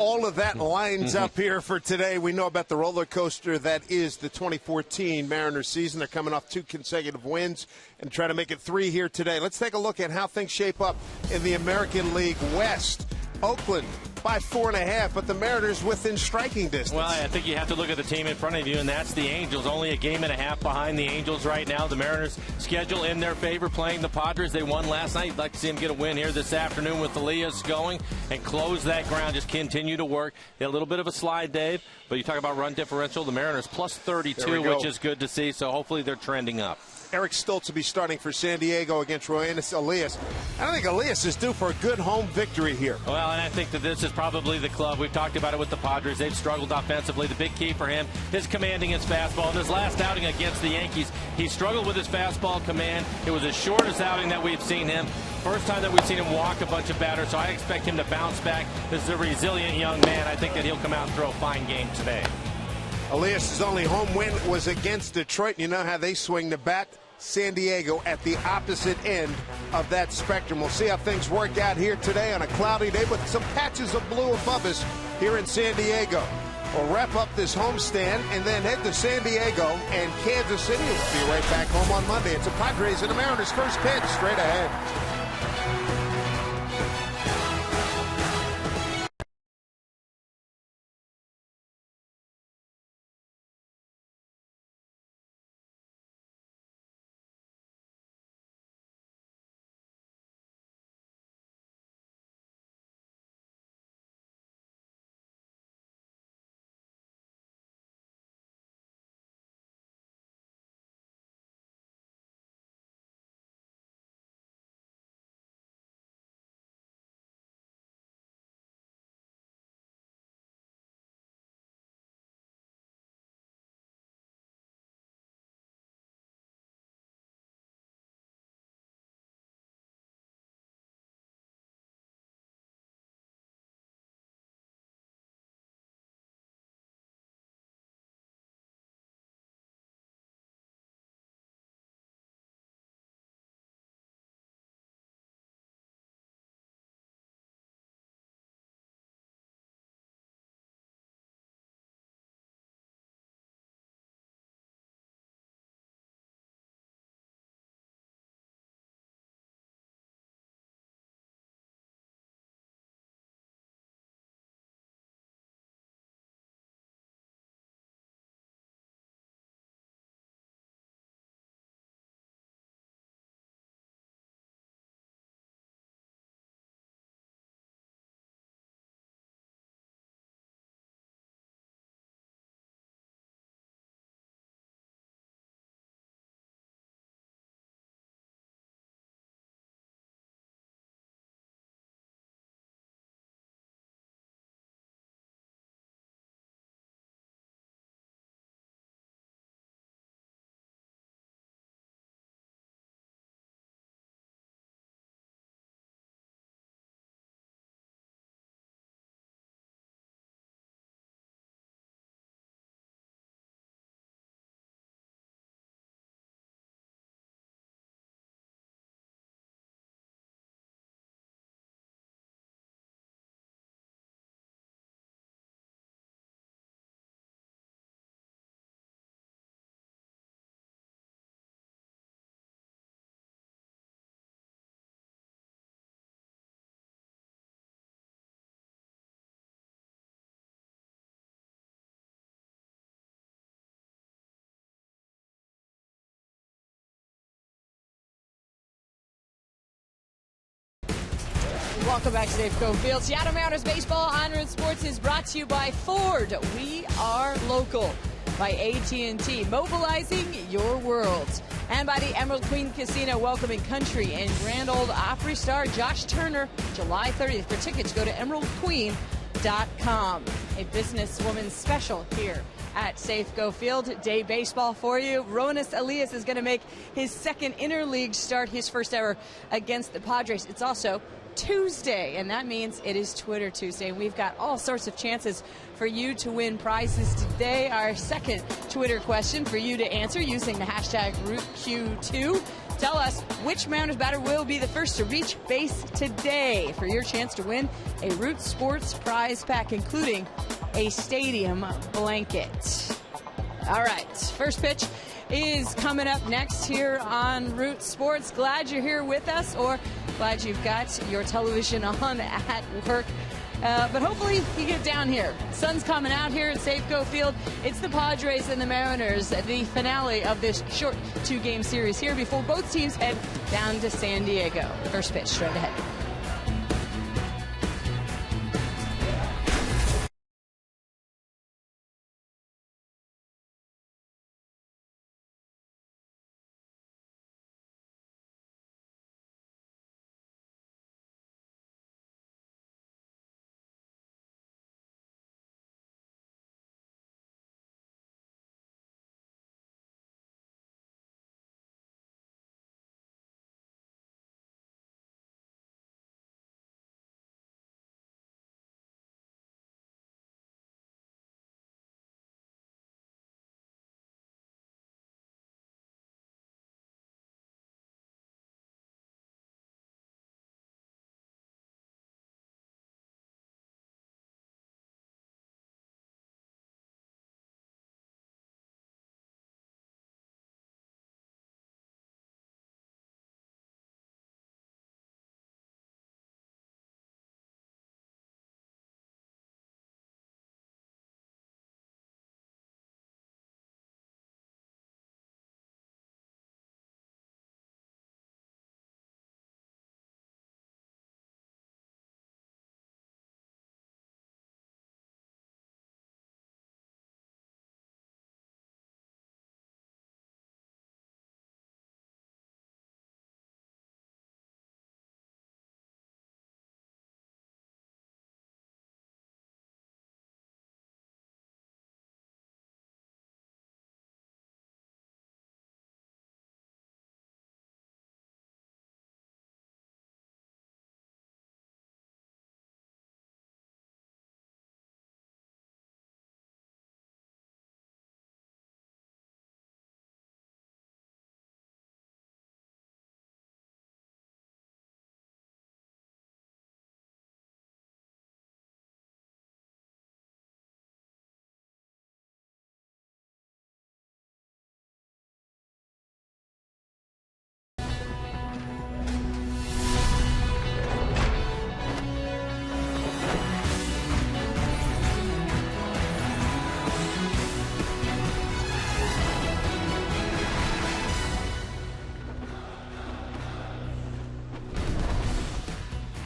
all of that lines up here for today. We know about the roller coaster that is the 2014 Mariners season. They're coming off 2 consecutive wins and trying to make it 3 here today. Let's take a look at how things shape up in the American League West. Oakland by 4.5, but the Mariners within striking distance. Well, I think you have to look at the team in front of you, and that's the Angels. Only a game and a half behind the Angels right now. The Mariners' schedule in their favor, playing the Padres. They won last night. You'd like to see them get a win here this afternoon with Elias going and close that ground. Just continue to work. They had a little bit of a slide, Dave, but you talk about run differential. The Mariners plus 32, which is good to see, so hopefully they're trending up. Eric Stoltz will be starting for San Diego against Roenis Elias. I don't think Elias is due for a good home victory here. Well, and I think that this is probably the club. We've talked about it with the Padres. They've struggled offensively. The big key for him is commanding his fastball. In his last outing against the Yankees, he struggled with his fastball command. It was the shortest outing that we've seen him. First time that we've seen him walk a bunch of batters, so I expect him to bounce back. This is a resilient young man. I think that he'll come out and throw a fine game today. Elias' only home win was against Detroit. You know how they swing the bat. San Diego at the opposite end of that spectrum. We'll see how things work out here today on a cloudy day with some patches of blue above us here in San Diego. We'll wrap up this homestand and then head to San Diego and Kansas City. We'll be right back home on Monday. It's the Padres and the Mariners first pitch straight ahead. Welcome back to Safeco Field. Seattle Mariners baseball on Road Sports is brought to you by Ford. We are local. By AT&T, mobilizing your world. And by the Emerald Queen Casino, welcoming country and Grand Ole Opry star Josh Turner, July 30th. For tickets, go to emeraldqueen.com. A businesswoman special here at Safeco Field. Day baseball for you. Roenis Elias is going to make his second interleague start, his first ever against the Padres. It's also Tuesday, and that means it is Twitter Tuesday. We've got all sorts of chances for you to win prizes today. Our second Twitter question for you to answer using the hashtag RootQ2. Tell us which Mariners batter will be the first to reach base today for your chance to win a Root Sports prize pack, including a stadium blanket. All right, first pitch is coming up next here on Root Sports. Glad you're here with us, or glad you've got your television on at work. But hopefully you get down here. Sun's coming out here at Safeco Field. It's the Padres and the Mariners, the finale of this short 2-game series here before both teams head down to San Diego. First pitch straight ahead.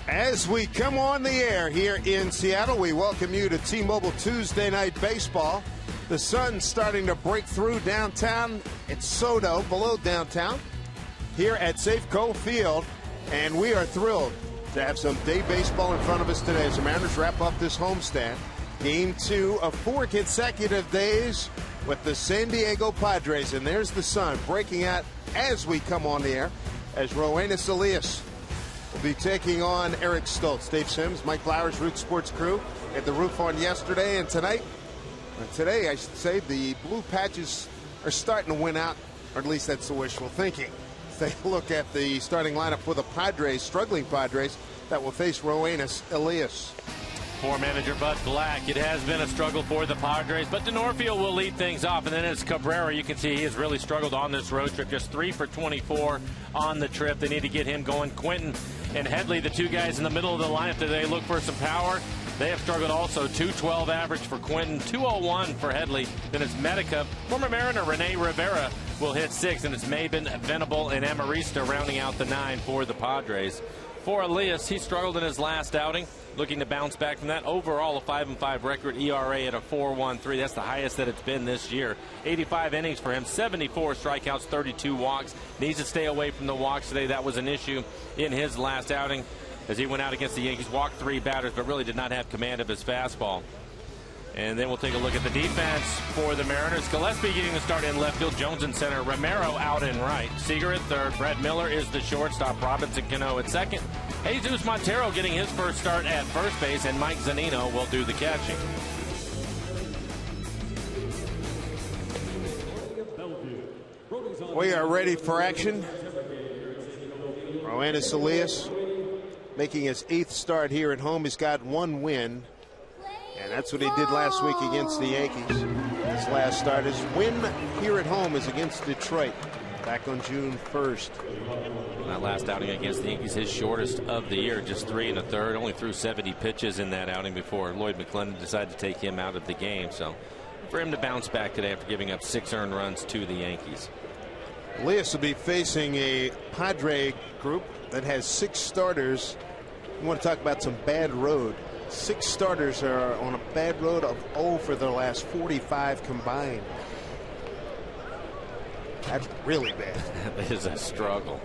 As we come on the air here in Seattle, we welcome you to T-Mobile Tuesday Night Baseball. The sun's starting to break through downtown. It's Soto, below downtown, here at Safeco Field. And we are thrilled to have some day baseball in front of us today as the Mariners wrap up this homestand. Game 2 of 4 consecutive days with the San Diego Padres. And there's the sun breaking out as we come on the air, as Roenis Elias will be taking on Eric Stoltz. Dave Sims, Mike Flowers, Root Sports crew had the roof on yesterday and tonight. Today, I should say, the blue patches are starting to win out, or at least that's the wishful thinking. Take a look at the starting lineup for the Padres, struggling Padres, that will face Roenis Elias. For manager Bud Black, it has been a struggle for the Padres, but Denorfio will lead things off. And then it's Cabrera. You can see he has really struggled on this road trip. Just 3 for 24 on the trip. They need to get him going. Quentin and Headley, the two guys in the middle of the lineup, do they look for some power? They have struggled also. 212 average for Quentin, 201 for Headley. Then it's Medica. Former Mariner Rene Rivera will hit 6, and it's Maben, Venable, and Amarista rounding out the 9 for the Padres. For Elias, he struggled in his last outing, looking to bounce back from that. Overall, a 5-5 record, ERA at a 4.13. That's the highest that it's been this year. 85 innings for him, 74 strikeouts, 32 walks. Needs to stay away from the walks today. That was an issue in his last outing as he went out against the Yankees, walked 3 batters, but really did not have command of his fastball. And then we'll take a look at the defense for the Mariners. Gillespie getting the start in left field. Jones in center. Romero out in right. Seager at third. Brett Miller is the shortstop. Robinson Cano at second. Jesus Montero getting his first start at first base. And Mike Zunino will do the catching. We are ready for action Yoenis Elias making his 8th start here at home. He's got 1 win, and that's what he did last week against the Yankees. His last start, his win here at home, is against Detroit back on June 1st. That last outing against the Yankees, his shortest of the year, just 3 1/3. Only threw 70 pitches in that outing before Lloyd McClendon decided to take him out of the game. So for him to bounce back today after giving up 6 earned runs to the Yankees. Elias will be facing a Padre group that has 6 starters. You want to talk about some bad road. 6 starters are on a bad road of 0 for their last 45 combined. That's really bad. That is a struggle.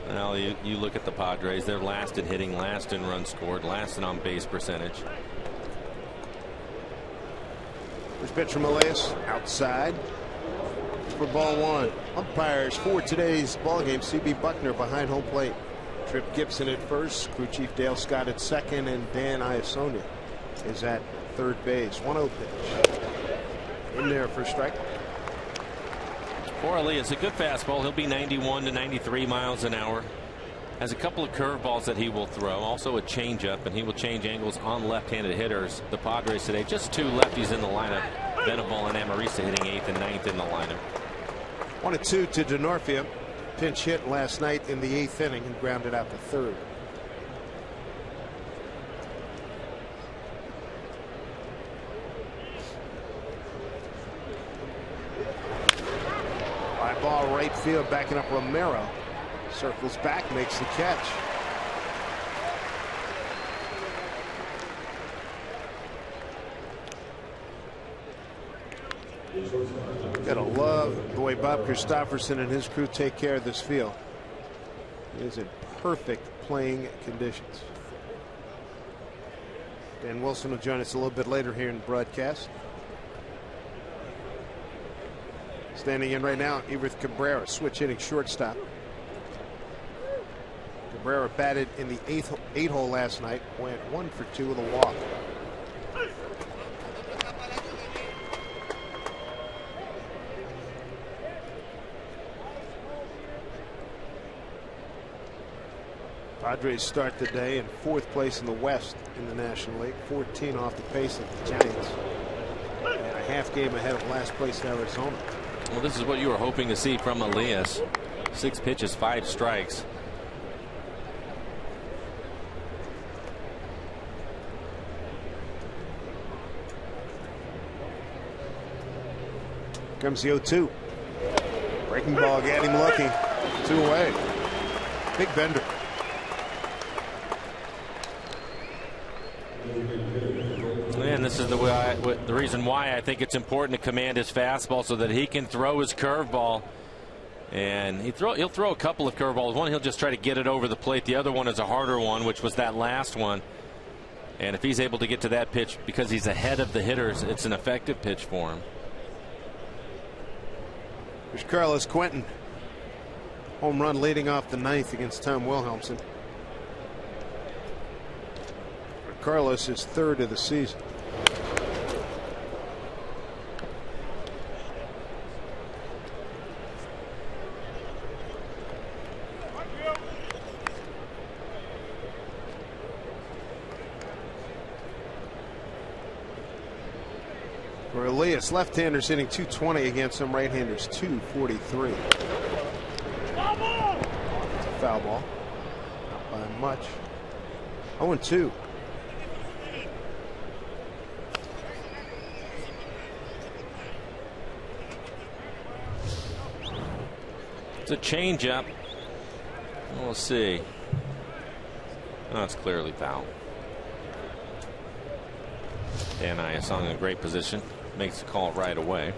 Well, you look at the Padres. They're last in hitting, last in runs scored, last in on base percentage. First pitch from Elias, outside for ball 1. Umpires for today's ball game: CB Buckner behind home plate, Trip Gibson at first, crew chief Dale Scott at second, and Dan Iasonia is at third base. 1-0 pitch in there for strike. For Elias, a good fastball. He'll be 91 to 93 miles an hour. Has a couple of curveballs that he will throw. Also a changeup, and he will change angles on left-handed hitters. The Padres today, just 2 lefties in the lineup. Venable and Amarista hitting 8th and 9th in the lineup. 1-2 to Denorfia. Pinch hit last night in the 8th inning and grounded out the 3rd. High ball right field, backing up Romero. Circles back, makes the catch. Gotta love the way Bob Christopherson and his crew take care of this field. It is in perfect playing conditions. Dan Wilson will join us a little bit later here in the broadcast. Standing in right now, Everth Cabrera, switch hitting shortstop. Cabrera batted in the 8th hole last night, went 1 for 2 with a walk. Padres start the day in 4th place in the West in the National League, 14 off the pace of the Giants, and a half game ahead of last place in Arizona. Well, this is what you were hoping to see from Elias. 6 pitches, 5 strikes. Comes the 0-2. Breaking ball, got him lucky. 2 away. Big bender. And this is the reason why I think it's important to command his fastball so that he can throw his curveball. And he'll throw a couple of curveballs. One, he'll just try to get it over the plate. The other one is a harder one, which was that last one. And if he's able to get to that pitch because he's ahead of the hitters, it's an effective pitch for him. There's Carlos Quentin. Home run leading off the 9th against Tom Wilhelmsen. Carlos is 3rd of the season. For Elias, left-handers hitting 220 against some right-handers 243. It's a foul ball. Not by much. 0-2. It's a changeup. We'll see. Oh, it's clearly foul. Dan Iasonia in a great position. Makes the call right away.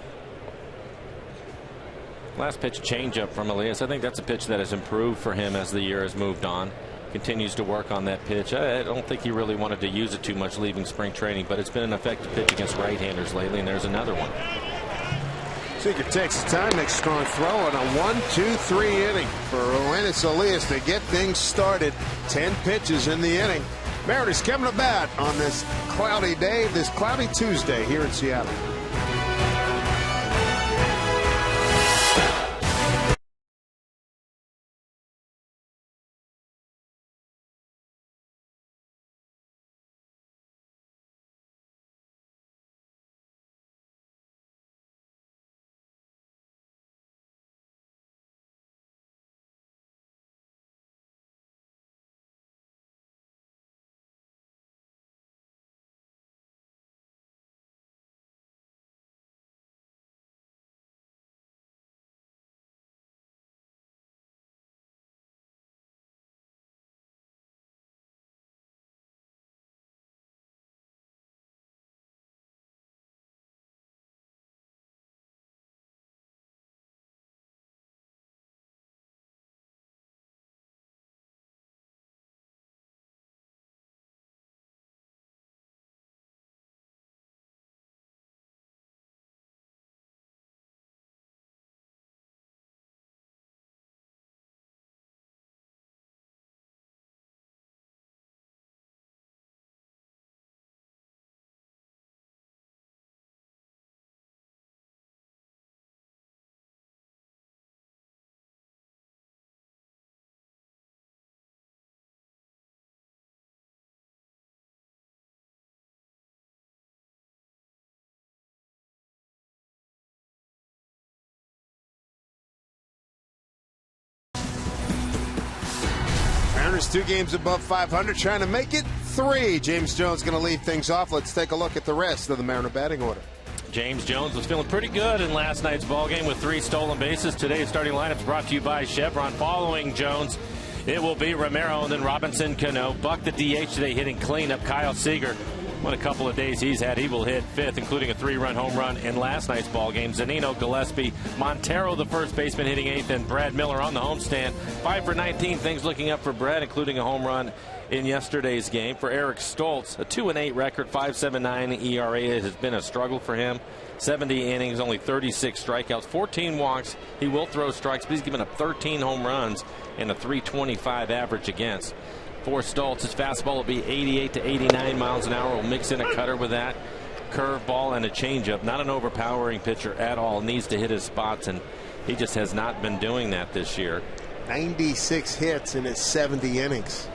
Last pitch changeup from Elias. I think that's a pitch that has improved for him as the year has moved on. Continues to work on that pitch. I don't think he really wanted to use it too much leaving spring training, but it's been an effective pitch against right-handers lately, and there's another one. Seeker takes the time, makes a strong throw on a 1-2-3 inning for Yoenis Elias to get things started. 10 pitches in the inning. Mariners coming to bat on this cloudy day, this cloudy Tuesday here in Seattle. Mariners 2 games above 500, trying to make it 3. James Jones going to lead things off. Let's take a look at the rest of the Mariner batting order. James Jones was feeling pretty good in last night's ballgame with 3 stolen bases. Today's starting lineup is brought to you by Chevron. Following Jones, it will be Romero and then Robinson Cano. Buck the DH today hitting cleanup. Kyle Seager, what a couple of days he's had. He will hit 5th, including a 3-run home run in last night's ballgame. Zanino, Gillespie, Montero, the first baseman, hitting 8th, and Brad Miller on the homestand. 5 for 19. Things looking up for Brad, including a home run in yesterday's game. For Eric Stoltz, a 2-8 record, 5.79 ERA. It has been a struggle for him. 70 innings, only 36 strikeouts, 14 walks. He will throw strikes, but he's given up 13 home runs and a 3.25 average against. For Stoltz, his fastball will be 88 to 89 miles an hour. We'll mix in a cutter with that. Curveball and a changeup. Not an overpowering pitcher at all. Needs to hit his spots, and he just has not been doing that this year. 96 hits in his 70 innings.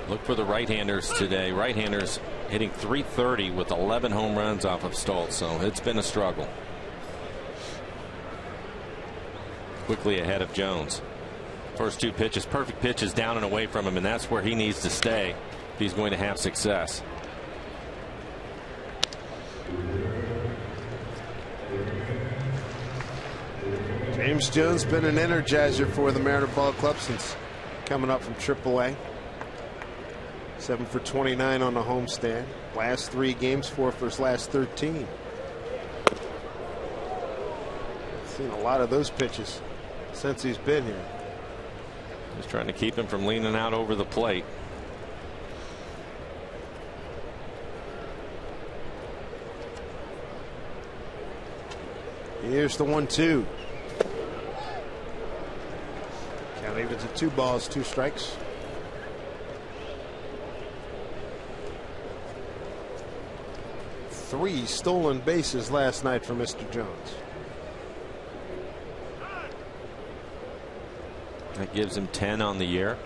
Look for the right-handers today. Right-handers hitting .330 with 11 home runs off of Stoltz, so it's been a struggle. Quickly ahead of Jones. First 2 pitches, perfect pitches down and away from him, and that's where he needs to stay if he's going to have success. James Jones been an energizer for the Mariner Ball Club since coming up from AAA. 7 for 29 on the homestand. Last 3 games, 4 for his last 13. Seen a lot of those pitches since he's been here. Just trying to keep him from leaning out over the plate. Here's the 1-2. Count evens at 2 balls, 2 strikes. Three stolen bases last night for Mr. Jones. That gives him 10 on the year.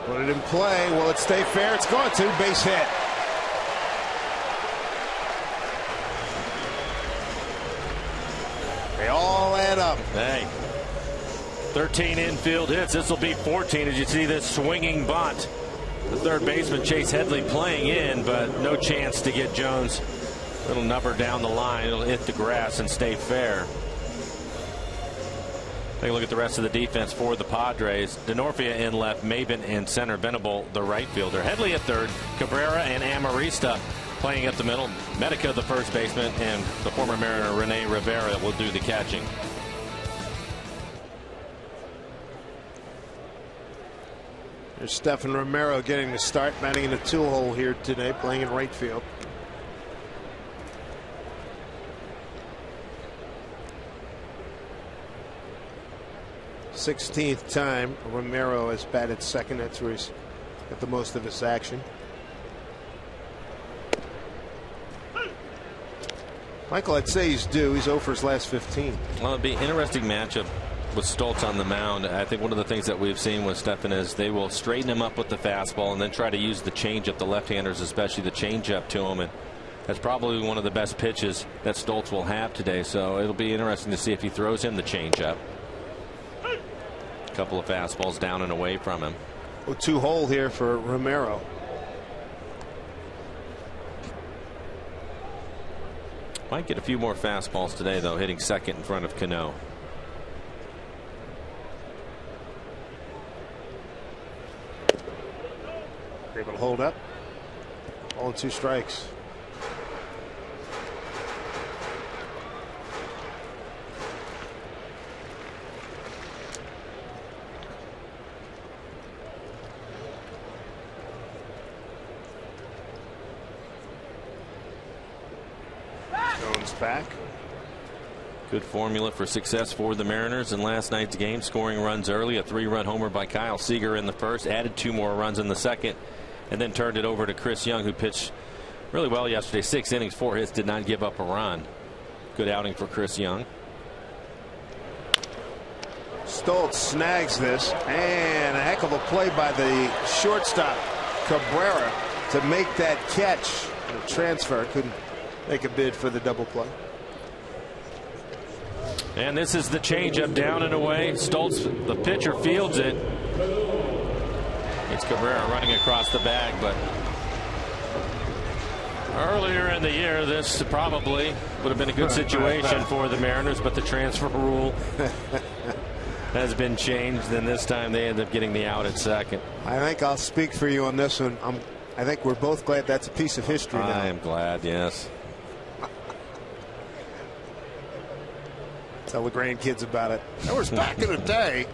Put it in play. Will it stay fair? It's going to. Base hit. They all add up. Hey, 13 infield hits. This will be 14 as you see this swinging bunt. The third baseman Chase Headley playing in, but no chance to get Jones. Little number down the line. It'll hit the grass and stay fair. Take a look at the rest of the defense for the Padres. Denorfia in left, Maben in center, Venable the right fielder. Headley at third, Cabrera and Amarista playing at the middle. Medica the first baseman, and the former Mariner Rene Rivera will do the catching. There's Stephan Romero getting the start, batting in a 2-hole here today, playing in right field. Sixteenth time Romero has batted second. That's where he's got the most of his action. Michael, I'd say he's due. He's 0 for his last 15. Well, it'd be an interesting matchup with Stoltz on the mound. I think one of the things that we've seen with Stephan is they will straighten him up with the fastball and then try to use the changeup, the left-handers especially, the changeup to him, and that's probably one of the best pitches that Stoltz will have today. So it'll be interesting to see if he throws him the changeup. A couple of fastballs down and away from him. A 2-hole here for Romero. Might get a few more fastballs today, though, hitting second in front of Cano. Able to hold up. All 2 strikes. Jones back. Good formula for success for the Mariners in last night's game. Scoring runs early, a 3-run homer by Kyle Seager in the first, added 2 more runs in the second, and then turned it over to Chris Young, who pitched really well yesterday. 6 innings, 4 hits, did not give up a run. Good outing for Chris Young. Stoltz snags this, and a heck of a play by the shortstop Cabrera to make that catch. The transfer couldn't make a bid for the double play. And this is the changeup down and away. Stoltz, the pitcher, fields it. It's Cabrera running across the bag, but earlier in the year, this probably would have been a good situation for the Mariners, but the transfer rule has been changed, and this time they end up getting the out at second. I think I'll speak for you on this one. I think we're both glad that's a piece of history now. I am glad, yes. Tell the grandkids about it. That was back in the day.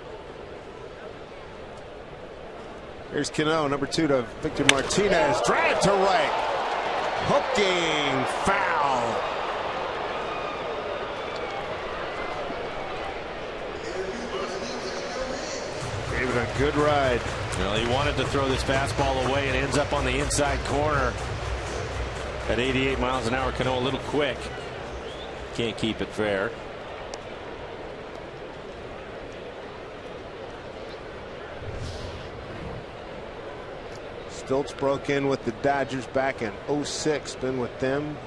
Here's Cano, number 2 to Victor Martinez. Drive to right. Hooking foul. Gave it a good ride. Well, he wanted to throw this fastball away and ends up on the inside corner at 88 miles an hour. Cano a little quick. Can't keep it fair. Stoltz broke in with the Dodgers back in '06. Been with them,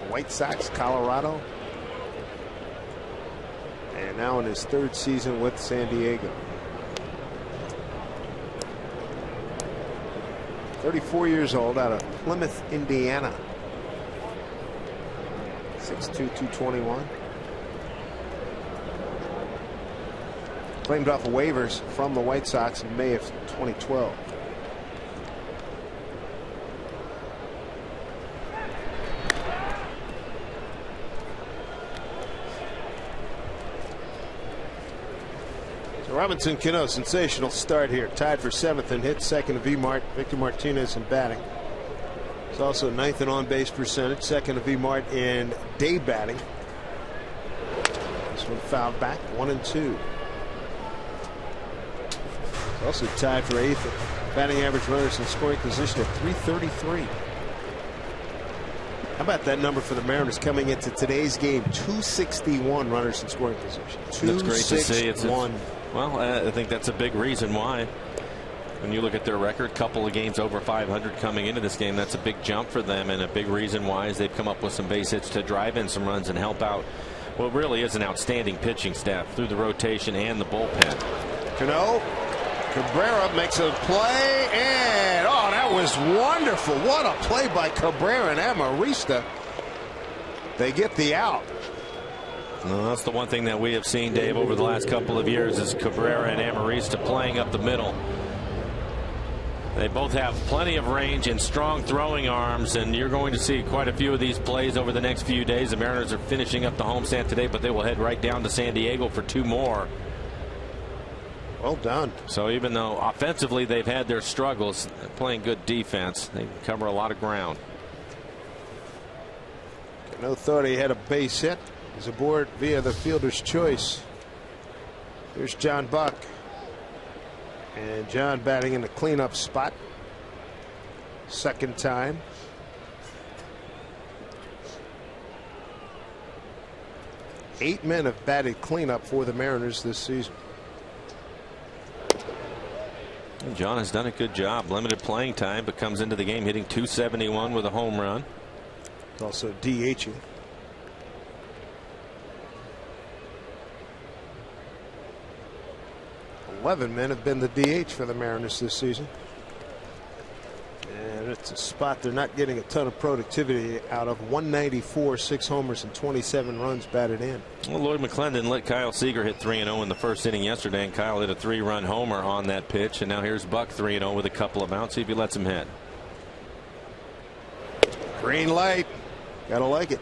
White Sox, Colorado, and now in his 3rd season with San Diego. 34 years old, out of Plymouth, Indiana. 6'2", 221. Claimed off of waivers from the White Sox in May of 2012. Robinson Cano, sensational start here. Tied for 7th and hit 2nd of V-Mart. Victor Martinez in batting. He's also 9th in on-base percentage. 2nd of V-Mart in day batting. This one fouled back. 1 and 2. He's also tied for 8th batting average runners in scoring position at 333. How about that number for the Mariners coming into today's game? 261 runners in scoring position. That's great to see. Well, I think that's a big reason why. When you look at their record, couple of games over 500 coming into this game, that's a big jump for them, and a big reason why is they've come up with some base hits to drive in some runs and help out what really is an outstanding pitching staff through the rotation and the bullpen. Cano, Cabrera makes a play, and oh, that was wonderful. What a play by Cabrera and Amarista. They get the out. Well, that's the one thing that we have seen, Dave, over the last couple of years is Cabrera and Amarista playing up the middle. They both have plenty of range and strong throwing arms, and you're going to see quite a few of these plays over the next few days. The Mariners are finishing up the homestand today, but they will head right down to San Diego for 2 more. Well done. So even though offensively they've had their struggles, they're playing good defense. They cover a lot of ground. No thought he had a base hit. He's aboard via the fielder's choice. Here's John Buck. And John batting in the cleanup spot. 2nd time. Eight men have batted cleanup for the Mariners this season. And John has done a good job. Limited playing time, but comes into the game hitting .271 with a home run. Also DHing. 11 men have been the DH for the Mariners this season. And it's a spot they're not getting a ton of productivity out of. 194, 6 homers, and 27 runs batted in. Well, Lloyd McClendon let Kyle Seager hit 3-0 in the 1st inning yesterday, and Kyle hit a 3-run homer on that pitch. And now here's Buck 3-0 with a couple of outs. See if he lets him hit. Green light. Gotta like it.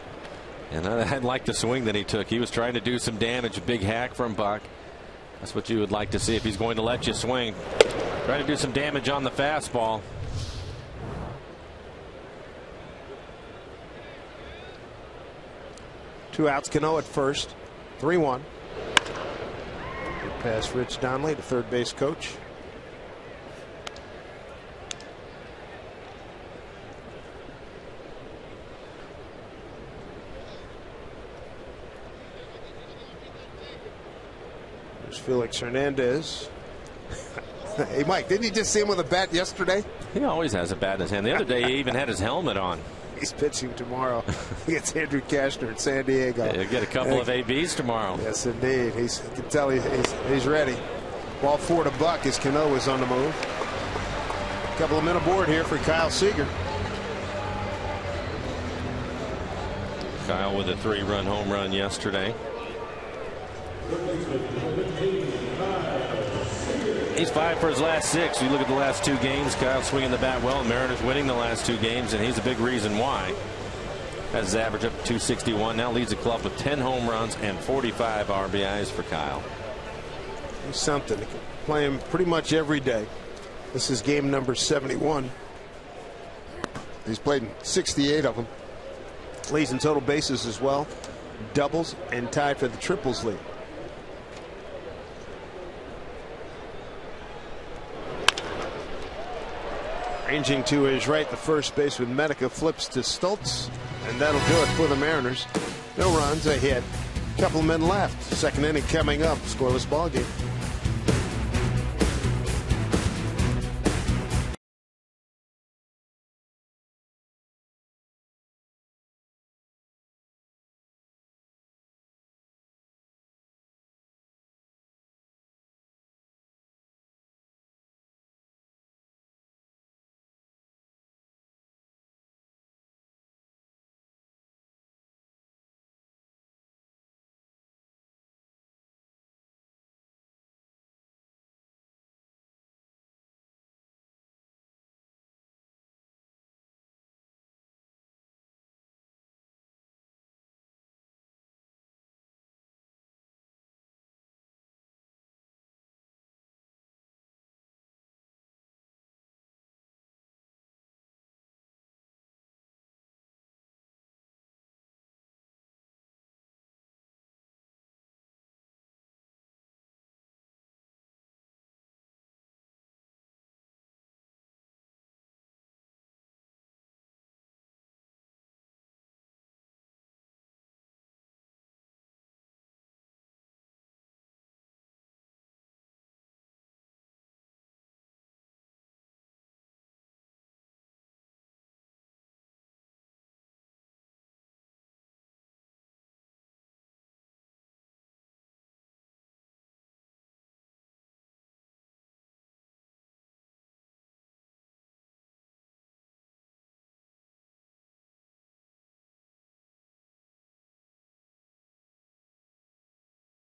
And I'd like the swing that he took. He was trying to do some damage. A big hack from Buck. That's what you would like to see if he's going to let you swing. Try to do some damage on the fastball. Two outs. Cano at first. 3-1. Good pass, Rich Donnelly, the third base coach. Here's Felix Hernandez. Hey, Mike, didn't you just see him with a bat yesterday? He always has a bat in his hand. The other day, he even had his helmet on. He's pitching tomorrow against Andrew Cashner in San Diego. Yeah, he'll get a couple of ABs tomorrow. Yes, indeed. You can tell he's ready. Ball 4 to Buck as Cano is on the move. A couple of men aboard here for Kyle Seager. Kyle with a 3-run home run yesterday. He's 5 for his last 6. You look at the last 2 games, Kyle swinging the bat well. Mariners winning the last 2 games, and he's a big reason why. Has his average up to 261. Now leads the club with 10 home runs and 45 RBIs for Kyle. He's something. He can play him pretty much every day. This is game number 71. He's played in 68 of them. Leads in total bases as well. Doubles and tied for the triples lead. Ranging to his right, the first baseman Medica flips to Stultz, and that'll do it for the Mariners. No runs, a hit. Couple of men left. Second inning coming up. Scoreless ball game.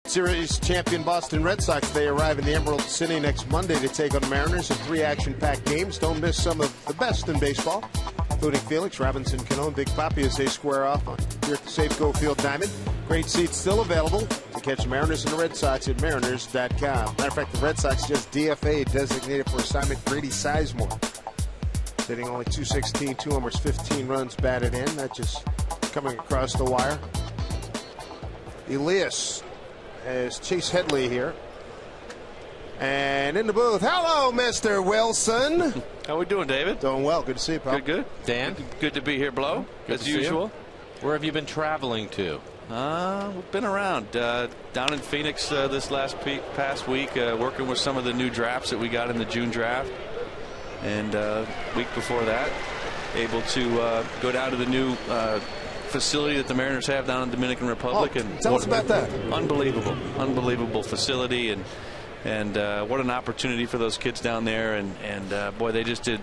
Series champion Boston Red Sox, they arrive in the Emerald City next Monday to take on the Mariners in 3 action-packed games. Don't miss some of the best in baseball, including Felix, Robinson, Cano, and Big Papi as they square off here at the Safeco Field Diamond. Great seats still available to catch the Mariners and the Red Sox at mariners.com. Matter of fact, the Red Sox just DFA designated for assignment Grady Sizemore. Hitting only .216, 2 homers, 15 runs batted in. That just coming across the wire. Elias as Chase Headley here. And in the booth, hello, Mr. Wilson. How we doing, David? Doing well. Good to see you, pal. Good. Dan? Good to be here, Blow, as usual. Where have you been traveling to? We've been around. Down in Phoenix this past week, working with some of the new drafts that we got in the June draft. And week before that, able to go down to the new facility that the Mariners have down in the Dominican Republic. And tell us about that. Unbelievable facility, and what an opportunity for those kids down there. And boy, they just did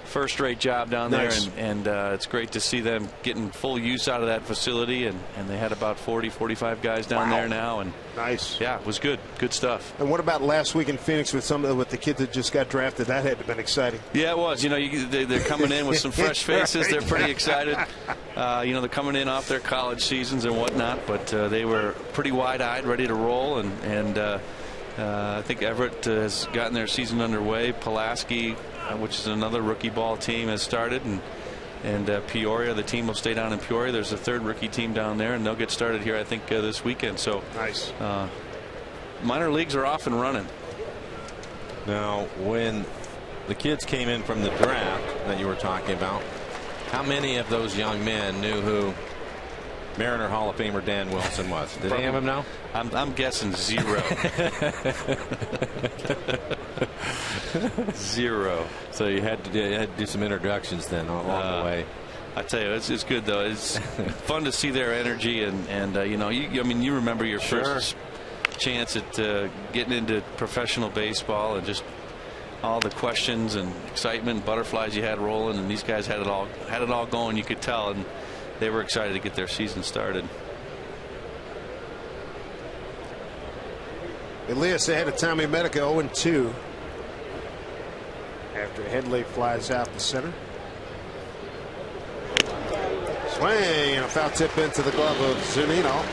first-rate job down there, and it's great to see them getting full use out of that facility. And they had about 40-45 guys down there now. And nice. Yeah, it was good stuff. And what about last week in Phoenix with the kids that just got drafted? That had to have been exciting. Yeah, it was. You know, they're coming in with some fresh faces. They're pretty excited. They're coming in off their college seasons and whatnot, but they were pretty wide-eyed, ready to roll. And I think Everett has gotten their season underway. Pulaski, which is another rookie ball team, has started, and Peoria, the team will stay down in Peoria. There's a third rookie team down there, and they'll get started here, I think, this weekend. So nice. Minor leagues are off and running. Now, when the kids came in from the draft that you were talking about, how many of those young men knew who Mariner Hall of Famer Dan Wilson was. Did any of them know? I'm guessing 0. 0. So you had to do some introductions then along the way. I tell you, it's good though. It's fun to see their energy, and you know, you remember your first chance at getting into professional baseball, and just all the questions and excitement, and butterflies you had rolling, and these guys had it all going. You could tell, and they were excited to get their season started. Elias ahead of Tommy Medica, 0-2 after Headley flies out the center. Swing and a foul tip into the glove of Zunino.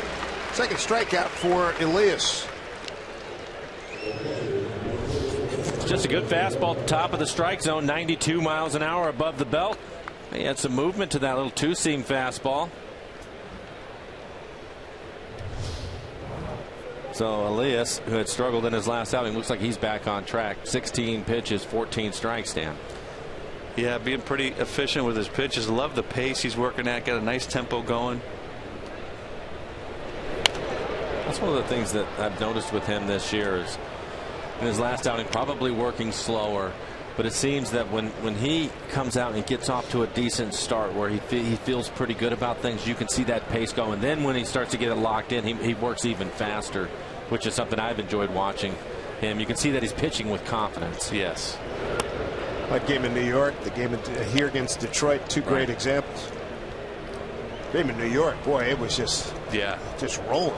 Second strikeout for Elias. Just a good fastball at the top of the strike zone, 92 miles an hour above the belt. He had some movement to that little two-seam fastball. So Elias, who had struggled in his last outing, looks like he's back on track. 16 pitches, 14 strikes, Dan. Yeah, being pretty efficient with his pitches. Love the pace he's working at. Got a nice tempo going. That's one of the things that I've noticed with him this year is in his last outing probably working slower, but it seems that when he comes out and gets off to a decent start where he feels pretty good about things, you can see that pace go, and then when he starts to get it locked in, he works even faster, which is something I've enjoyed watching him. You can see that he's pitching with confidence. Yes. That game in New York, the game here against Detroit, two great examples. Game in New York, boy, it was just rolling.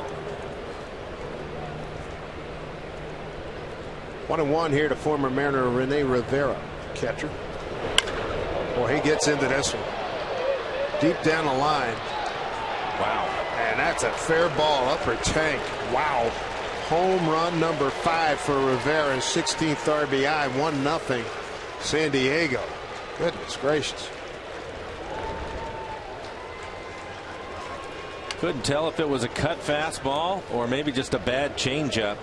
1-1 here to former Mariner Rene Rivera, catcher. Boy, he gets into this one. Deep down the line. Wow. And that's a fair ball, upper tank. Wow. Home run number 5 for Rivera, 16th RBI, 1-0 San Diego. Goodness gracious. Couldn't tell if it was a cut fastball or maybe just a bad changeup.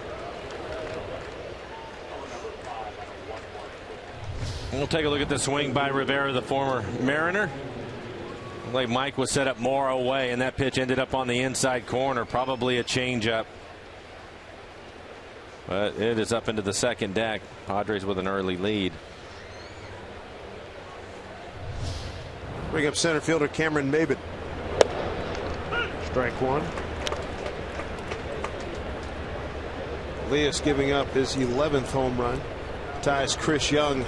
We'll take a look at the swing by Rivera, the former Mariner. Like Mike was set up more away, and that pitch ended up on the inside corner, probably a changeup. But it is up into the second deck. Padres with an early lead. Bring up center fielder Cameron Maybin. Strike one. Elias giving up his 11th home run. Ties Chris Young,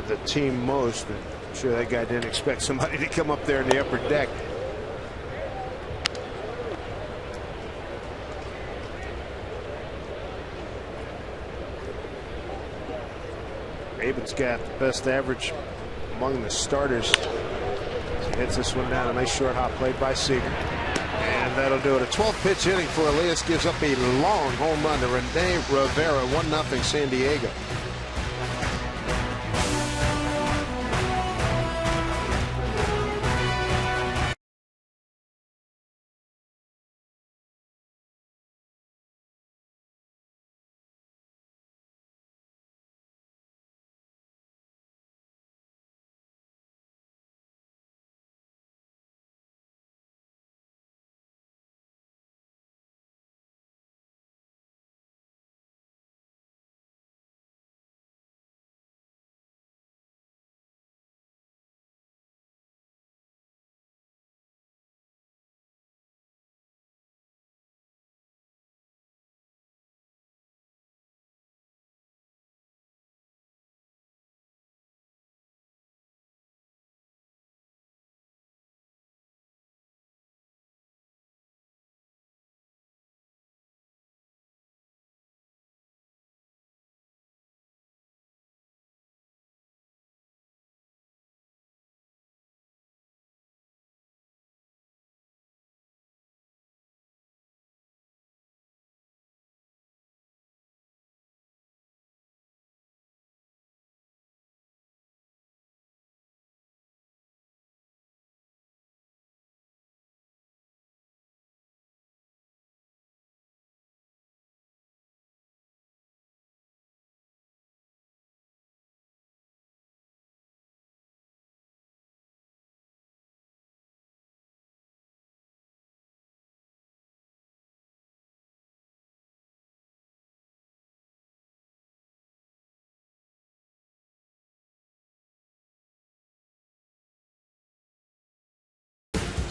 the team most. I'm sure that guy didn't expect somebody to come up there in the upper deck. Maybin's got the best average among the starters. He hits this one down. A nice short hop played by Seager. And that'll do it. A 12-pitch inning for Elias gives up a long home run to Rene Rivera. 1-0 San Diego.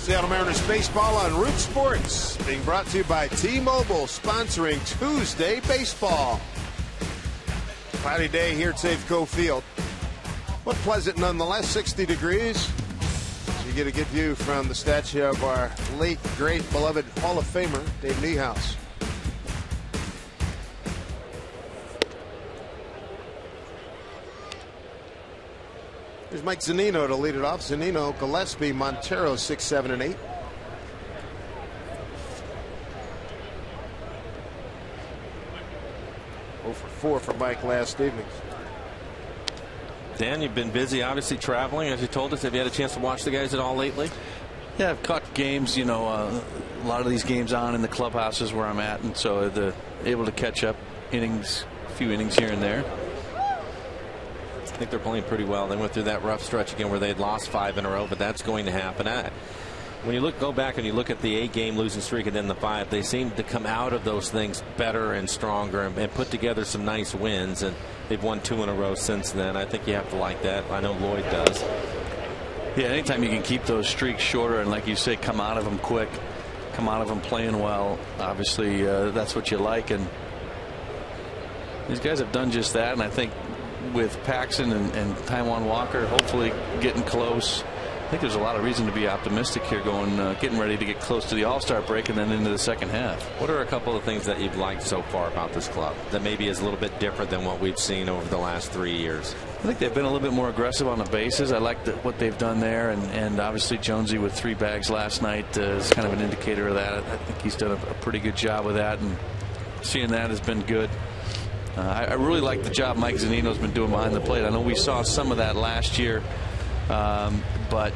Seattle Mariners baseball on Root Sports, being brought to you by T-Mobile, sponsoring Tuesday baseball. Cloudy day here at Safeco Field, but pleasant nonetheless. 60 degrees. So you get a good view from the statue of our late, great, beloved Hall of Famer, Dave Niehaus. Here's Mike Zunino to lead it off. Zunino, Gillespie, Montero, 6, 7, and 8. For 4 for Mike last evening. Dan, you've been busy, obviously traveling, as you told us. Have you had a chance to watch the guys at all lately? Yeah, I've caught games. You know, a lot of these games on in the clubhouses where I'm at, and so able to catch up innings, a few innings here and there. I think they're playing pretty well. They went through that rough stretch again where they'd lost 5 in a row, but that's going to happen. When you go back and you look at the 8-game losing streak and then the 5, they seem to come out of those things better and stronger and put together some nice wins, and they've won 2 in a row since then. I think you have to like that. I know Lloyd does. Yeah, anytime you can keep those streaks shorter and, like you say, come out of them quick, come out of them playing well, obviously that's what you like, and these guys have done just that. And I think with Paxton and Taijuan Walker hopefully getting close, I think there's a lot of reason to be optimistic here getting ready to get close to the All-Star break and then into the second half. What are a couple of things that you've liked so far about this club that maybe is a little bit different than what we've seen over the last 3 years? I think they've been a little bit more aggressive on the bases. I like what they've done there, and obviously Jonesy with 3 bags last night is kind of an indicator of that. I think he's done a pretty good job with that, and seeing that has been good. I really like the job Mike Zunino's been doing behind the plate. I know we saw some of that last year, but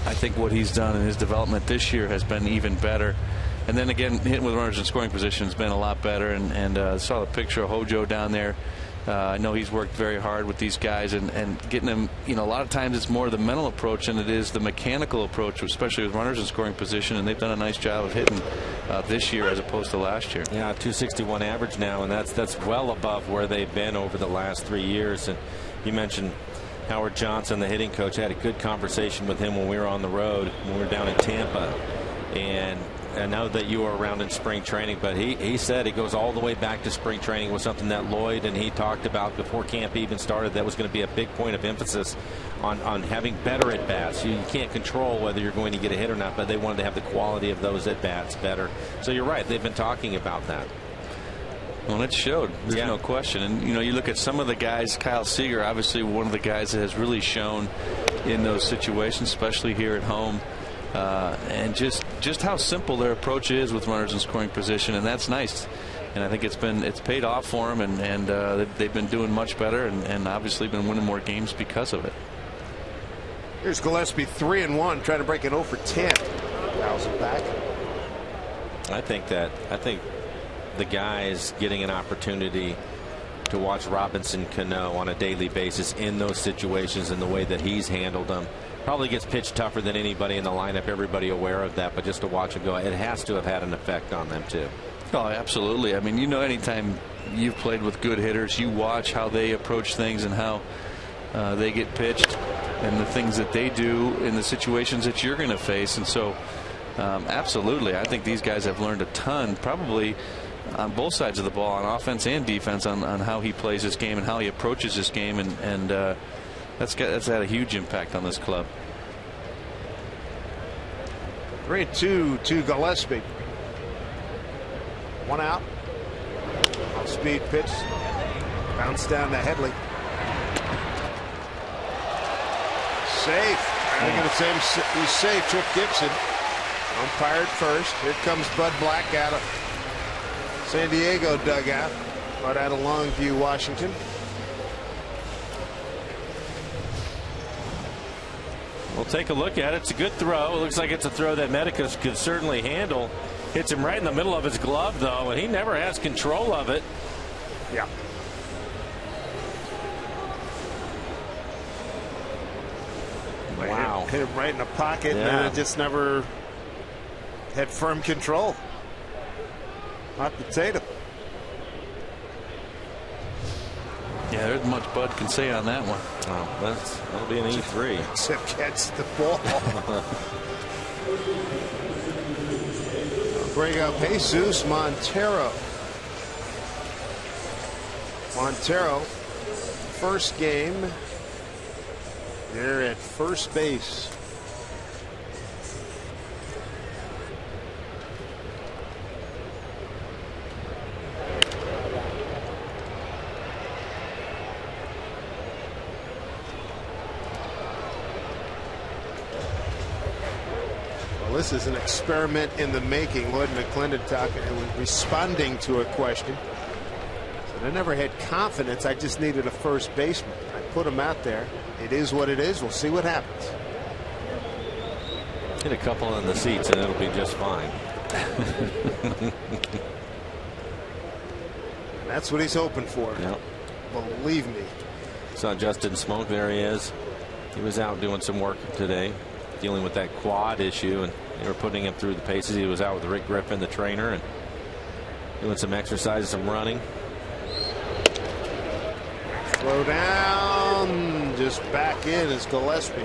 I think what he's done in his development this year has been even better. And then again, hitting with runners in scoring position has been a lot better. And saw the picture of Hojo down there. I know he's worked very hard with these guys and getting them. You know, a lot of times it's more the mental approach than it is the mechanical approach, especially with runners in scoring position. And they've done a nice job of hitting this year as opposed to last year. Yeah, 261 average now, and that's well above where they've been over the last 3 years. And you mentioned Howard Johnson, the hitting coach. I had a good conversation with him when we were on the road, when we were down in Tampa. And I know that you were around in spring training, but he said it goes all the way back to spring training was something that Lloyd and he talked about before camp even started. That was going to be a big point of emphasis on having better at bats. You can't control whether you're going to get a hit or not, but they wanted to have the quality of those at bats better. So you're right, they've been talking about that. Well, it showed. There's no question. And, you know, you look at some of the guys, Kyle Seager, obviously one of the guys that has really shown in those situations, especially here at home. And just how simple their approach is with runners in scoring position, and that's nice. And I think it's paid off for them, and they've been doing much better, and obviously been winning more games because of it. Here's Gillespie, 3-1, trying to break it 0 for 10. Fouls it back. I think the guys getting an opportunity to watch Robinson Cano on a daily basis in those situations and the way that he's handled them. Probably gets pitched tougher than anybody in the lineup. Everybody aware of that, but just to watch it go, it has to have had an effect on them too. Oh, absolutely. I mean, you know, anytime you've played with good hitters, you watch how they approach things and how they get pitched and the things that they do in the situations that you're going to face. And so absolutely, I think these guys have learned a ton, probably on both sides of the ball, on offense and defense, on how he plays this game and how he approaches this game, and that's had a huge impact on this club. 3-2 to Gillespie. 1 out. Off-speed pitch. Bounce down to Headley. Safe. I think it's he's safe. Trick Gibson. Umpired first. Here comes Bud Black out of San Diego dugout. Right out of Longview, Washington. We'll take a look at it. It's a good throw. It looks like it's a throw that Medicus could certainly handle. Hits him right in the middle of his glove, though, and he never has control of it. Yeah. Wow. Hit him right in the pocket, and it just never had firm control. Hot potato. Yeah, there's much Bud can say on that one. Oh, that'll be an E3. Except catch the ball. Bring up Jesus Montero. Montero, first game. They're at first base. This is an experiment in the making. Lloyd McClendon responding to a question. Said, I never had confidence. I just needed a first baseman. I put him out there. It is what it is. We'll see what happens. Hit a couple in the seats and it'll be just fine. That's what he's hoping for. Yep. Believe me. Saw Justin Smoke. There he is. He was out doing some work today, dealing with that quad issue, and they were putting him through the paces. He was out with Rick Griffin, the trainer, and doing some exercises, some running. Throw down, just back in is Gillespie.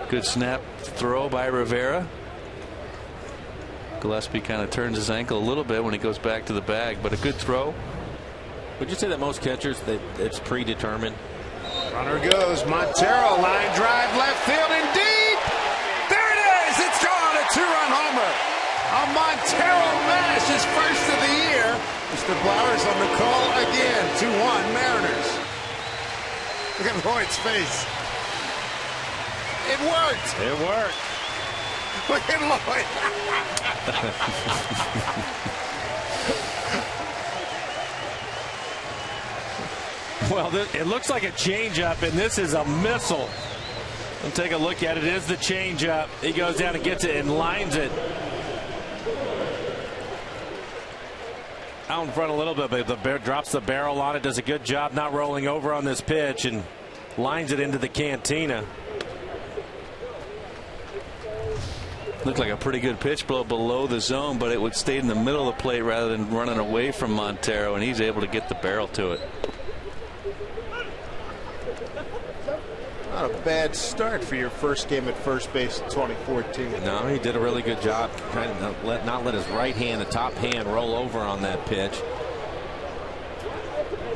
Good snap throw by Rivera. Gillespie kind of turns his ankle a little bit when he goes back to the bag, but a good throw. Would you say that most catchers, it's predetermined? Runner goes. Montero, line drive, left field, and deep. There it is. It's gone. A two-run homer. A Montero mash, his first of the year. Mr. Blowers on the call again. 2-1 Mariners. Look at Lloyd's face. It worked. It worked. Look at Lloyd. Well, it looks like a changeup, and this is a missile. And take a look at it. It is the changeup. He goes down and gets it and lines it out in front a little bit, but the bear drops the barrel on it. Does a good job not rolling over on this pitch and lines it into the cantina. Looked like a pretty good pitch below the zone, but it would stay in the middle of the plate rather than running away from Montero, and he's able to get the barrel to it. Not a bad start for your first game at first base in 2014. No, he did a really good job trying to not let his right hand, the top hand, roll over on that pitch.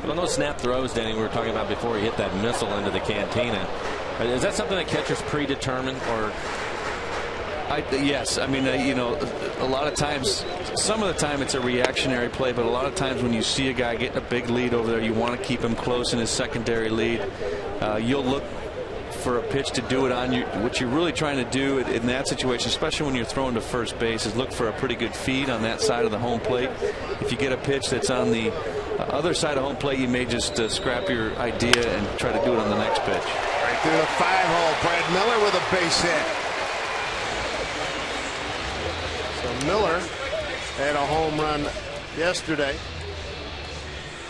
But on those snap throws, Danny, we were talking about before he hit that missile into the cantina. Is that something that catchers predetermine, or? Yes, I mean, you know, a lot of times, some of the time it's a reactionary play, but a lot of times when you see a guy getting a big lead over there, you want to keep him close in his secondary lead. You'll look for a pitch to do it on you. What you're really trying to do in that situation, especially when you're throwing to first base, is look for a pretty good feed on that side of the home plate. If you get a pitch that's on the other side of home plate, you may just scrap your idea and try to do it on the next pitch. Right through the 5-hole. Brad Miller with a base hit. So Miller had a home run yesterday.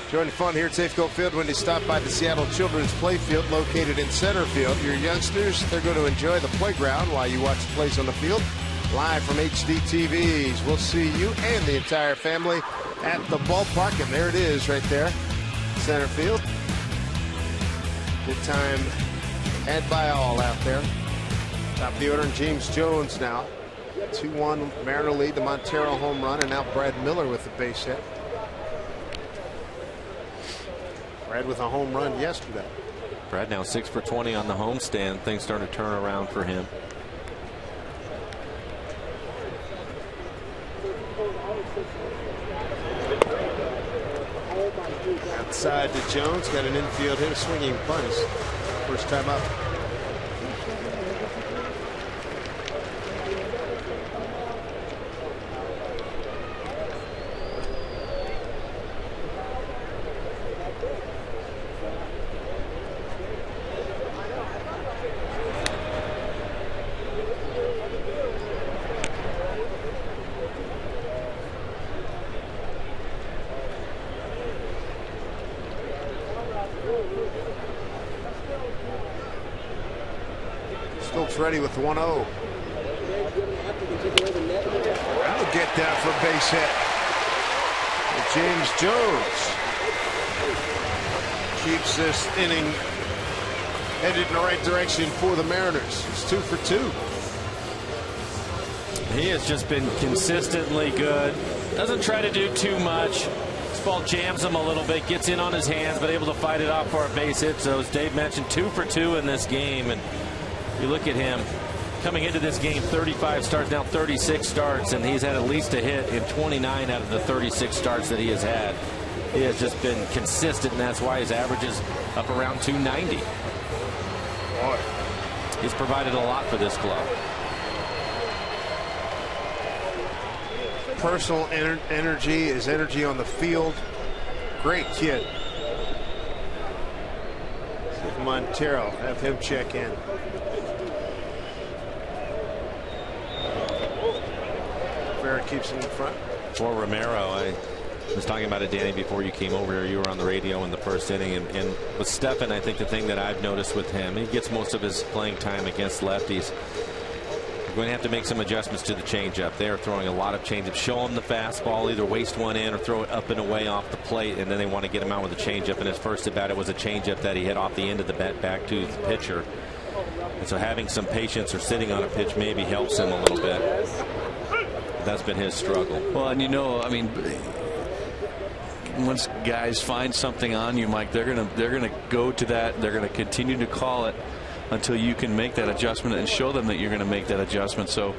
Join the fun here at Safeco Field when you stop by the Seattle Children's Playfield located in center field. Your youngsters, they're going to enjoy the playground while you watch the plays on the field. Live from HD TVs. We'll see you and the entire family at the ballpark. And there it is right there, center field. Good time had by all out there. Top of the order, and James Jones now. 2-1 Mariner lead, the Montero home run, and now Brad Miller with the base hit. Brad with a home run yesterday. Brad now 6 for 20 on the homestand. Things starting to turn around for him. Outside to Jones, got an infield hit, a swinging punch. First time up. Ready with 1-0. That'll get down for a base hit. James Jones keeps this inning headed in the right direction for the Mariners. It's 2 for 2. He has just been consistently good. Doesn't try to do too much. This ball jams him a little bit, gets in on his hands, but able to fight it off for a base hit. So as Dave mentioned, 2 for 2 in this game. And you look at him coming into this game, 35 starts, now 36 starts, and he's had at least a hit in 29 out of the 36 starts that he has had. He has just been consistent, and that's why his average is up around 290. Boy. He's provided a lot for this club. Personal energy, his energy on the field. Great kid. Montero, have him check in. Rivera keeps him in front. For Romero, I was talking about it, Danny, before you came over here. You were on the radio in the first inning, and with Stephan, I think the thing that I've noticed with him, he gets most of his playing time against lefties. You're going to have to make some adjustments to the changeup. They are throwing a lot of changeups. Show him the fastball, either waste one in or throw it up and away off the plate, and then they want to get him out with a changeup. And his first at bat, it was a changeup that he hit off the end of the bat back to the pitcher. And so having some patience or sitting on a pitch maybe helps him a little bit. That's been his struggle. Well, and I mean, once guys find something on you, Mike, they're gonna go to that. They're gonna continue to call it until you can make that adjustment and show them that you're going to make that adjustment. So,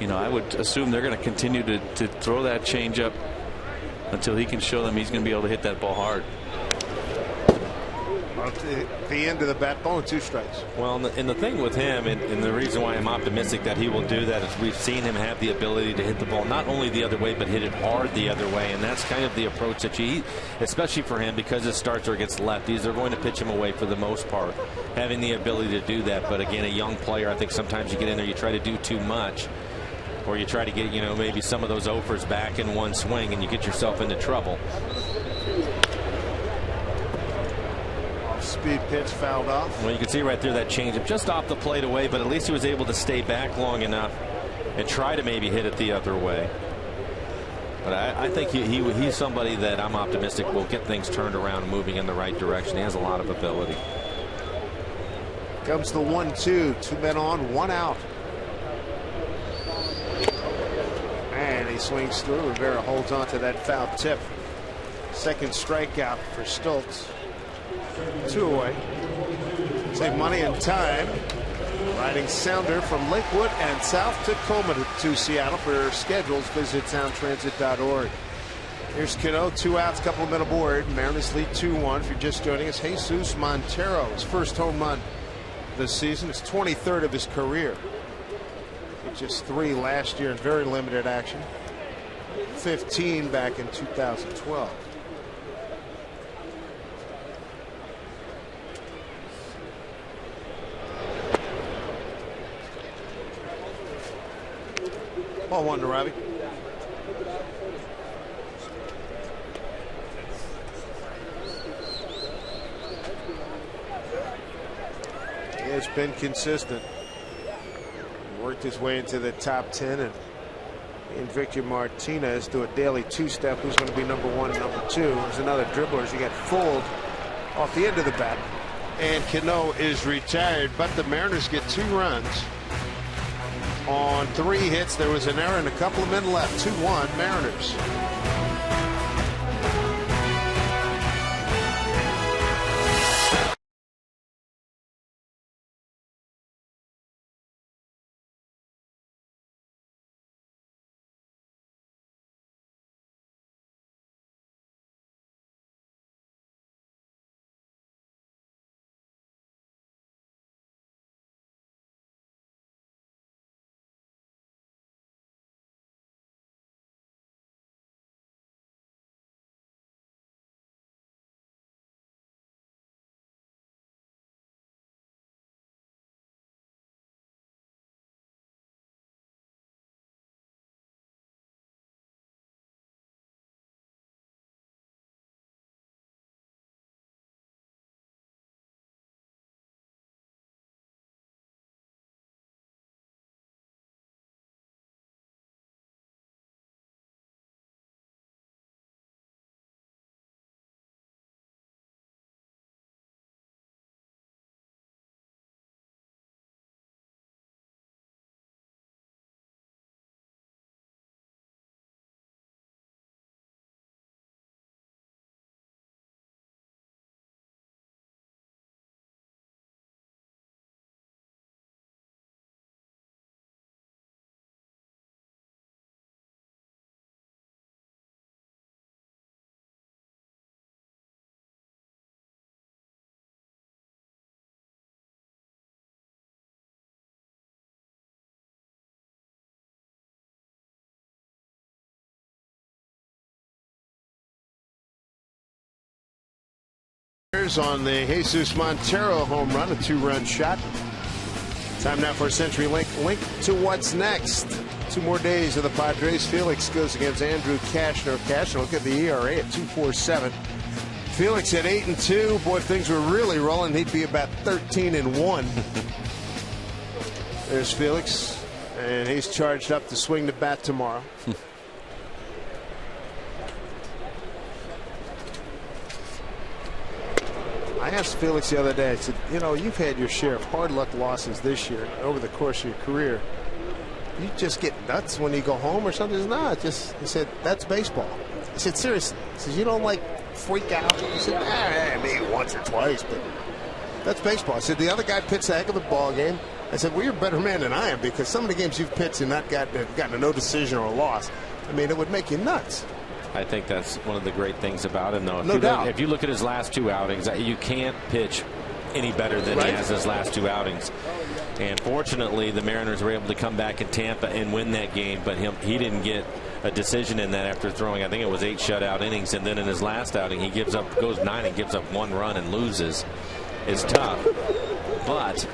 I would assume they're going to continue to throw that changeup until he can show them he's going to be able to hit that ball hard. The end of the bat, ball and 2 strikes. Well, and the thing with him, and the reason why I'm optimistic that he will do that, is we've seen him have the ability to hit the ball not only the other way, but hit it hard the other way. And that's kind of the approach that especially for him, because his starts are against lefties, they're going to pitch him away for the most part, having the ability to do that. But again, a young player, I think sometimes you get in there, you try to do too much, or you try to get, maybe some of those offers back in one swing, and you get yourself into trouble. Speed pitch fouled off. Well, you can see right there that changeup just off the plate away, but at least he was able to stay back long enough and try to maybe hit it the other way. But I think he's somebody that I'm optimistic will get things turned around and moving in the right direction. He has a lot of ability. Comes the 1-2, 2 men on, 1 out. And he swings through. Rivera holds on to that foul tip. Second strikeout for Stoltz. 2 away. Save money and time. Riding sounder from Lakewood and South Tacoma to Seattle. For schedules, visit towntransit.org. Here's Cano, 2 outs, couple of men aboard. Mariners lead 2-1. If you're just joining us, Jesus Montero, his first home run this season. It's 23rd of his career. Just 3 last year in very limited action. 15 back in 2012. Ball 1 to Robbie. He has been consistent. He worked his way into the top 10, and Victor Martinez do a daily 2-step. Who's going to be number 1 and number 2? There's another dribbler as he got fooled off the end of the bat. And Cano is retired, but the Mariners get 2 runs on 3 hits. There was an error and a couple of men left. 2-1 Mariners. Mariners on the Jesus Montero home run, a 2-run shot. Time now for a CenturyLink link to what's next. 2 more days of the Padres. Felix goes against Andrew Cashner. Cashner, look at the ERA at 2.47. Felix at 8-2. Boy, if things were really rolling, he'd be about 13-1. There's Felix, and he's charged up to swing the bat tomorrow. I asked Felix the other day, I said, you know, you've had your share of hard luck losses this year over the course of your career. You just get nuts when you go home or something? He said, no, he said, that's baseball. He said, seriously. He says, you don't like freak out? He said, maybe once or twice, but that's baseball. I said, the other guy pitched a heck of a ball game. I said, well, you're a better man than I am, because some of the games you've pitched and not gotten a no decision or a loss, I mean, it would make you nuts. I think that's one of the great things about him, though. No doubt. If you look at his last 2 outings, you can't pitch any better than he has his last 2 outings. And fortunately, the Mariners were able to come back in Tampa and win that game, but he didn't get a decision in that after throwing, I think it was 8 shutout innings, and then in his last outing, he goes 9 and gives up 1 run and loses. It's tough, but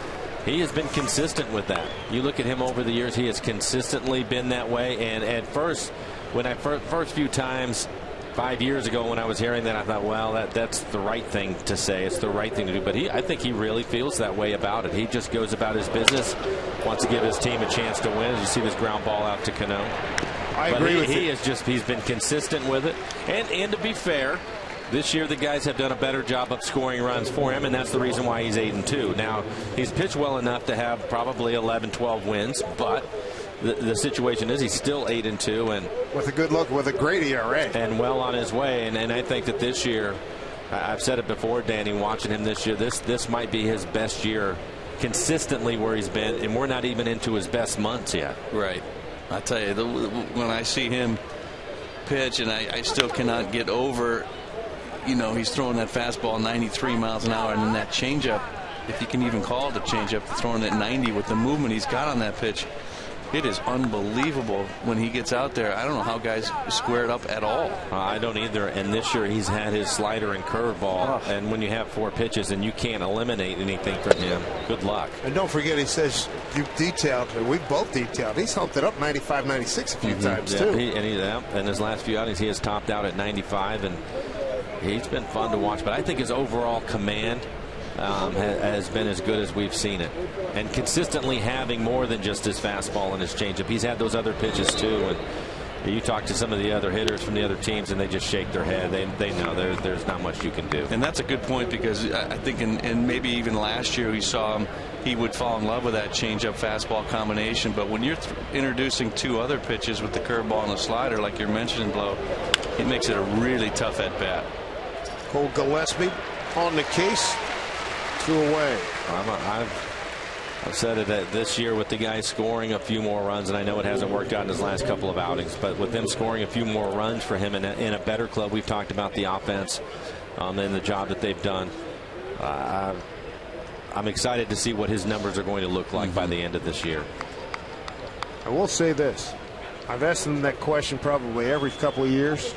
he has been consistent with that. You look at him over the years, he has consistently been that way. And at first, when first few times 5 years ago when I was hearing that, I thought, well, that's the right thing to say. It's the right thing to do. But I think he really feels that way about it. He just goes about his business, wants to give his team a chance to win. As you see this ground ball out to Cano. I agree with you. He's been consistent with it. And to be fair, this year the guys have done a better job of scoring runs for him, and that's the reason why he's 8-2. Now, he's pitched well enough to have probably 11, 12 wins, but the situation is he's still 8-2, and with a good look, with a great ERA, and well on his way. And I think that this year, I've said it before, Danny, watching him this year, this might be his best year consistently where he's been, and we're not even into his best months yet. Right. I tell you, when I see him pitch, and I still cannot get over, you know, he's throwing that fastball 93 miles an hour, and then that changeup, if you can even call it a changeup, throwing it 90 with the movement he's got on that pitch. It is unbelievable when he gets out there. I don't know how guys square it up at all. I don't either. And this year he's had his slider and curveball. And when you have 4 pitches and you can't eliminate anything from him, good luck. And don't forget, he says you detailed, and we both detailed, he's humped it up 95, 96 a few times, too. In his last few outings, he has topped out at 95, and he's been fun to watch. But I think his overall command has been as good as we've seen it, and consistently having more than just his fastball and his changeup. He's had those other pitches too, and you talk to some of the other hitters from the other teams and they just shake their head. They know there's not much you can do. And that's a good point, because I think in maybe even last year we saw him, he would fall in love with that changeup fastball combination. But when you're introducing 2 other pitches with the curveball and the slider, like you're mentioning, Blow, it makes it a really tough at bat. Cole Gillespie on the case. 2 away. I've said it that this year with the guys scoring a few more runs, and I know it hasn't worked out in his last couple of outings, but with them scoring a few more runs for him in a better club, we've talked about the offense and the job that they've done. I'm excited to see what his numbers are going to look like by the end of this year. I will say this. I've asked him that question probably every couple of years,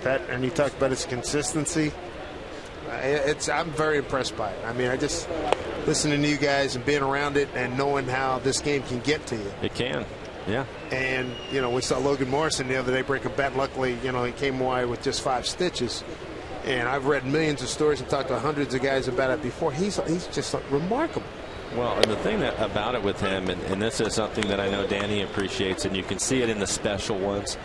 and he talked about his consistency. I'm very impressed by it. I mean, I just listening to you guys and being around it and knowing how this game can get to you. It can, yeah. And you know, we saw Logan Morrison the other day break a bat. Luckily, you know, he came away with just 5 stitches. And I've read millions of stories and talked to hundreds of guys about it before. He's just remarkable. Well, and the thing about it with him, and this is something that I know Danny appreciates, and you can see it in the special ones.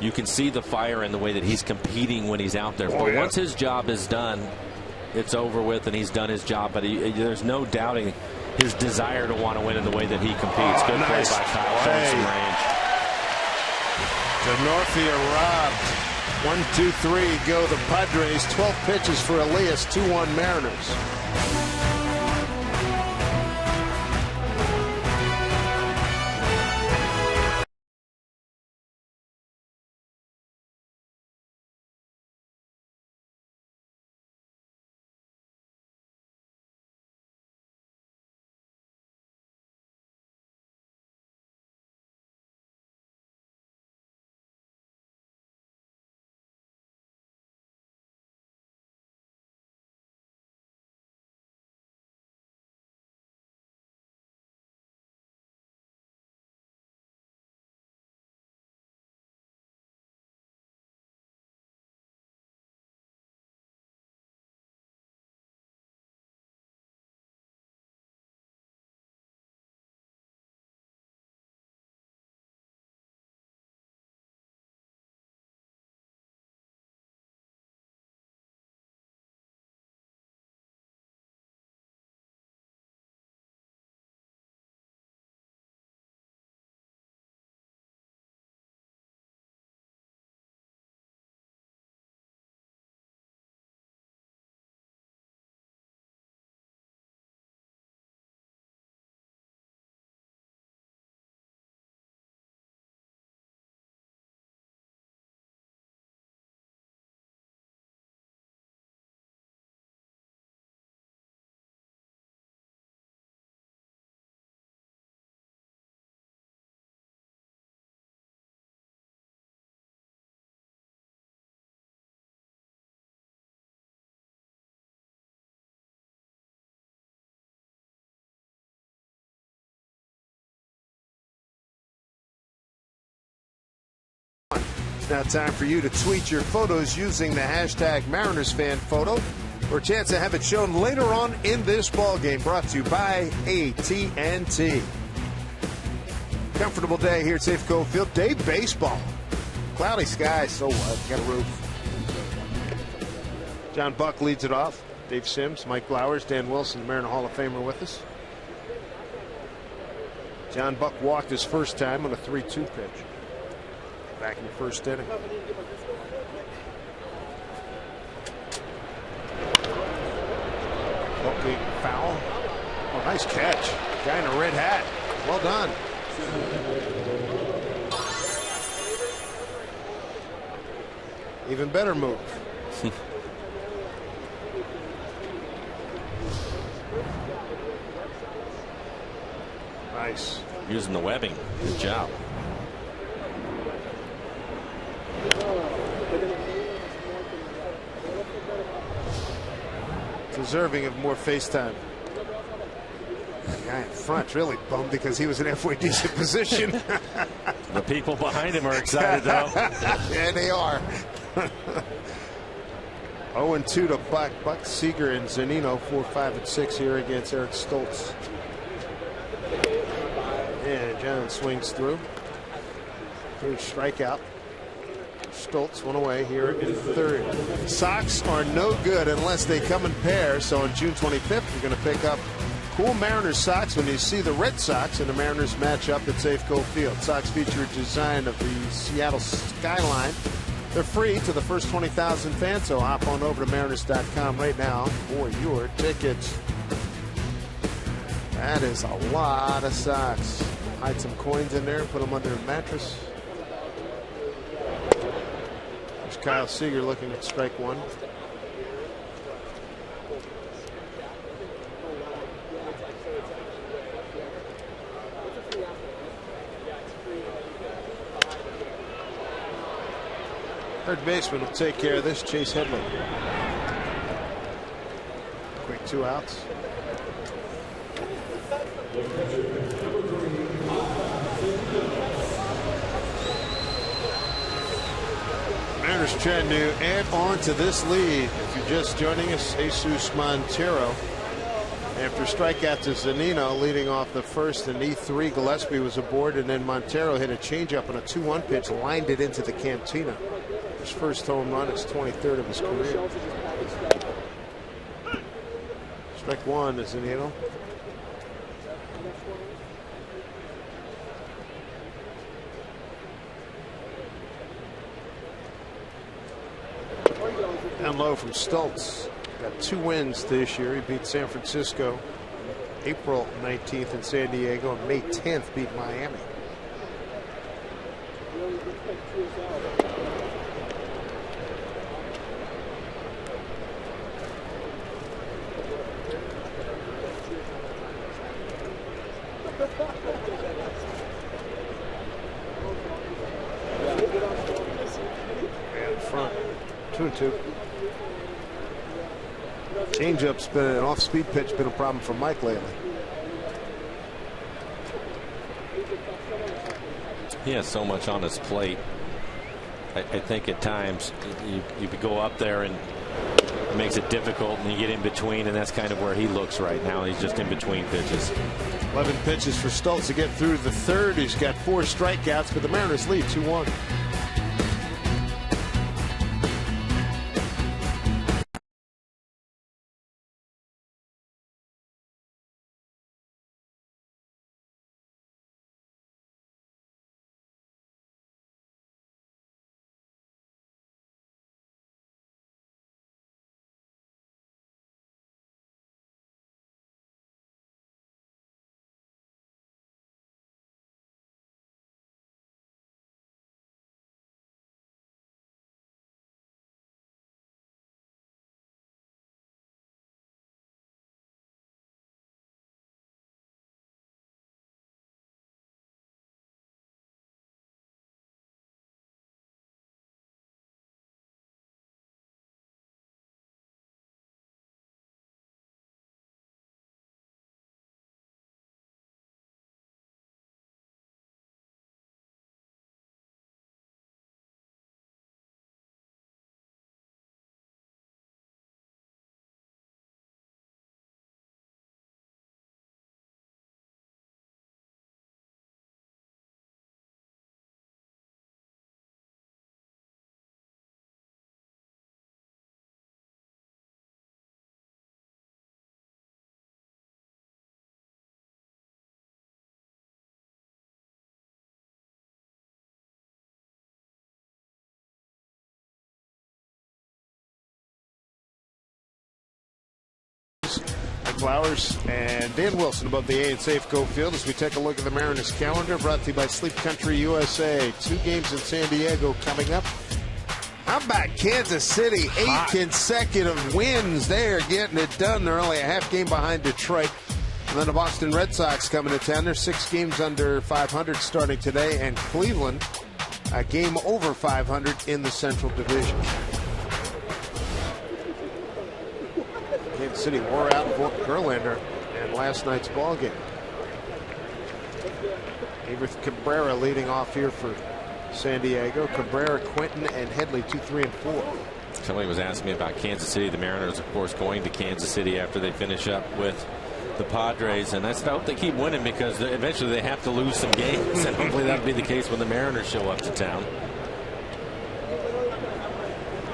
You can see the fire in the way that he's competing when he's out there. But once his job is done, it's over with, and he's done his job. But there's no doubting his desire to want to win in the way that he competes. Good play by Kyle. Showing some range. Denorfia robbed. 1, 2, 3 go the Padres. 12 pitches for Elias. 2-1 Mariners. Now time for you to tweet your photos using the hashtag Mariners fan photo for a chance to have it shown later on in this ball game. Brought to you by AT&T. Comfortable day here at Safeco Field. Day baseball. Cloudy skies, so what? Got a roof. John Buck leads it off. Dave Sims, Mike Blowers, Dan Wilson, the Mariner Hall of Famer with us. John Buck walked his first time on a 3-2 pitch back in the first inning. Looking foul. Oh, nice catch. Guy in a red hat. Well done. Even better move. Nice. Using the webbing. Good job. Deserving of more FaceTime. The guy in front really bummed because he was in halfway decent position. The people behind him are excited, though. Yeah, they are. 0-2 to Buck. Buck, Seager, and Zunino 4, 5, and 6 here against Eric Stoltz. And John swings through. Third strikeout. Stoltz one away here in third. Sox are no good unless they come in pairs. So on June 25th, you're going to pick up cool Mariners socks when you see the Red Sox and the Mariners match up at Safeco Field. Sox feature a design of the Seattle skyline. They're free to the first 20,000 fans, so hop on over to Mariners.com right now for your tickets. That is a lot of socks. Hide some coins in there, put them under a mattress. There's Kyle Seager looking at strike one. Third baseman will take care of this, Chase Headley. Quick 2 outs. Mariners trying to add on to this lead. If you're just joining us, Jesus Montero, after strikeout to Zunino, leading off the first in E3, Gillespie was aboard, and then Montero hit a changeup on a 2-1 pitch, lined it into the cantina. His first home run, his 23rd of his career. Strike one to Zunino. Down low from Stoltz. Got 2 wins this year. He beat San Francisco April 19th in San Diego, and May 10th beat Miami. And front 2-2. Changeup's been an off-speed pitch, been a problem for Mike lately. He has so much on his plate. I think at times you go up there and it makes it difficult, and you get in between, and that's kind of where he looks right now. He's just in between pitches. 11 pitches for Stoltz to get through the third. He's got 4 strikeouts, but the Mariners lead 2-1. Flowers. Flowers and Dan Wilson about the A at Safeco Field as we take a look at the Mariners calendar, brought to you by Sleep Country USA. 2 games in San Diego coming up. How about Kansas City? 8 consecutive wins. They are getting it done. They're only a half game behind Detroit. And then the Boston Red Sox coming to town. They're 6 games under 500 starting today. And Cleveland, a game over 500 in the Central Division. Kansas City wore out Verlander in last night's ball game. Everth Cabrera leading off here for San Diego. Cabrera, Quinton, and Headley 2, 3, and 4. Somebody was asking me about Kansas City. The Mariners, of course, going to Kansas City after they finish up with the Padres, and I hope they keep winning because eventually they have to lose some games, and hopefully that'll be the case when the Mariners show up to town.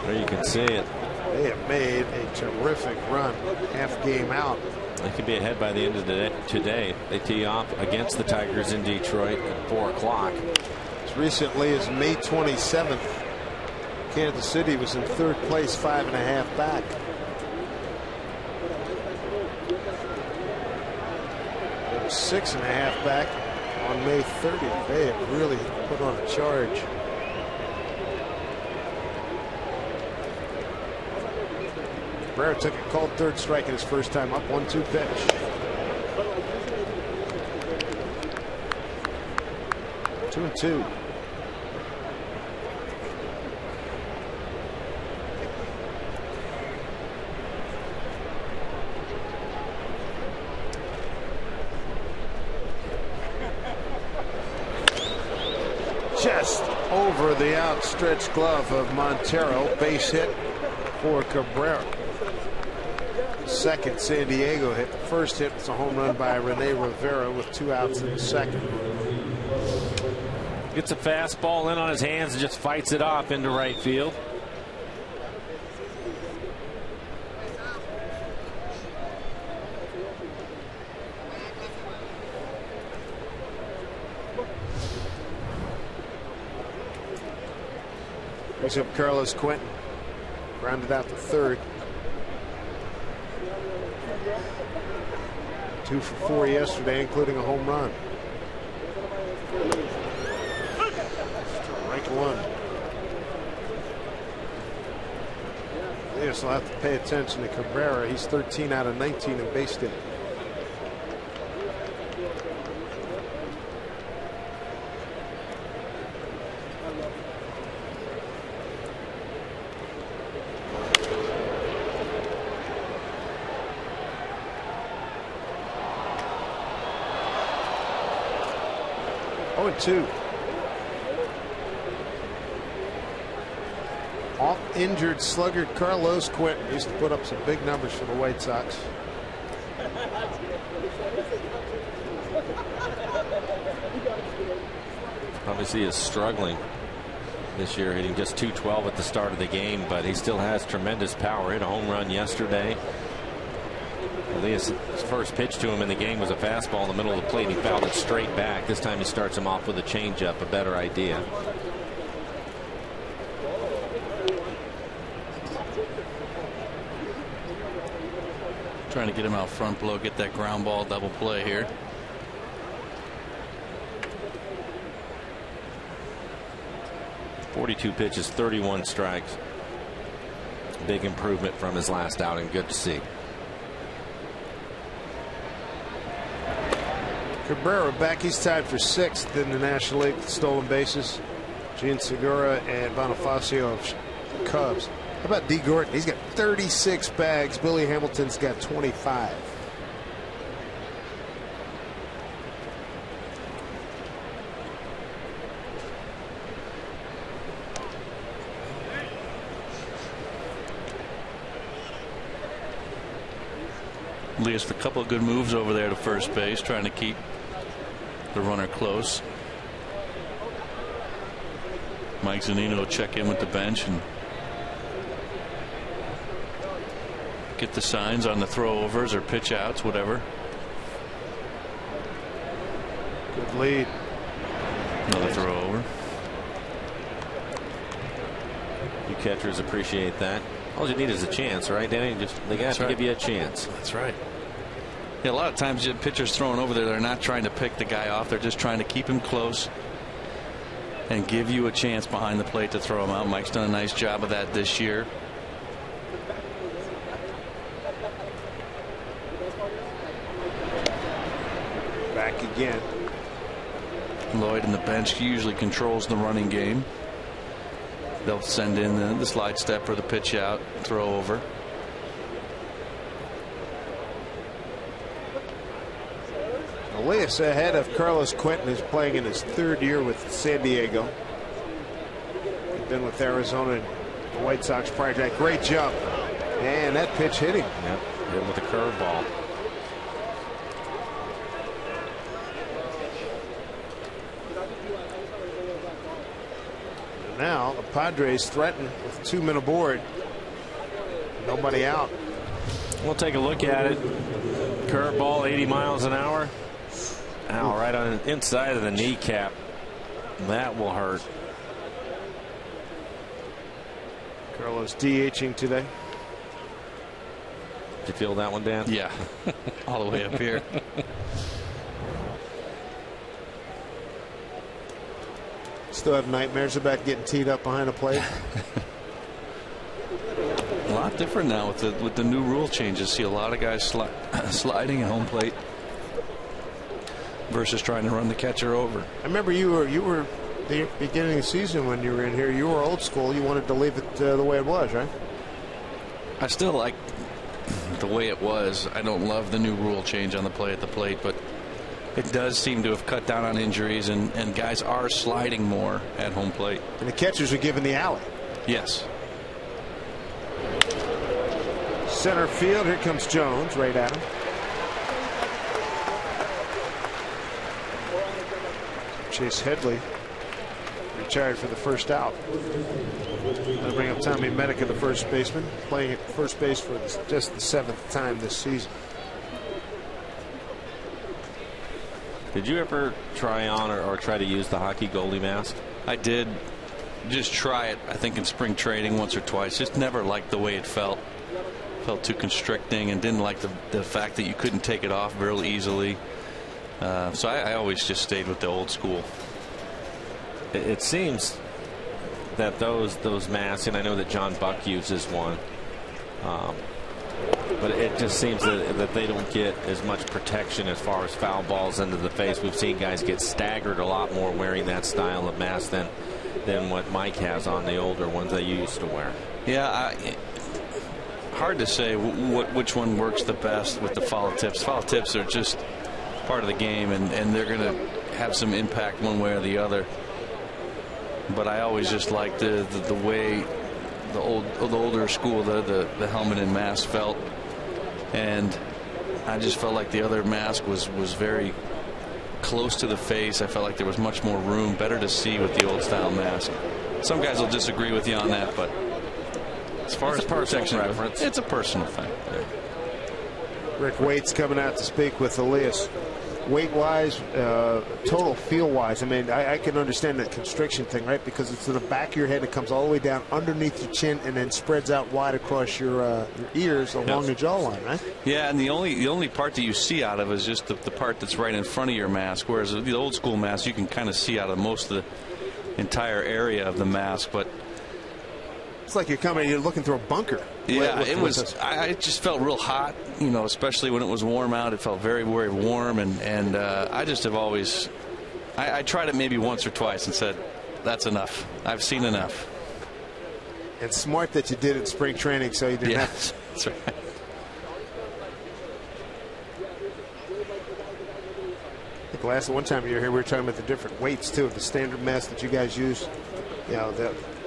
There you can see it. They have made a terrific run, half game out. They could be ahead by the end of the day today. They tee off against the Tigers in Detroit at 4 o'clock. As recently as May 27th, Kansas City was in 3rd place, 5.5 back. They were 6.5 back on May 30th. They have really put on a charge. Cabrera took a called 3rd strike in his first time up, 1-2 pitch. 2-2. Just over the outstretched glove of Montero. Base hit for Cabrera. Second San Diego hit. The first hit was a home run by Rene Rivera with 2 outs in the second. Gets a fastball in on his hands and just fights it off into right field. Brings up Carlos Quinton. Grounded out to 3rd. 2 for 4 yesterday, including a home run. Strike 1. They just will have to pay attention to Cabrera. He's 13 out of 19 in base stealing. Off injured sluggard Carlos Quinton used to put up some big numbers for the White Sox. Obviously is struggling this year, hitting just .212 at the start of the game, but he still has tremendous power. Hit a home run yesterday. Elias' first pitch to him in the game was a fastball in the middle of the plate. He fouled it straight back. This time he starts him off with a changeup, a better idea. Trying to get him out front blow, get that ground ball double play here. .42 pitches, 31 strikes. Big improvement from his last outing. Good to see. Cabrera back. He's tied for 6th in the National League with stolen bases. Gene Segura and Bonifacio of Cubs. How about D. Gordon? He's got 36 bags. Billy Hamilton's got 25. Elias, a couple of good moves over there to first base, trying to keep the runner close. Mike Zunino will check in with the bench and get the signs on the throwovers or pitch outs, whatever. Good lead. Another throw over. You catchers appreciate that. All you need is a chance, right, Danny? They got to give you a chance. That's right. Yeah, a lot of times pitchers throwing over there, they're not trying to pick the guy off. They're just trying to keep him close and give you a chance behind the plate to throw him out. Mike's done a nice job of that this year. Back again. Lloyd and the bench usually controls the running game. They'll send in the slide step or the pitch out, throw over. Elias ahead of Carlos Quentin, who's playing in his 3rd year with San Diego. He's been with Arizona and the White Sox prior to that. Great jump. And that pitch hit him. Yep, hit him with a curveball. Now the Padres threaten with 2 men aboard. Nobody out. We'll take a look at it. Curveball, 80 miles an hour. Ow, right on the inside of the kneecap. That will hurt. Carlos DHing today. Did you feel that one, Dan? Yeah. All the way up here. Still have nightmares about getting teed up behind a plate. A lot different now with the new rule changes. See a lot of guys sliding at home plate versus trying to run the catcher over. I remember you were the beginning of the season when you were in here. You were old school. You wanted to leave it the way it was, right? I still like the way it was. I don't love the new rule change on the play at the plate, but it does seem to have cut down on injuries, and guys are sliding more at home plate. And the catchers are given the alley. Yes. Center field. Here comes Jones right at him. Chase Headley retired for the first out. I'll bring up Tommy Medica, the first baseman, playing at first base for just the 7th time this season. Did you ever try on or try to use the hockey goalie mask? I did just try it, I think, in spring training once or twice. Just never liked the way it felt. Felt too constricting, and didn't like the fact that you couldn't take it off very easily. So I always just stayed with the old school. It seems that those masks, and I know that John Buck uses one, but it just seems that they don't get as much protection as far as foul balls into the face. We've seen guys get staggered a lot more wearing that style of mask than what Mike has on the older ones that you used to wear. Yeah, hard to say which one works the best with the foul tips. Foul tips are just part of the game, and they're going to have some impact one way or the other. But I always just liked the way the older school, the helmet and mask felt, and I just felt like the other mask was very close to the face. I felt like there was much more room, better to see with the old style mask. Some guys will disagree with you on that, but as far as protection preference, it's a personal thing. Rick Waite's coming out to speak with Elias. Weight-wise, total feel-wise, I mean, I can understand that constriction thing, right? Because it's to the back of your head. It comes all the way down underneath your chin and then spreads out wide across your ears along the jawline, right? Yeah, and the only part that you see out of is just the part that's right in front of your mask, whereas the old school mask, you can kind of see out of most of the entire area of the mask. But it's like you're looking through a bunker. Yeah, it was. I just felt real hot, you know, especially when it was warm out. It felt very, very warm, and I just have always. I tried it maybe once or twice and said, "That's enough. I've seen enough." And smart that you did it in spring training, so you didn't have to. That's right. I think last one time you were here, we were talking about the different weights too. The standard mask that you guys use, you know,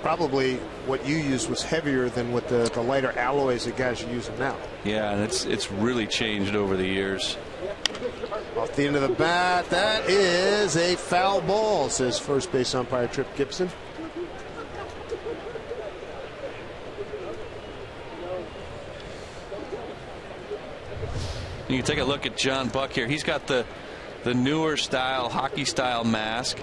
probably what you used was heavier than what the lighter alloys that guys are using now. Yeah, and it's really changed over the years. Off the end of the bat, that is a foul ball, says first base umpire Trip Gibson. You can take a look at John Buck here. He's got the newer style, hockey style mask.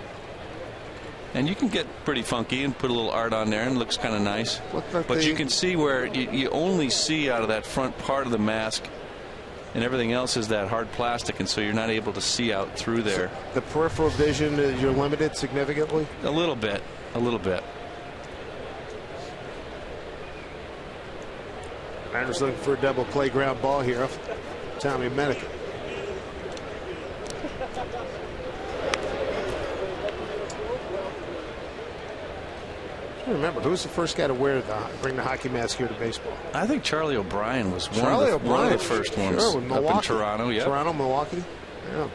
And you can get pretty funky and put a little art on there, and it looks kind of nice. But you can see where you only see out of that front part of the mask, and everything else is that hard plastic, and so you're not able to see out through there. So the peripheral vision, you're limited significantly? A little bit. A little bit. Mariners looking for a double play ground ball here off Tommy Medica. Remember, who was the first guy to bring the hockey mask here to baseball? I think Charlie O'Brien was one of the first ones. Sure, with Milwaukee. Up in Toronto, yeah. Toronto, Milwaukee. Yeah.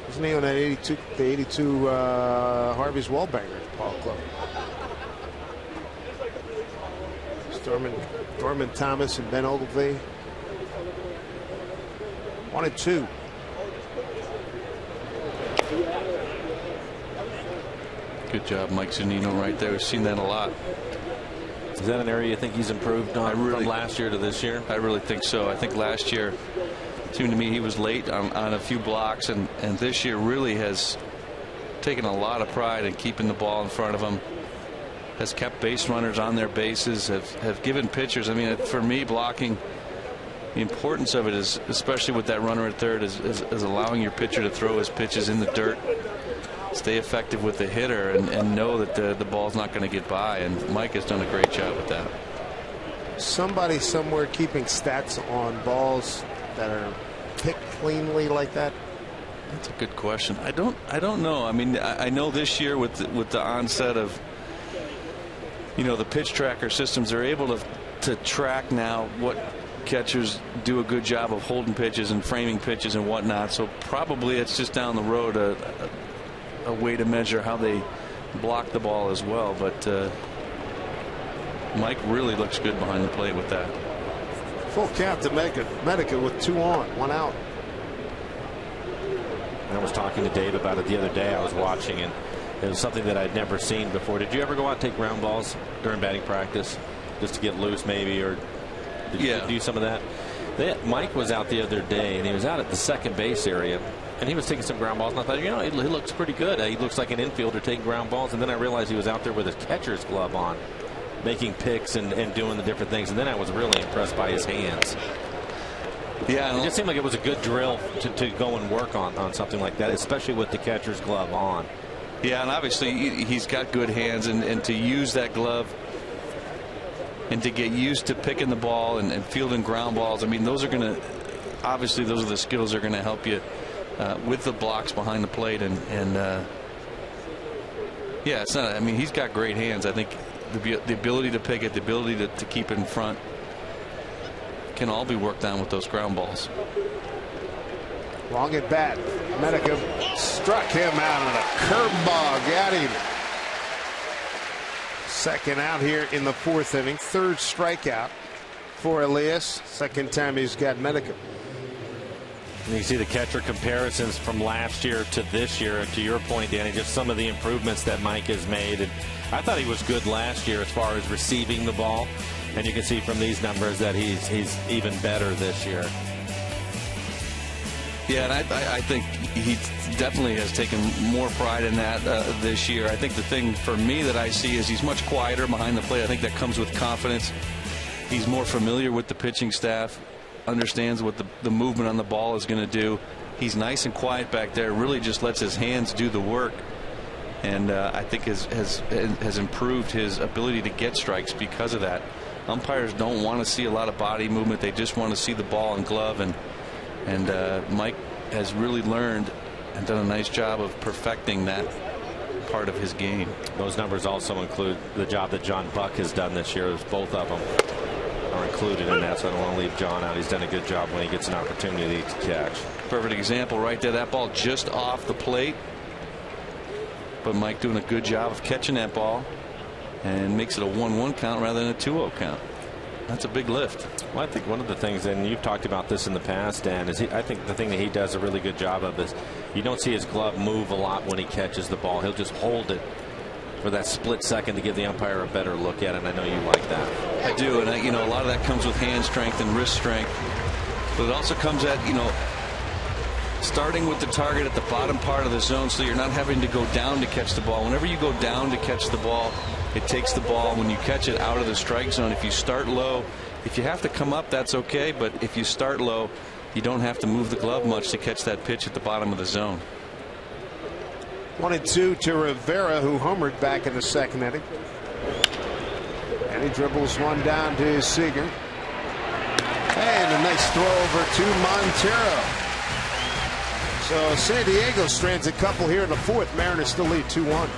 Wasn't he on that 82 Harvey's Wallbanger ball club? Dorman Thomas and Ben Ogilvie. 1-2. Good job, Mike Zunino, right there. We've seen that a lot. Is that an area you think he's improved on from last year to this year? I really think so. I think last year, it seemed to me he was late on a few blocks, and this year really has taken a lot of pride in keeping the ball in front of him. Has kept base runners on their bases, have given pitchers. I mean, for me, blocking, the importance of it is, especially with that runner at third, is allowing your pitcher to throw his pitches in the dirt, stay effective with the hitter, and know that the ball's not going to get by. And Mike has done a great job with that. Somebody somewhere keeping stats on balls that are picked cleanly like that? That's a good question. I don't know. I mean, I know this year with the onset of, you know, the pitch tracker systems, they're able to track now what catchers do a good job of holding pitches and framing pitches and whatnot. So probably it's just down the road a way to measure how they block the ball as well. But Mike really looks good behind the plate with that. Full count to Medica with 2 on, 1 out. I was talking to Dave about it the other day. I was watching, and it was something that I'd never seen before. Did you ever go out and take ground balls during batting practice just to get loose maybe, or did you do some of that? Mike was out the other day, and he was out at the second base area, and he was taking some ground balls, and I thought, you know, he looks pretty good. He looks like an infielder taking ground balls, and then I realized he was out there with his catcher's glove on, making picks and doing the different things, and then I was really impressed by his hands. Yeah, it just seemed like it was a good drill to go and work on something like that, especially with the catcher's glove on. Yeah, and obviously he's got good hands, and to use that glove and to get used to picking the ball and fielding ground balls. I mean, those are going to, obviously those are the skills that are going to help you with the blocks behind the plate, and yeah, it's not, I mean, he's got great hands. I think the ability to pick it, the ability to keep it in front can all be worked on with those ground balls. Long at bat. Medica struck him out on a curveball. Got him. Second out here in the 4th inning. 3rd strikeout for Elias. Second time he's got Medica. And you see the catcher comparisons from last year to this year. To your point, Danny, just some of the improvements that Mike has made. And I thought he was good last year as far as receiving the ball. And you can see from these numbers that he's even better this year. Yeah, and I think he definitely has taken more pride in that this year. I think the thing for me that I see is he's much quieter behind the plate. I think that comes with confidence. He's more familiar with the pitching staff, understands what the movement on the ball is going to do. He's nice and quiet back there, really just lets his hands do the work. And I think has improved his ability to get strikes because of that. Umpires don't want to see a lot of body movement. They just want to see the ball and glove. And Mike has really learned and done a nice job of perfecting that part of his game. Those numbers also include the job that John Buck has done this year. Both of them are included in that, so I don't want to leave John out. He's done a good job when he gets an opportunity to catch. Perfect example right there. That ball just off the plate, but Mike doing a good job of catching that ball and makes it a 1-1 count rather than a 2-0 count. That's a big lift. Well, I think one of the things, and you've talked about this in the past, Dan, is I think the thing that he does a really good job of is you don't see his glove move a lot when he catches the ball. He'll just hold it for that split second to give the umpire a better look at it, and I know you like that. I do, and you know, a lot of that comes with hand strength and wrist strength, but it also comes at, you know, starting with the target at the bottom part of the zone, so you're not having to go down to catch the ball. Whenever you go down to catch the ball, it takes the ball when you catch it out of the strike zone. If you start low, if you have to come up, that's okay, but if you start low, you don't have to move the glove much to catch that pitch at the bottom of the zone. 1-2 to Rivera, who homered back in the second inning. And he dribbles one down to Seager. And a nice throw over to Montero. So San Diego strands a couple here in the fourth. Mariners still lead 2-1.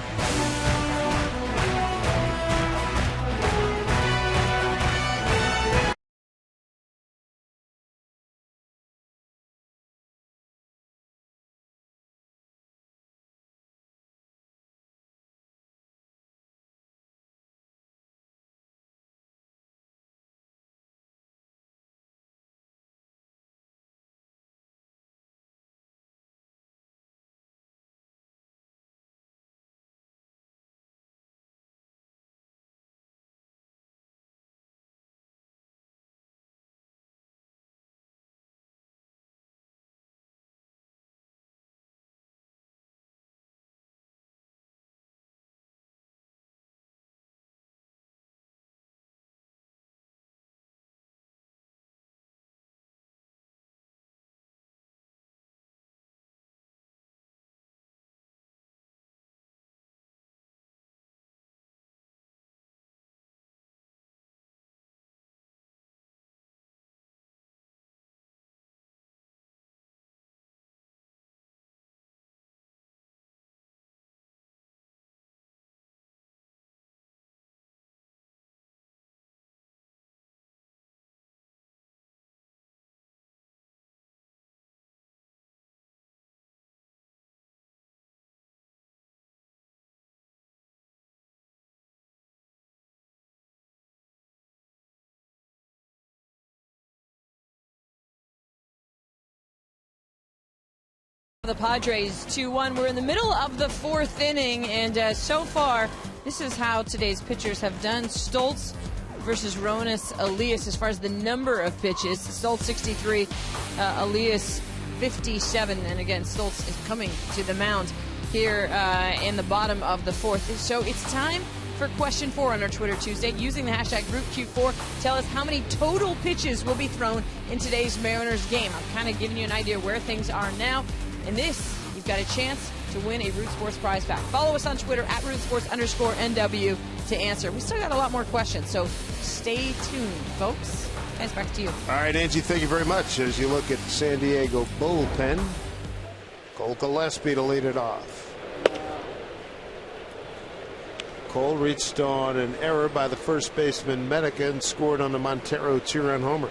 The Padres 2-1. We're in the middle of the fourth inning, and so far, this is how today's pitchers have done. Stoltz versus Ronis Elias as far as the number of pitches. Stoltz 63, Elias 57, and again, Stoltz is coming to the mound here in the bottom of the fourth. So it's time for question 4 on our Twitter Tuesday. Using the hashtag GroupQ4, tell us how many total pitches will be thrown in today's Mariners game. I'm kind of giving you an idea where things are now. In this, you've got a chance to win a Root Sports prize pack. Follow us on Twitter at RootSports_NW to answer. We still got a lot more questions, so stay tuned, folks. Guys, back to you. All right, Angie, thank you very much. As you look at the San Diego bullpen, Cole Gillespie to lead it off. Cole reached on an error by the first baseman Medica and scored on the Montero 2-run homer.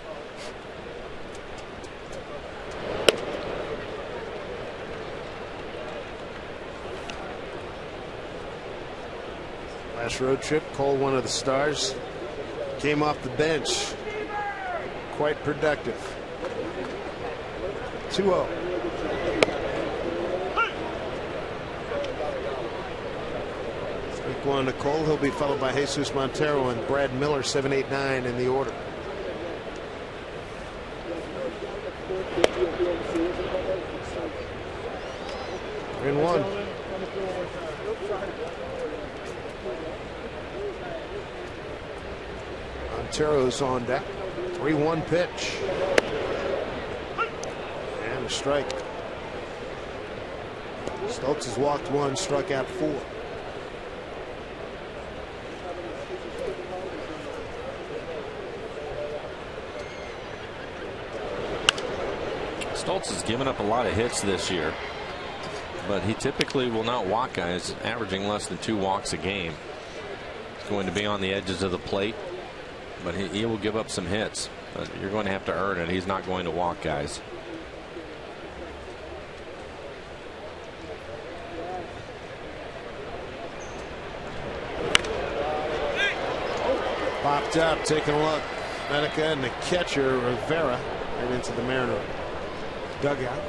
Last road trip, Cole, one of the stars, came off the bench. Quite productive. 2-0. Strike one to Cole. He'll be followed by Jesus Montero and Brad Miller, 7, 8, 9 in the order. In one. Montero's on deck. 3-1 pitch. And a strike. Stoltz has walked 1, struck out 4. Stoltz has given up a lot of hits this year, but he typically will not walk guys, averaging less than 2 walks a game. He's going to be on the edges of the plate, but he will give up some hits. But you're going to have to earn it. He's not going to walk guys. Popped up, taking a look. Medica and the catcher Rivera right into the Mariner dugout.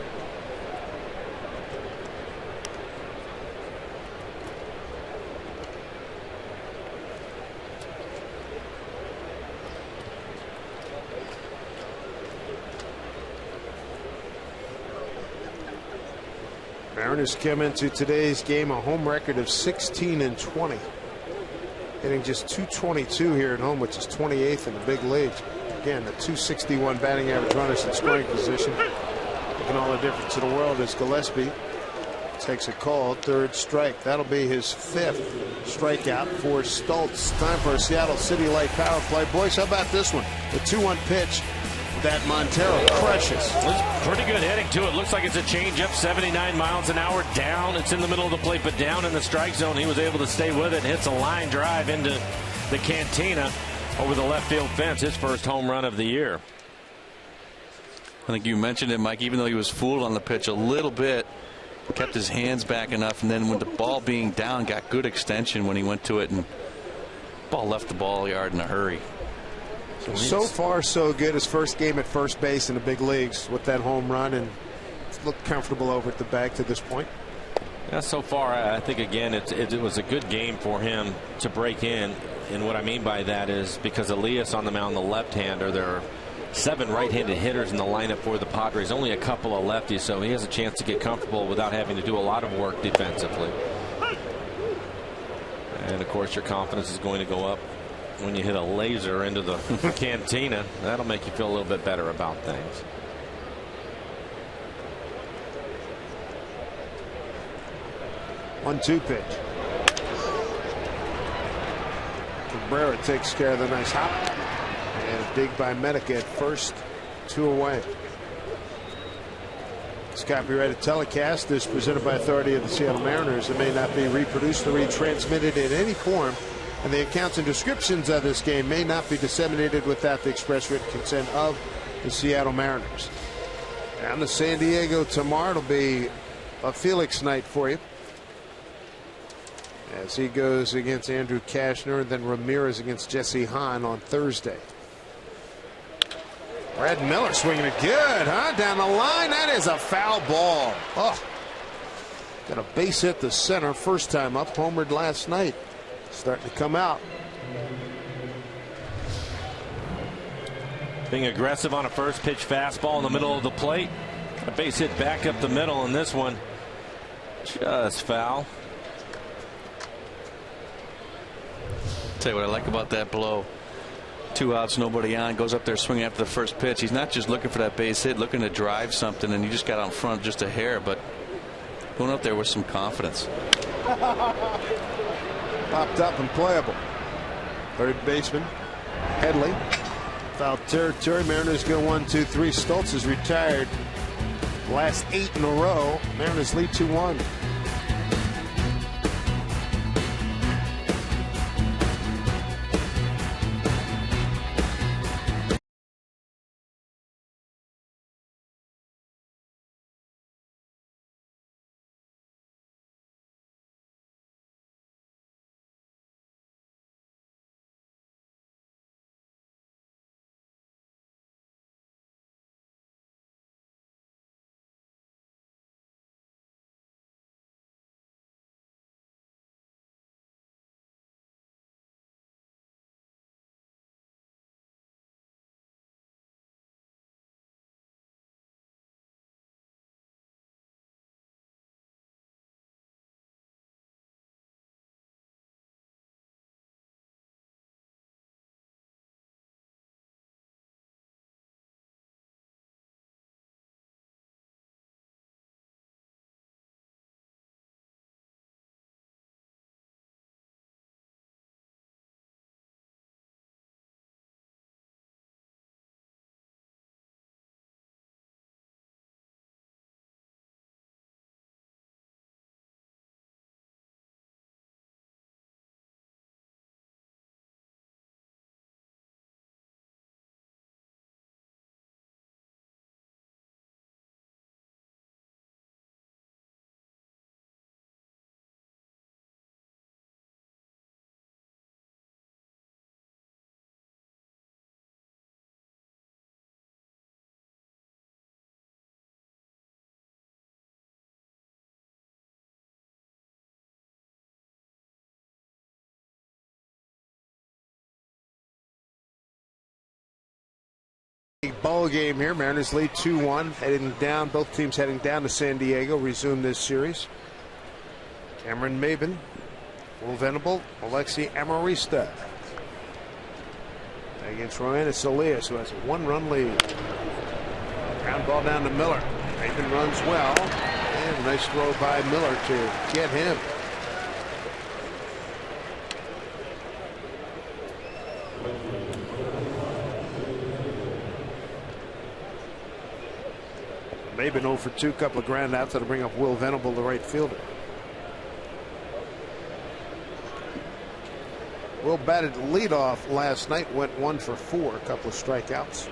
Mariners come into today's game a home record of 16-20. Hitting just .222 here at home, which is 28th in the big leagues. Again, the .261 batting average, runners in scoring position. Making all the difference in the world as Gillespie takes a call, third strike. That'll be his 5th strikeout for Stultz. Time for a Seattle City Light power play. Boys, how about this one? The 2-1 pitch that Montero crushes. It's pretty good hitting to it. Looks like it's a changeup, 79 miles an hour down. It's in the middle of the plate, but down in the strike zone. He was able to stay with it and hits a line drive into the cantina over the left field fence. His first home run of the year. I think you mentioned it, Mike. Even though he was fooled on the pitch a little bit, kept his hands back enough, and then with the ball being down, got good extension when he went to it, and ball left the ball yard in a hurry. So far, so good. His first game at first base in the big leagues with that home run, and looked comfortable over at the bag to this point. Yeah, so far, I think, again, it was a good game for him to break in. And what I mean by that is because Elias on the mound, the left-hander, there are 7 right-handed hitters in the lineup for the Padres, only a couple of lefties, so he has a chance to get comfortable without having to do a lot of work defensively. And of course, your confidence is going to go up when you hit a laser into the cantina. That'll make you feel a little bit better about things. One-two pitch. Cabrera takes care of the nice hop. And a dig by Medica at first, 2 away. This copyrighted telecast is presented by authority of the Seattle Mariners. It may not be reproduced or retransmitted in any form, and the accounts and descriptions of this game may not be disseminated without the express written consent of the Seattle Mariners. Down to San Diego tomorrow. It'll be a Felix night for you, as he goes against Andrew Kashner, and then Ramirez against Jesse Hahn on Thursday. Brad Miller swinging it good, huh? Down the line. That is a foul ball. Oh, got a base hit to center. First time up. Homered last night. Starting to come out. Being aggressive on a first pitch fastball in the middle of the plate. A base hit back up the middle, and this one just foul. Tell you what I like about that blow. 2 outs, nobody on, goes up there swinging after the first pitch. He's not just looking for that base hit, looking to drive something, and he just got out front just a hair, but going up there with some confidence. Popped up and playable. Third baseman Headley. Foul territory. Mariners go 1-2-3. Stultz is retired. Last 8 in a row. Mariners lead 2-1. ball game here. Mariners lead 2-1, heading down. Both teams heading down to San Diego. Resume this series. Cameron Maben, Will Venable, Alexi Amarista against Roenis Elias, who has a 1-run lead. Ground ball down to Miller. Maben runs well, and a nice throw by Miller to get him. Maben 0 for 2, couple of ground outs that'll bring up Will Venable, the right fielder. Will batted leadoff last night, went 1 for 4, a couple of strikeouts.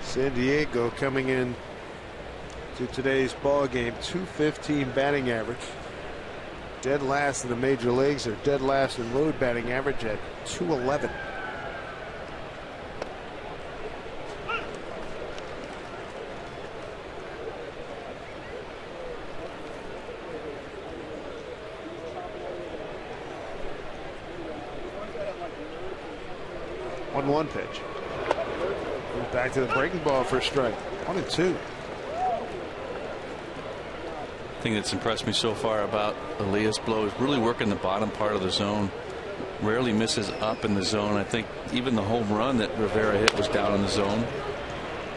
San Diego coming in to today's ball game, .215 batting average. Dead last in the major leagues. They're dead last in road batting average at .211. One pitch. Goes back to the breaking ball for a strike. 1-2. Thing that's impressed me so far about Elias Blow is really working the bottom part of the zone. Rarely misses up in the zone. I think even the home run that Rivera hit was down in the zone.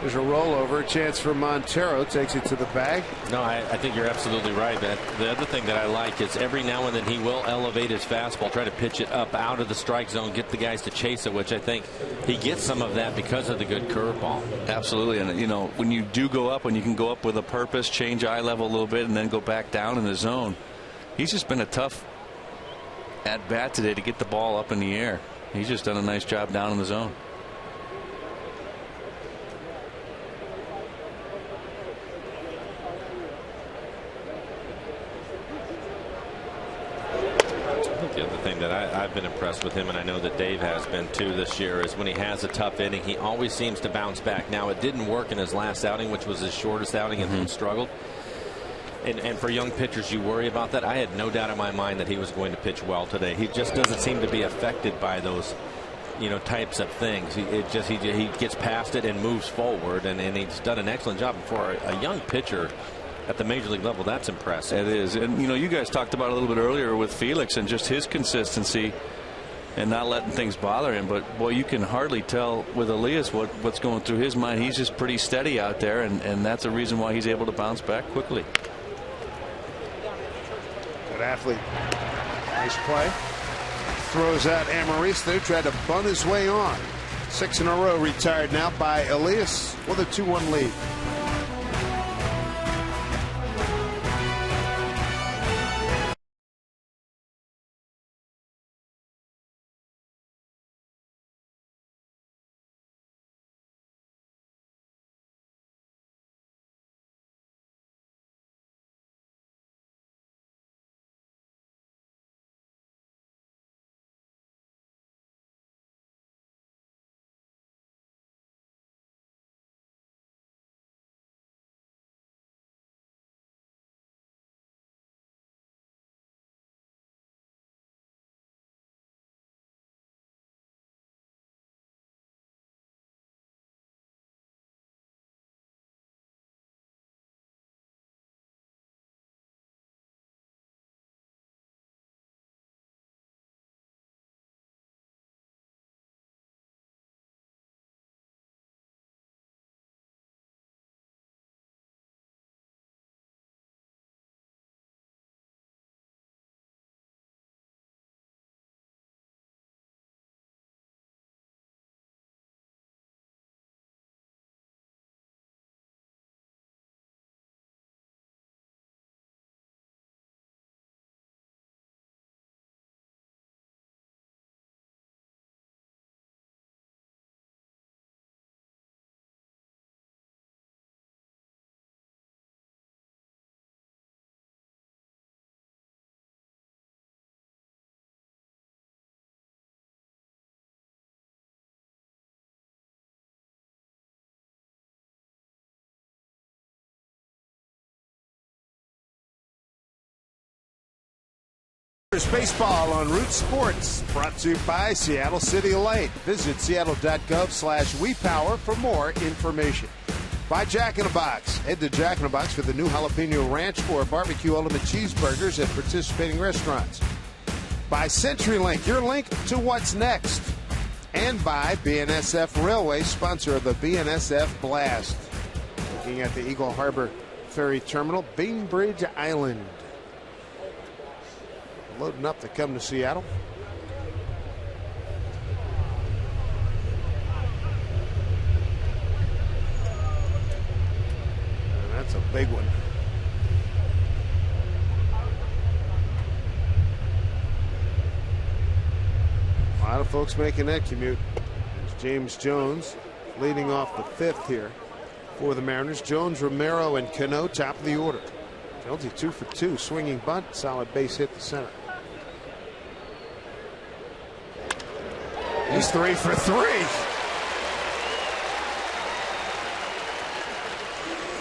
There's a rollover, a chance for Montero, takes it to the bag. No, I think you're absolutely right. The other thing that I like is every now and then he will elevate his fastball, try to pitch it up out of the strike zone, get the guys to chase it, which I think he gets some of that because of the good curveball. Absolutely. And you know, when you do go up, when you can go up with a purpose, change eye level a little bit, and then go back down in the zone, he's just been a tough at bat today to get the ball up in the air. He's just done a nice job down in the zone. The other thing that I've been impressed with him, and I know that Dave has been too this year, is when he has a tough inning, he always seems to bounce back. Now, it didn't work in his last outing, which was his shortest outing, and he struggled. And for young pitchers, you worry about that. I had no doubt in my mind that he was going to pitch well today. He just doesn't seem to be affected by those, types of things. He gets past it and moves forward, and he's done an excellent job for a young pitcher. At the major league level, that's impressive. It is. And you guys talked about it a little bit earlier with Felix and just his consistency and not letting things bother him. But boy, you can hardly tell with Elias what's going through his mind. He's just pretty steady out there, and that's a reason why he's able to bounce back quickly. Good athlete. Nice play. Throws out Amarista, tried to bunt his way on. 6 in a row retired now by Elias with a 2-1 lead. Baseball on Root Sports, brought to you by Seattle City Light. Visit seattle.gov/WePower for more information. By Jack in the Box. Head to Jack in the Box for the new jalapeno ranch or barbecue ultimate cheeseburgers at participating restaurants. By CenturyLink, your link to what's next. And by BNSF Railway, sponsor of the BNSF Blast. Looking at the Eagle Harbor Ferry Terminal, Bainbridge Island. Loading up to come to Seattle. And that's a big one. A lot of folks making that commute. There's James Jones leading off the fifth here for the Mariners. Jones, Romero, and Cano top of the order. Jonesy 2 for 2, swinging bunt, solid base hit to center. He's 3 for 3.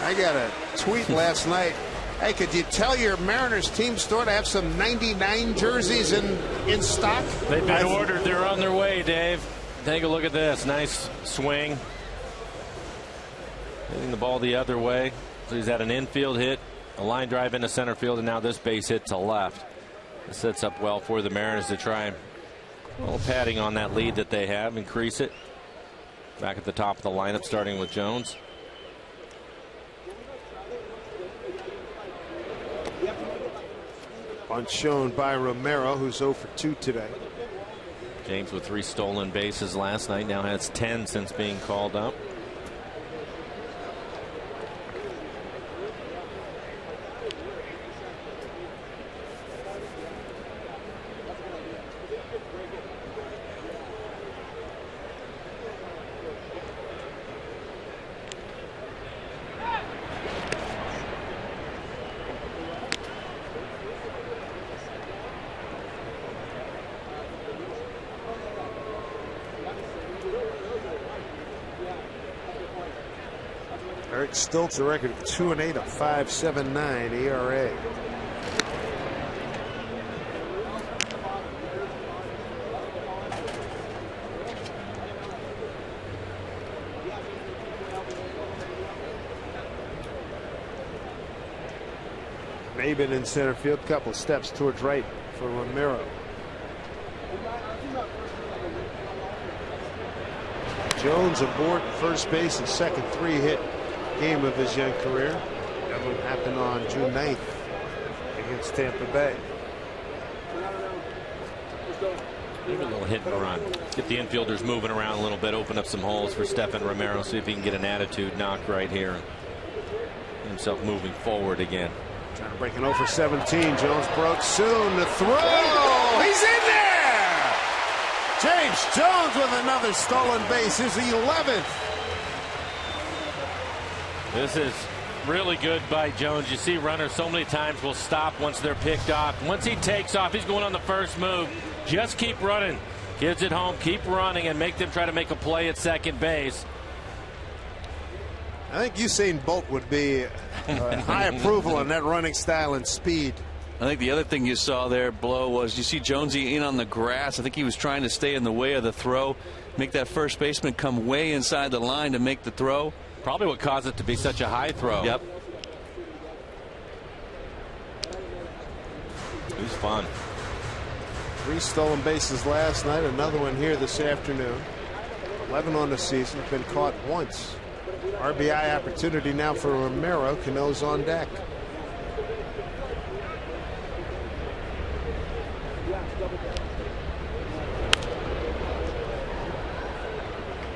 I got a tweet last night. Hey, could you tell your Mariners team store to have some 99 jerseys in stock? They've been ordered. They're on their way, Dave. Take a look at this. Nice swing. Hitting the ball the other way. So he's had an infield hit, a line drive into center field, and now this base hit to left. This sets up well for the Mariners to try and a little padding on that lead that they have, increase it. Back at the top of the lineup, starting with Jones. Bunt shown by Romero, who's 0 for 2 today. James with 3 stolen bases last night, now has 10 since being called up. Eric Stoltz, a record of 2-8, a 5.79 ERA. Maben in center field, couple steps towards right for Romero. Jones aboard first base, his second 3-hit game of his young career. That one happened on June 9th against Tampa Bay. Maybe a little hit and run. Get the infielders moving around a little bit, open up some holes for Stephen Romero, see if he can get an attitude knock right here. Get himself moving forward again. Trying to break an 0 for 17. Jones broke soon. The throw. He's in there. James Jones with another stolen base. His 11th. This is really good by Jones. You see runners so many times will stop once they're picked off. Once he takes off, he's going on the first move. Just keep running. Kids at home, keep running and make them try to make a play at second base. I think Usain Bolt would be high approval on that running style and speed. I think the other thing you saw there, Blow, was you see Jonesy in on the grass. I think he was trying to stay in the way of the throw, make that first baseman come way inside the line to make the throw. Probably what caused it to be such a high throw. Yep. It was fun. 3 stolen bases last night, another one here this afternoon. 11 on the season, been caught once. RBI opportunity now for Romero. Cano's on deck.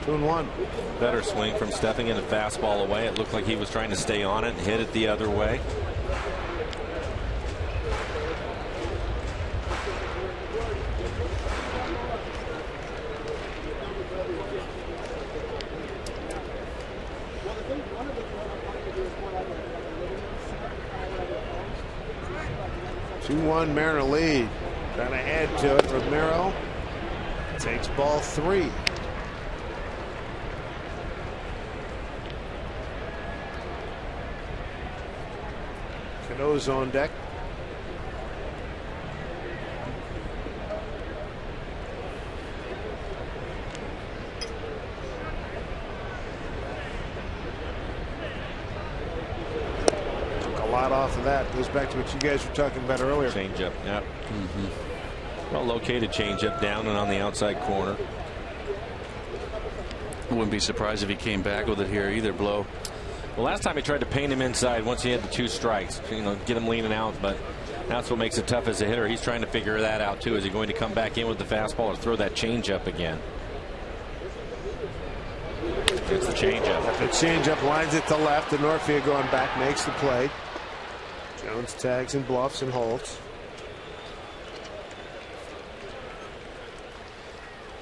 Two and one. Better swing from stepping in a fastball away. It looked like he was trying to stay on it and hit it the other way. Two-one Mariner lead. Trying to add to it. Romero takes ball 3. Cano's on deck. off of that. Goes back to what you guys were talking about earlier. Changeup, yeah. Well located changeup down and on the outside corner. I wouldn't be surprised if he came back with it here either, Blow. Well, last time he tried to paint him inside once he had the 2 strikes, get him leaning out, but that's what makes it tough as a hitter. He's trying to figure that out too. Is he going to come back in with the fastball or throw that changeup again? It's the changeup. The changeup lines it to left. The Northfield going back makes the play. Jones tags and bluffs and holds.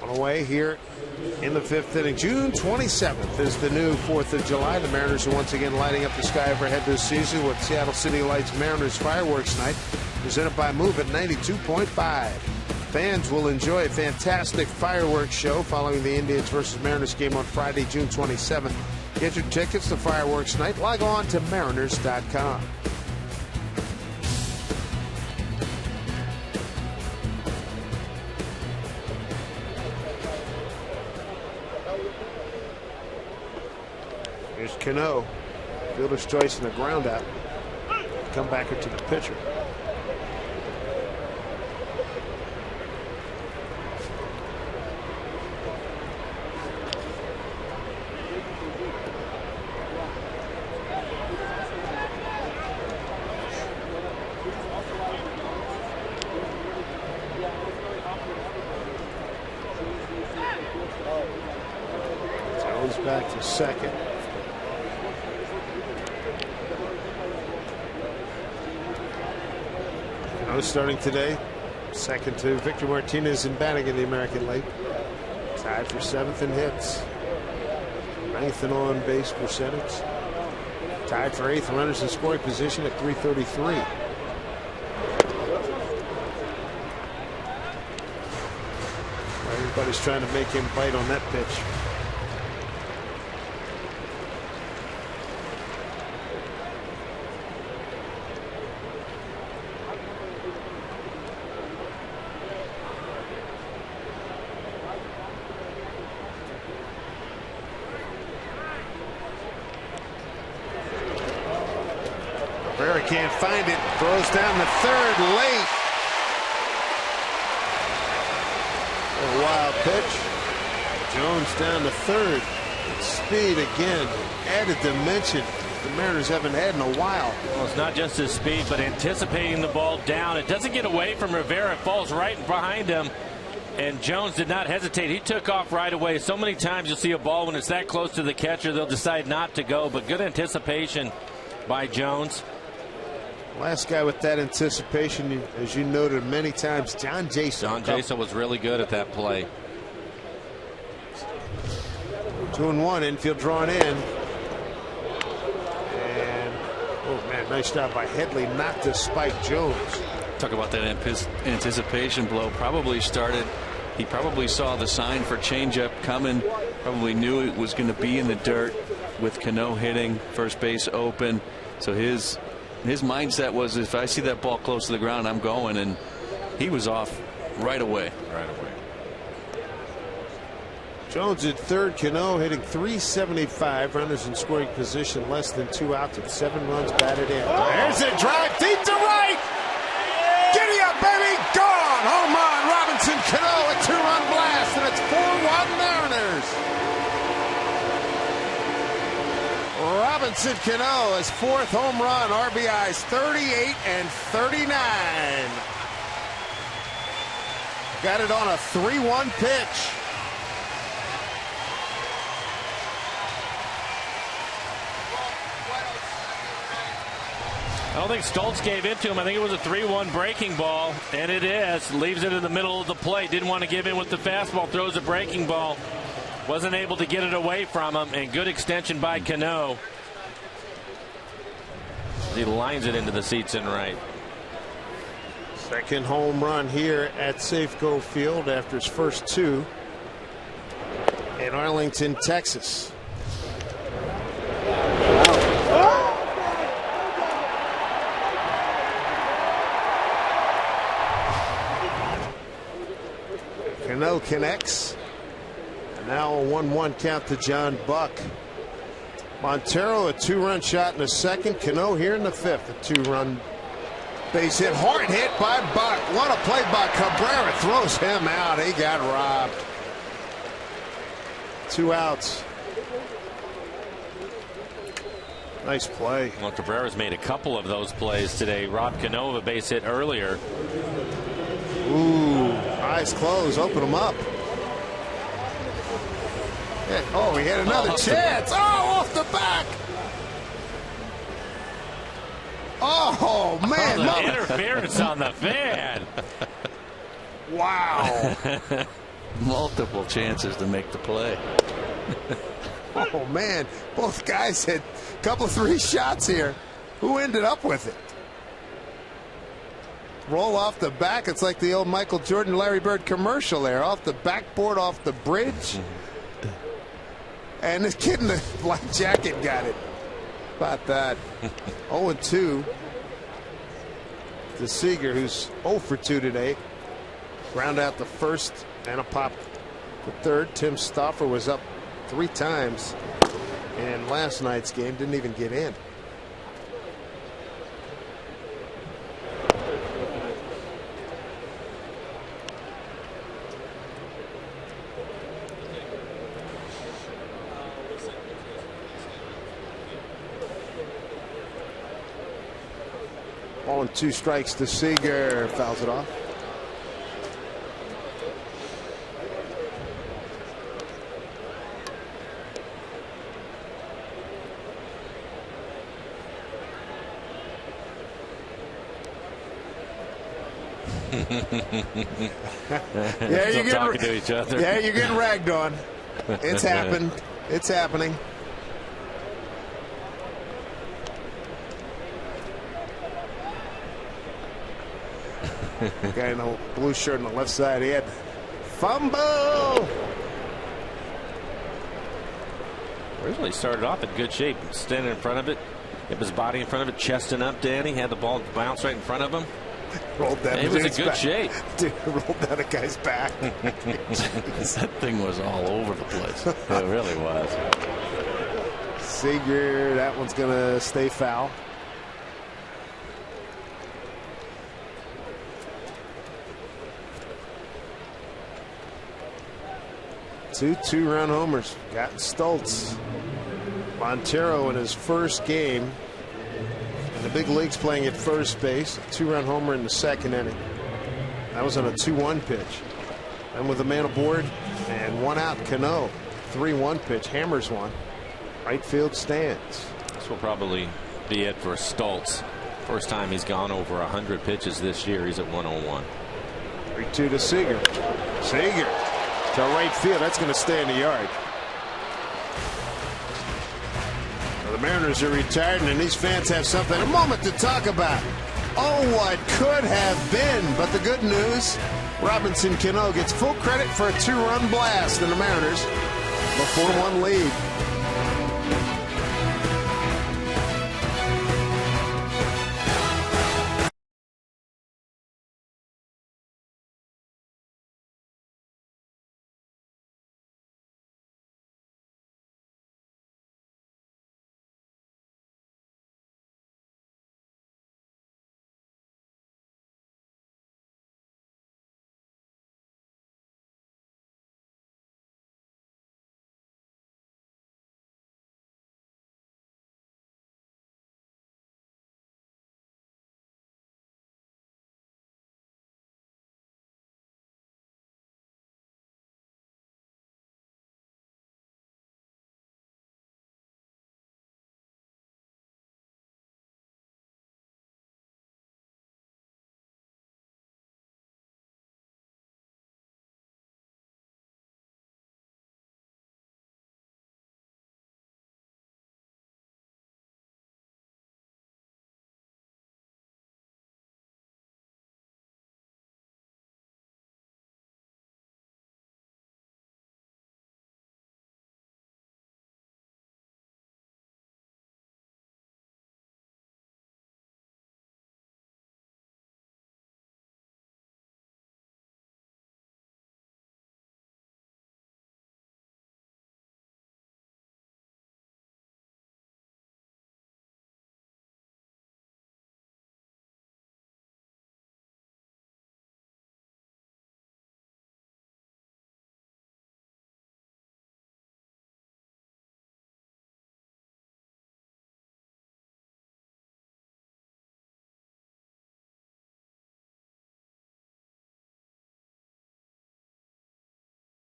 On away here in the 5th inning. June 27th is the new 4th of July. The Mariners are once again lighting up the sky overhead this season with Seattle City Lights Mariners Fireworks Night, presented by Move at 92.5. Fans will enjoy a fantastic fireworks show following the Indians versus Mariners game on Friday, June 27th. Get your tickets to Fireworks Night. Log on to Mariners.com. Here's Cano. Fielder's choice and a ground out. Come back to the pitcher. Jones back to second. Starting today, second to Victor Martinez in batting in the American League. Tied for 7th in hits, 9th in on base percentage. Tied for 8th runners in scoring position at 333. Everybody's trying to make him bite on that pitch. Can't find it. Throws down the 3rd late. A wild pitch. Jones down the 3rd. Speed again. Added dimension the Mariners haven't had in a while. Well, it's not just his speed, but anticipating the ball down. It doesn't get away from Rivera. It falls right behind him. And Jones did not hesitate. He took off right away. So many times you'll see a ball when it's that close to the catcher, they'll decide not to go. But good anticipation by Jones. Last guy with that anticipation, as you noted many times, John Jason. John Jason was really good at that play. 2-1, infield drawn in. And, oh man, nice job by Headley not to spike Jones. Talk about that anticipation, Blow. He probably saw the sign for changeup coming, probably knew it was going to be in the dirt with Cano hitting, first base open. So his mindset was, if I see that ball close to the ground, I'm going, and he was off right away. Jones at 3rd, Cano hitting .375, runners in scoring position, less than 2 outs with 7 runs batted in. There's a drive deep to right. Giddy up, baby, gone. Home run. Robinson Cano, a 2-run blast, and it's 4-1 Mariners. Robinson Cano, his 4th home run, RBIs 38 and 39. Got it on a 3-1 pitch. I don't think Stoltz gave it to him. I think it was a 3-1 breaking ball, and it is. Leaves it in the middle of the plate. Didn't want to give in with the fastball. Throws a breaking ball. Wasn't able to get it away from him, and good extension by Cano. He lines it into the seats and right. Second home run here at Safeco Field after his first 2 in Arlington, Texas. Cano connects. And now a 1-1 count to John Buck. Montero, a 2-run shot in the second. Cano here in the fifth. A 2-run base hit. Hard hit by Buck. What a play by Cabrera. Throws him out. He got robbed. 2 outs. Nice play. Well, Cabrera's made a couple of those plays today. Rob Cano, a base hit earlier. Ooh, eyes closed. Open them up. Oh, he had another chance. Off the back. Oh, man. The interference on the fan. Wow. Multiple chances to make the play. Oh, man. Both guys had a couple, 3 shots here. Who ended up with it? Roll off the back. It's like the old Michael Jordan, Larry Bird commercial there. Off the backboard, off the bridge. And this kid in the black jacket got it. About that. 0-2 to Seager, who's 0 for 2 today. Ground out the first and a pop the third. Tim Stauffer was up 3 times in last night's game. Didn't even get in. Ball and 2 strikes to Seager. Fouls it off. Yeah, you're talking to each other. Yeah, you're getting ragged on. It's happened. It's happening. Guy in the blue shirt on the left side, he had fumble. Originally started off in good shape, standing in front of it, hit his body in front of it, chesting up. Danny had the ball bounce right in front of him. Rolled down. It was in good shape. Dude, rolled down a guy's back. That thing was all over the place. It really was. Seager, that one's gonna stay foul. Two 2-run homers. Got Stoltz. Montero in his first game in the big leagues playing at first base. 2-run homer in the second inning. That was on a 2-1 pitch. And with a man aboard and 1 out, Cano. 3-1 pitch. Hammers one. Right field stands. This will probably be it for Stoltz. First time he's gone over 100 pitches this year. He's at 101. 3-2 to Seager. Seager to right field. That's going to stay in the yard. Well, the Mariners are retired, and these fans have something, a moment to talk about. Oh, what could have been. But the good news, Robinson Cano gets full credit for a 2-run blast, and the Mariners a 4-1 lead.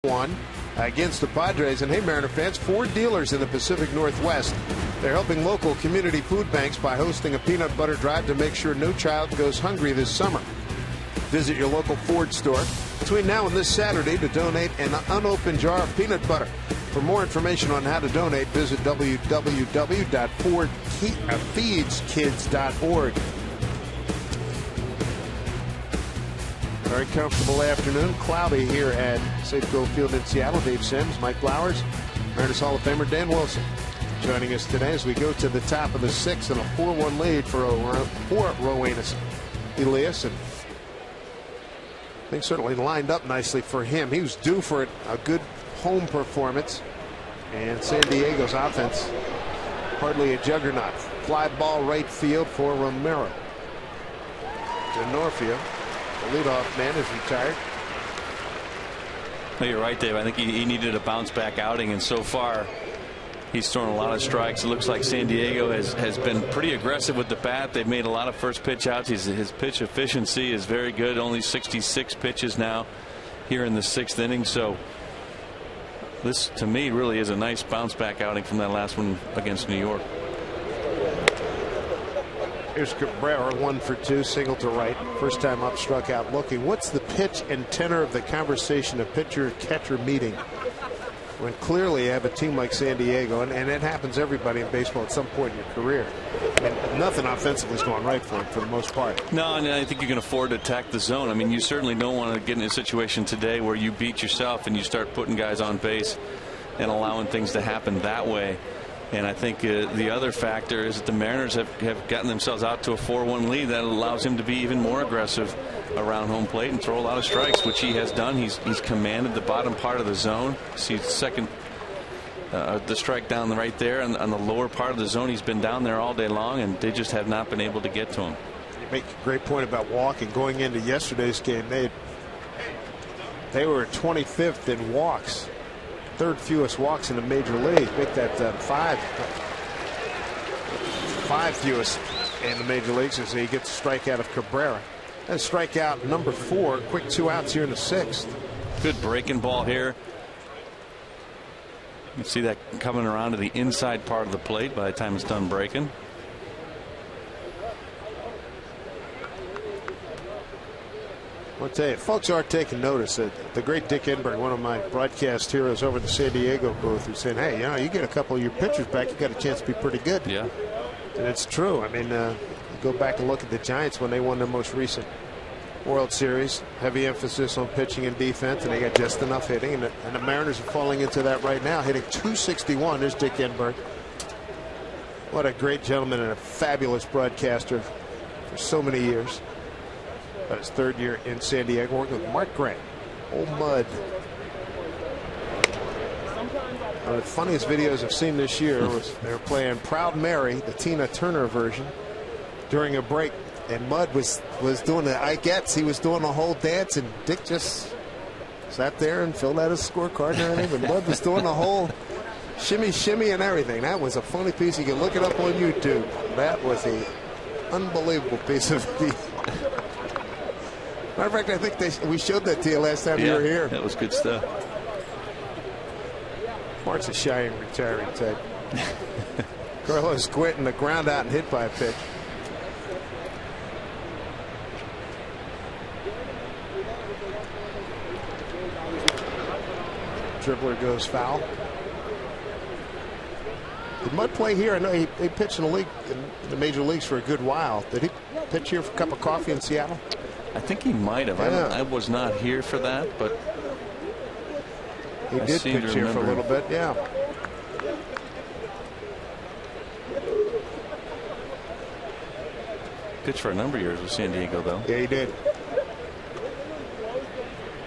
1 against the Padres. And hey, Mariner fans, 4 dealers in the Pacific Northwest. They're helping local community food banks by hosting a peanut butter drive to make sure no child goes hungry this summer. Visit your local Ford store between now and this Saturday to donate an unopened jar of peanut butter. For more information on how to donate, visit www.fordfeedskids.org. Very comfortable afternoon. Cloudy here at Safeco Field in Seattle. Dave Sims, Mike Flowers, Mariners Hall of Famer Dan Wilson joining us today as we go to the top of the 6th and a 4-1 lead for Rowanus Elias. And things certainly lined up nicely for him. He was due for a good home performance. And San Diego's offense, hardly a juggernaut. Fly ball right field for Romero. Denorfia, the leadoff man, is retired. No, you're right, Dave. I think he needed a bounce back outing, and so far he's thrown a lot of strikes. It looks like San Diego has been pretty aggressive with the bat. They've made a lot of first pitch outs. His pitch efficiency is very good. Only 66 pitches now here in the 6th inning. So this, to me, really is a nice bounce back outing from that last one against New York. Here's Cabrera, 1 for 2, single to right. First time up, struck out looking. What's the pitch and tenor of the conversation a pitcher-catcher meeting when clearly you have a team like San Diego, and it happens to everybody in baseball at some point in your career, and nothing offensively is going right for him for the most part. No, and I think you can afford to attack the zone. I mean, you certainly don't want to get in a situation today where you beat yourself and you start putting guys on base and allowing things to happen that way. And I think the other factor is that the Mariners have gotten themselves out to a 4-1 lead that allows him to be even more aggressive around home plate and throw a lot of strikes, which he has done. He's commanded the bottom part of the zone. See the strike down right there on the lower part of the zone. He's been down there all day long, and they just have not been able to get to him. You make a great point about walking. Going into yesterday's game, they were 25th in walks. 3rd fewest walks in the major league. Make that 5 fewest in the major leagues as he gets a strikeout of Cabrera. And strikeout number 4. Quick 2 outs here in the 6th. Good breaking ball here. You see that coming around to the inside part of the plate by the time it's done breaking. I'll tell you, folks are taking notice that the great Dick Enberg, one of my broadcast heroes over the San Diego booth, who's saying, hey, you know, you get a couple of your pitchers back, you got a chance to be pretty good. Yeah. And it's true. I mean, you go back and look at the Giants when they won their most recent World Series. Heavy emphasis on pitching and defense, and they got just enough hitting. And the Mariners are falling into that right now, hitting .261. There's Dick Enberg. What a great gentleman and a fabulous broadcaster for so many years. About his 3rd year in San Diego, working with Mark Grant. Old Mud. One of the funniest videos I've seen this year was they were playing Proud Mary, the Tina Turner version, during a break. And Mud was doing the Ikettes. He was doing the whole dance, and Dick just sat there and filled out his scorecard and everything. But Mud was doing the whole shimmy and everything. That was a funny piece. You can look it up on YouTube. That was a unbelievable piece of video. Matter of fact, I think we showed that to you last time you were here. That was good stuff. Mark's a shy and retiring type. Carlos Quinton, the ground out and hit by a pitch. Dribbler goes foul. Did Mud play here? I know he pitched in the league, in the major leagues for a good while. Did he pitch here for a cup of coffee in Seattle? I think he might have. Yeah. I was not here for that, but he did pitch here for a little bit. Yeah. Pitched for a number of years with San Diego, though. Yeah, he did.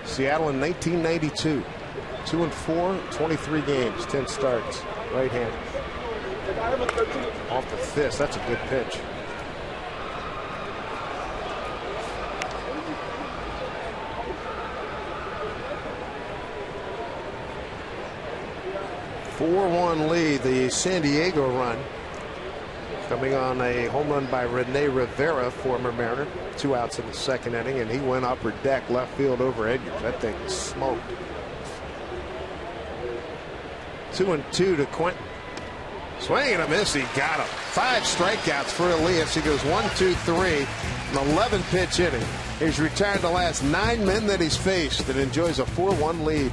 Seattle in 1992. 2-4, 23 games, 10 starts. Right-handed. Off the fist. That's a good pitch. A 4-1 lead, the San Diego run. Coming on a home run by Rene Rivera, former Mariner. 2 outs in the 2nd inning, and he went upper deck left field over Edwards. That thing smoked. 2-2 to Quentin. Swing and a miss. He got him. 5 strikeouts for Elias. He goes 1, 2, 3. An 11 pitch inning. He's retired the last 9 men that he's faced and enjoys a 4-1 lead.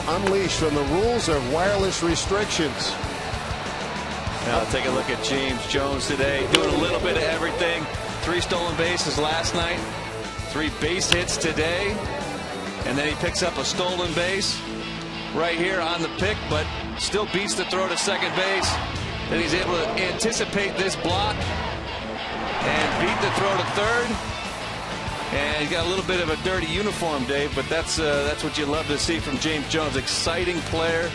Unleashed from the rules of wireless restrictions. Now take a look at James Jones today, doing a little bit of everything. 3 stolen bases last night, 3 base hits today, and then he picks up a stolen base right here on the pick, but still beats the throw to second base. Then he's able to anticipate this block and beat the throw to third. And he's got a little bit of a dirty uniform, Dave, but that's what you love to see from James Jones. Exciting player,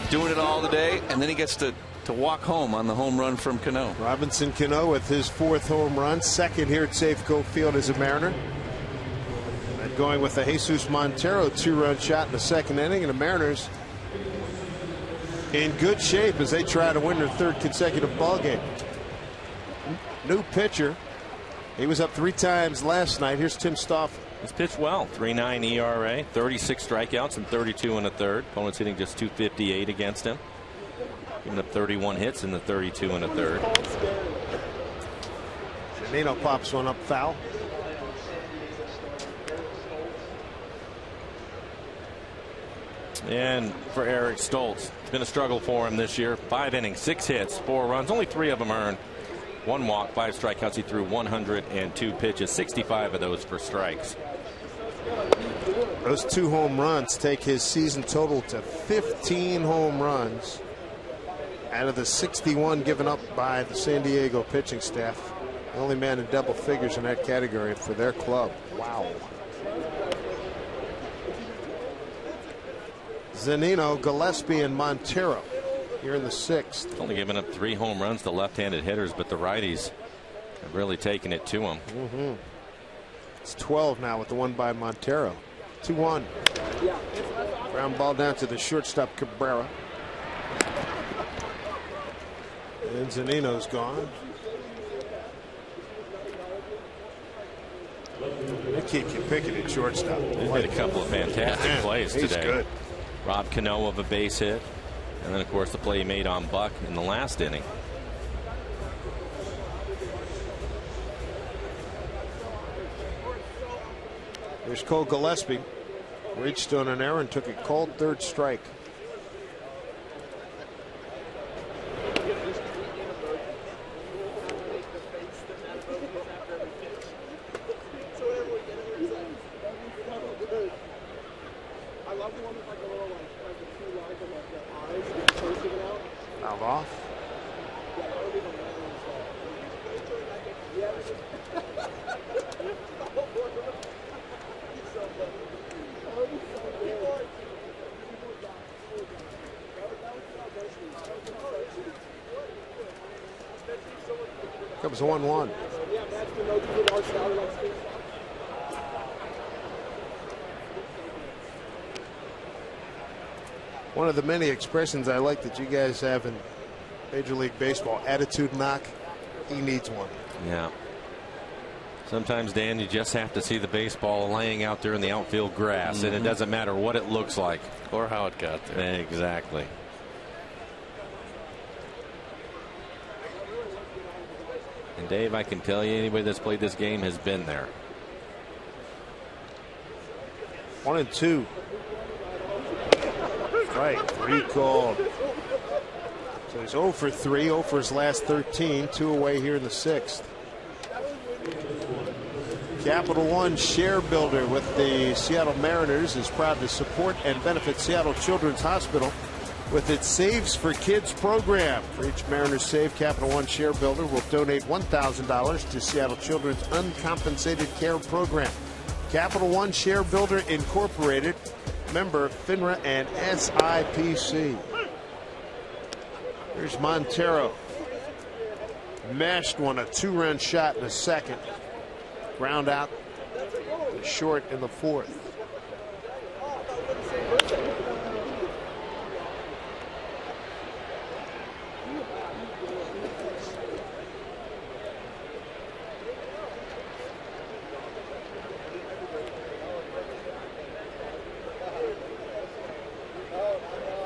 doing it all today, and then he gets to walk home on the home run from Cano. Robinson Cano with his 4th home run, 2nd here at Safeco Field as a Mariner. And going with the Jesus Montero 2-run shot in the 2nd inning, and the Mariners in good shape as they try to win their 3rd consecutive ball game. New pitcher. He was up 3 times last night. Here's Tim Stoffel. He's pitched well. 3.9 ERA, 36 strikeouts, and 32 in the 3rd. Opponents hitting just .258 against him. Giving up 31 hits in the 32 in the 3rd. Zunino pops one up foul. And for Eric Stoltz, it's been a struggle for him this year. 5 innings, 6 hits, 4 runs, only 3 of them earned. 1 walk, 5 strikeouts. He threw 102 pitches, 65 of those for strikes. Those 2 home runs take his season total to 15 home runs out of the 61 given up by the San Diego pitching staff. The only man in double figures in that category for their club. Wow. Zunino, Gillespie, and Montero here in the 6th. Only given up 3 home runs to left-handed hitters, but the righties have really taken it to him. It's 12 now with the one by Montero. 2-1. Ground ball down to the shortstop Cabrera. And Zunino's gone. They keep you picking at shortstop. He's made a couple of fantastic plays he's today. Good. Robbed Cano of a base hit. And then, of course, the play he made on Buck in the last inning. There's Cole Gillespie. Reached on an error and took a cold 3rd strike. Fouled off. Comes 1-1. One of the many expressions I like that you guys have in Major League Baseball, attitude knock. He needs one. Yeah. Sometimes, Dan, you just have to see the baseball laying out there in the outfield grass, and it doesn't matter what it looks like or how it got there. Exactly. And Dave, I can tell you, anybody that's played this game has been there. 1-2. Right, 3 called. So he's 0 for 3, 0 for his last 13, 2 away here in the 6th. Capital One Share Builder with the Seattle Mariners is proud to support and benefit Seattle Children's Hospital with its Saves for Kids program. For each Mariners save, Capital One Share Builder will donate $1,000 to Seattle Children's Uncompensated Care Program. Capital One Share Builder Incorporated, member FINRA and SIPC. Here's Montero. Mashed one, a 2-run shot in the 2nd. Ground out short in the 4th.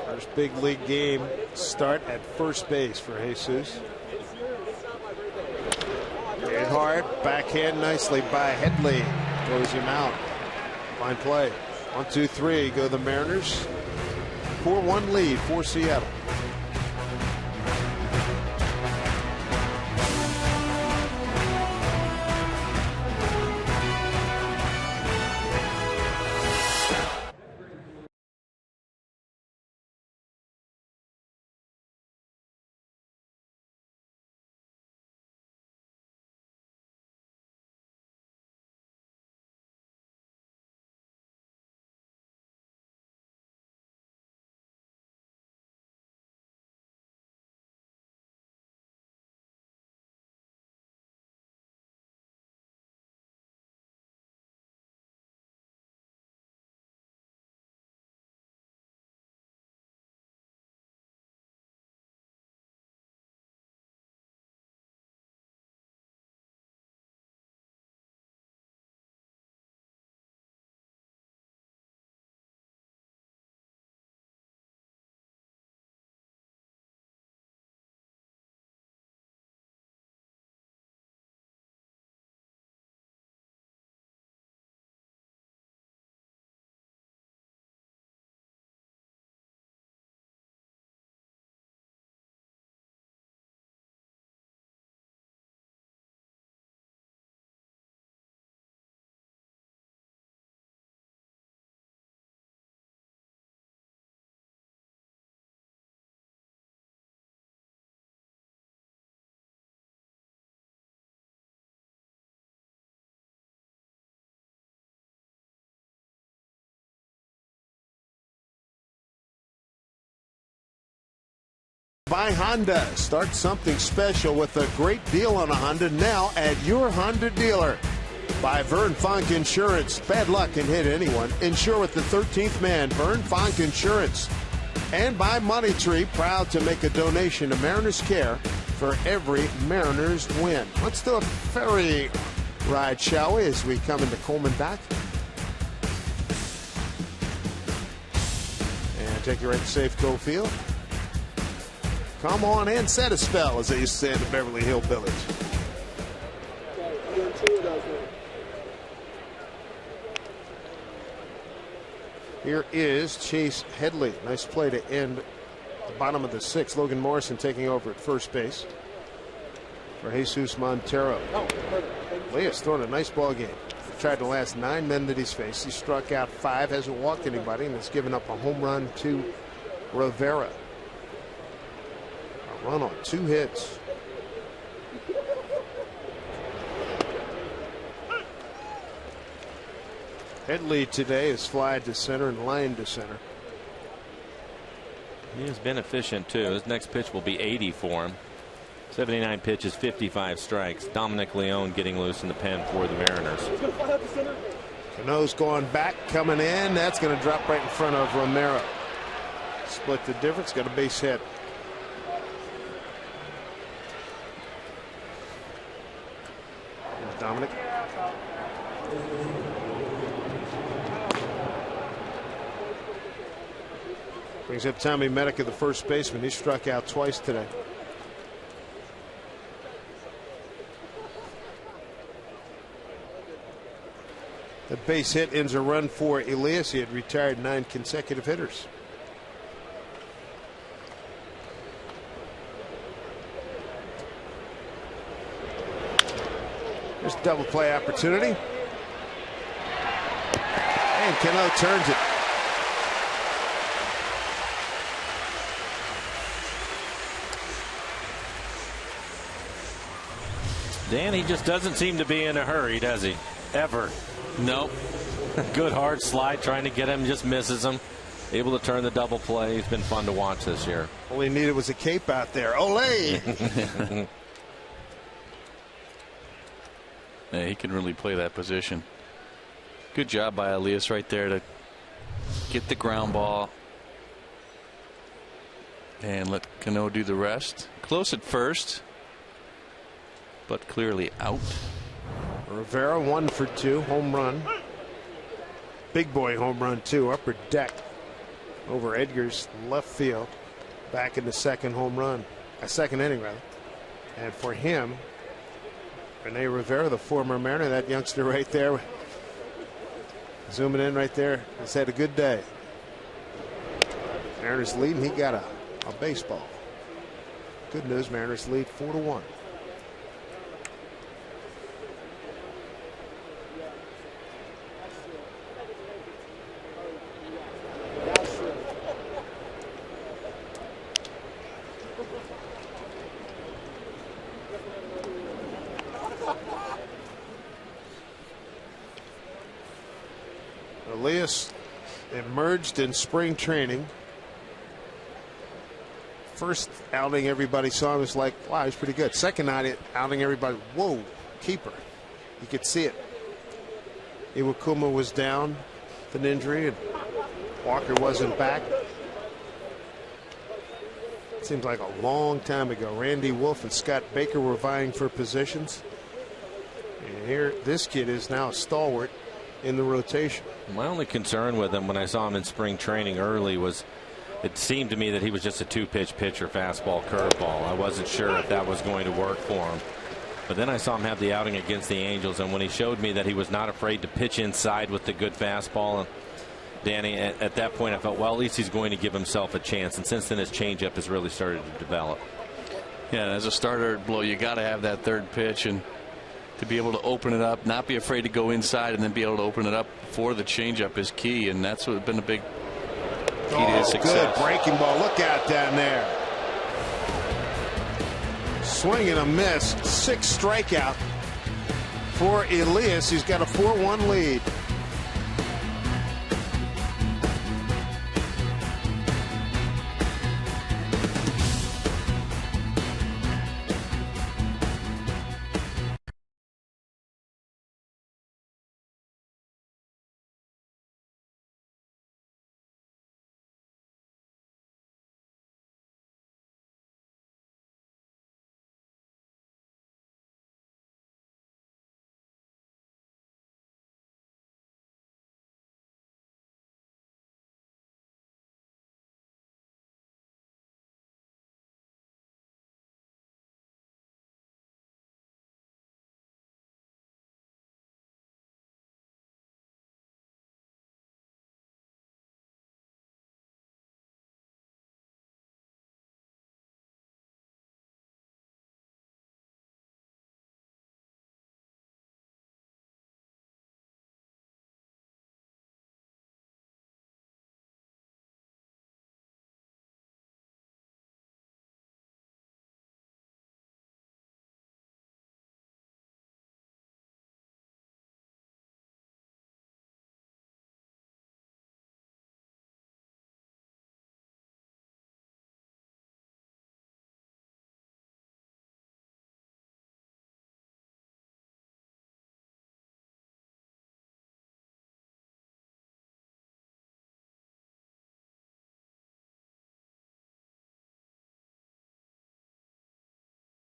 First big league game start at first base for Jesus. Hit hard, backhand nicely by Headley. Throws him out. Fine play. 1, 2, 3 go the Mariners. 4-1 lead for Seattle. By Honda. Start something special with a great deal on a Honda now at your Honda dealer. By Vern Funk Insurance. Bad luck can hit anyone. Insure with the 13th man. Vern Funk Insurance. And by Money Tree, proud to make a donation to Mariners Care for every Mariners win. Let's do a ferry ride, shall we, as we come into Coleman Dock. And take you right to Safeco Field. Come on and set a spell, as they used to say in the Beverly Hill Village. Here is Chase Headley. Nice play to end the bottom of the 6th. Logan Morrison taking over at first base for Jesus Montero. Leah's throwing a nice ball game. Tried the last 9 men that he's faced. He struck out 5, hasn't walked anybody, and has given up a home run to Rivera. Run on 2 hits. Headley today is fly to center and line to center. He has been efficient too. His next pitch will be 80 for him. 79 pitches, 55 strikes. Dominic Leone getting loose in the pen for the Mariners. Cano's going back, coming in. That's going to drop right in front of Romero. Split the difference, got a base hit. Here's Dominic. Brings up Tommy Medica, the first baseman. He struck out twice today. The base hit ends a run for Elias. He had retired 9 consecutive hitters. There's a double play opportunity. And Cano turns it. Dan, he just doesn't seem to be in a hurry, does he? Ever. Nope. Good hard slide trying to get him, just misses him. Able to turn the double play. He's been fun to watch this year. All he needed was a cape out there. Ole! Yeah, he can really play that position. Good job by Elias right there to get the ground ball and let Cano do the rest. Close at first, but clearly out. Rivera 1 for 2, home run. Big boy home run too, upper deck over Edgar's left field. Back in the second home run, a second inning rather. And for him, Rene Rivera, the former Mariner, that youngster right there, zooming in right there, has had a good day. Mariners leading, he got a baseball. Good news, Mariners lead 4-1. Elias emerged in spring training. First outing everybody saw him was like, wow, he's pretty good. Second outing everybody, whoa, keeper. You could see it. Iwakuma was down with an injury and Walker wasn't back. It seems like a long time ago. Randy Wolf and Scott Baker were vying for positions. And here, this kid is now a stalwart in the rotation. My only concern with him when I saw him in spring training early was it seemed to me that he was just a 2-pitch pitcher, fastball, curveball. I wasn't sure if that was going to work for him. But then I saw him have the outing against the Angels, and when he showed me that he was not afraid to pitch inside with the good fastball, and Danny, at that point I felt, well, at least he's going to give himself a chance. And since then his changeup has really started to develop. Yeah, as a starter at Blow, you got to have that third pitch, and to be able to open it up, not be afraid to go inside, and then be able to open it up for the changeup is key, and that's what has been a big key to his success. Good breaking ball. Look out down there. Swing and a miss. 6 strikeout for Elias. He's got a 4-1 lead.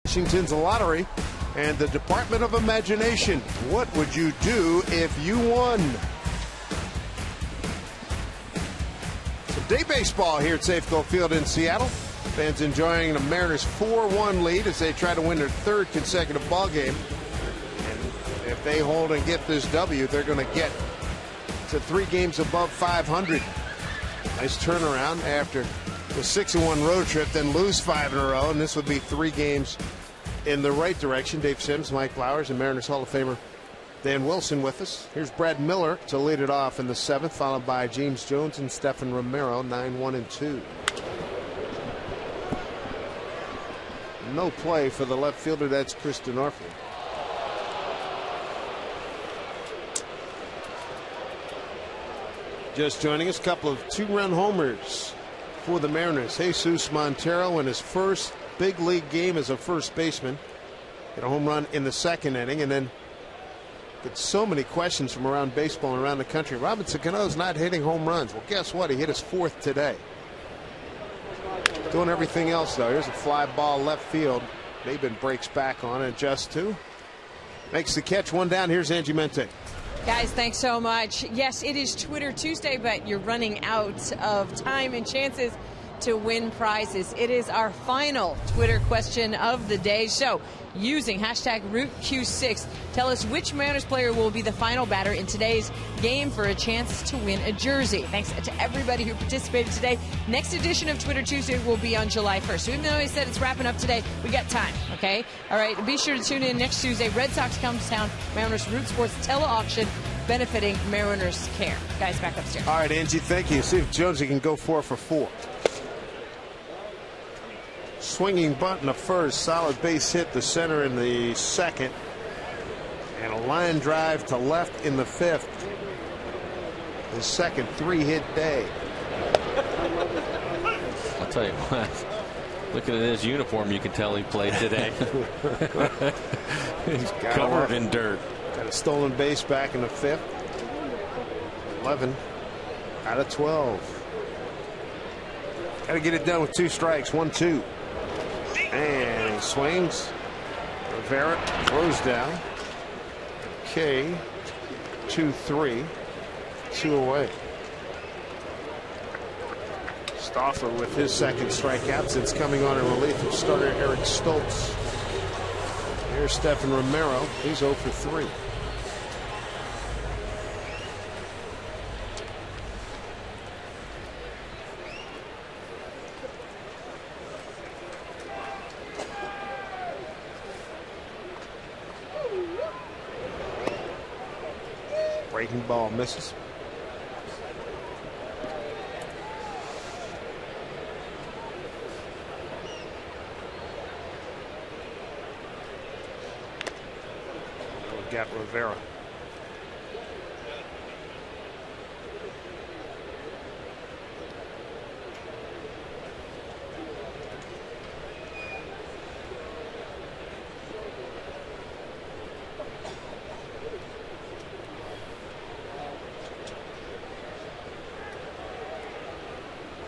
Washington's lottery and the Department of Imagination. What would you do if you won? Some day baseball here at Safeco Field in Seattle. Fans enjoying the Mariners' 4-1 lead as they try to win their third consecutive ball game. And if they hold and get this W, they're going to get to 3 games above 500. Nice turnaround after the 6-1 road trip, then lose 5 in a row, and this would be 3 games in the right direction. Dave Sims, Mike Flowers, and Mariners Hall of Famer Dan Wilson with us. Here's Brad Miller to lead it off in the 7th, followed by James Jones and Stephen Romero, 9-1-2. No play for the left fielder. That's Kristen Orfley. Just joining us, a couple of 2-run homers for the Mariners. Jesus Montero in his first big league game as a first baseman. Hit a home run in the 2nd inning, and then get so many questions from around baseball and around the country. Robinson Cano's not hitting home runs. Well, guess what? He hit his 4th today. Doing everything else, though. Here's a fly ball left field. Maben breaks back on it. Just 2. Makes the catch. 1 down. Here's Angie Mente. Guys, thanks so much. Yes, it is Twitter Tuesday, but you're running out of time and chances to win prizes. It is our final Twitter question of the day. So, using hashtag RootQ6, tell us which Mariners player will be the final batter in today's game for a chance to win a jersey. Thanks to everybody who participated today. Next edition of Twitter Tuesday will be on July 1st. So even though I said it's wrapping up today, we got time, okay? All right, be sure to tune in next Tuesday. Red Sox comes to town. Mariners Root Sports tele-auction benefiting Mariners Care. Guys, back upstairs. All right, Angie, thank you. See if Jonesy can go 4 for 4. Swinging bunt in the first, solid base hit to center in the 2nd, and a line drive to left in the 5th. His second 3-hit day. I'll tell you what, looking at his uniform, you can tell he played today. He's covered in dirt. Got a stolen base back in the 5th. 11 out of 12. Got to get it done with 2 strikes. 1-2. And he swings. Rivera throws down. K. 2-3. 2 away. Stauffer with his 2nd strikeout since coming on in relief of starter Eric Stoltz. Here's Stephen Romero. He's 0 for 3. Breaking ball misses. We've got Rivera.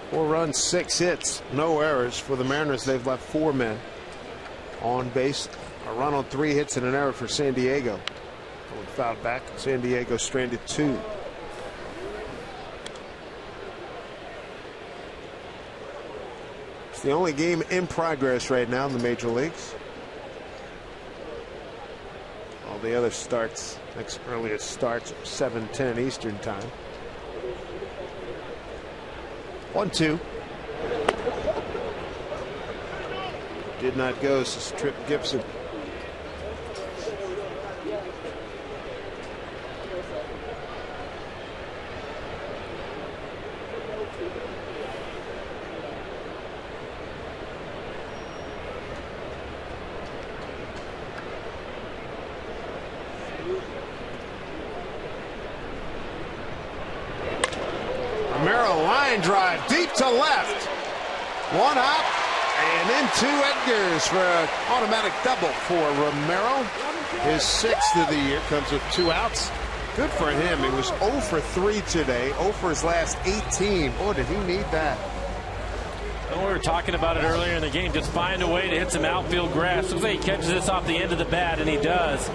Four runs, 6 hits, no errors for the Mariners. They've left 4 men on base. A run on 3 hits and an error for San Diego. Going fouled back. San Diego stranded 2. It's the only game in progress right now in the major leagues. All the other starts, next earliest starts, 7:10 Eastern time. 1-2. Did not go. This is Trip Gibson. Drive deep to left. 1 hop and into Edgars for an automatic double for Romero. His 6th of the year comes with 2 outs. Good for him. He was 0 for 3 today. 0 for his last 18. Boy, did he need that. Well, we were talking about it earlier in the game. Just find a way to hit some outfield grass. Looks like he catches this off the end of the bat, and he does.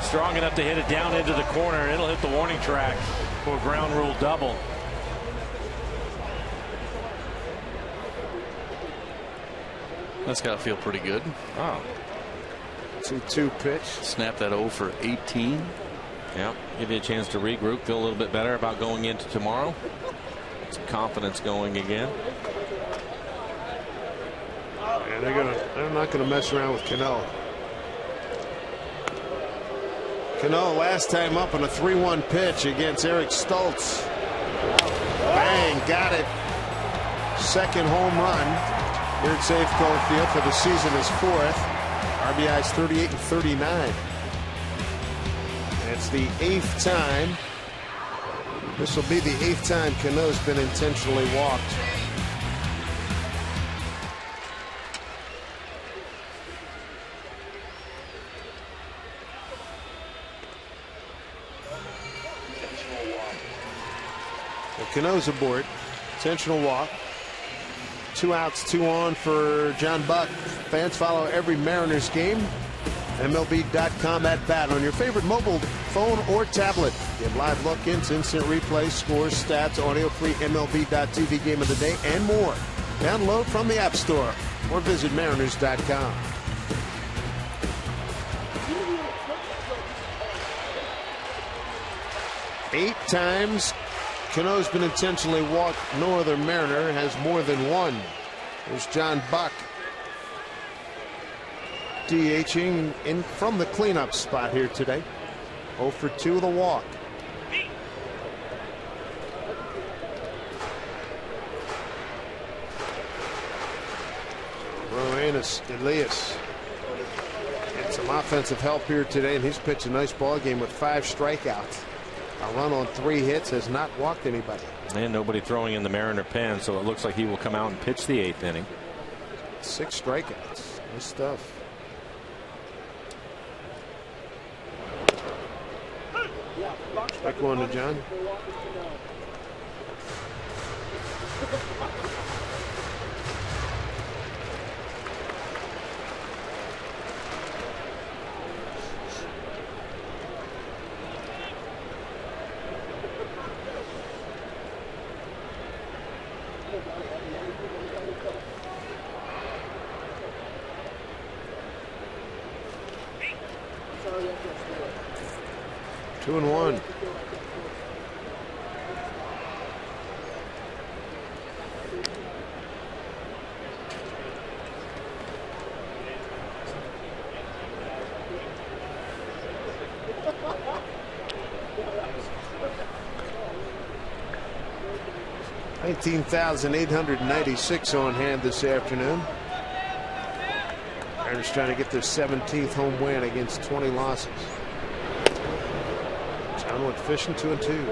Strong enough to hit it down into the corner. It'll hit the warning track for a ground rule double. That's got to feel pretty good. Oh. 2-2 pitch. Snap that 0 for 18. Yeah, give you a chance to regroup, feel a little bit better about going into tomorrow. Some confidence going again. And they're not gonna mess around with Cano. Cano last time up on a 3-1 pitch against Eric Stoltz. Bang, got it. Second home run here at Safeco Field for the season, is 4th. RBIs 38 and 39. It's the 8th time. This will be the 8th time Cano's been intentionally walked. So Cano's aboard. Intentional walk. 2 outs, 2 on for John Buck. Fans follow every Mariners game. MLB.com at bat on your favorite mobile phone or tablet. Get live look-ins, instant replays, scores, stats, audio, free MLB.tv game of the day, and more. Download from the App Store or visit Mariners.com. Eight times Cano's been intentionally walked. No other Mariner has more than one. There's John Buck DHing in from the cleanup spot here today. 0 for 2 with a walk. Elias had some offensive help here today, and he's pitched a nice ball game with 5 strikeouts. A run on 3 hits, has not walked anybody. And nobody throwing in the Mariner pen, so it looks like he will come out and pitch the 8th inning. 6 strikeouts. Nice stuff. Back one to John. Two and one. $19,896 on hand this afternoon. Mariners trying to get their 17th home win against 20 losses. John went fishing 2 and 2.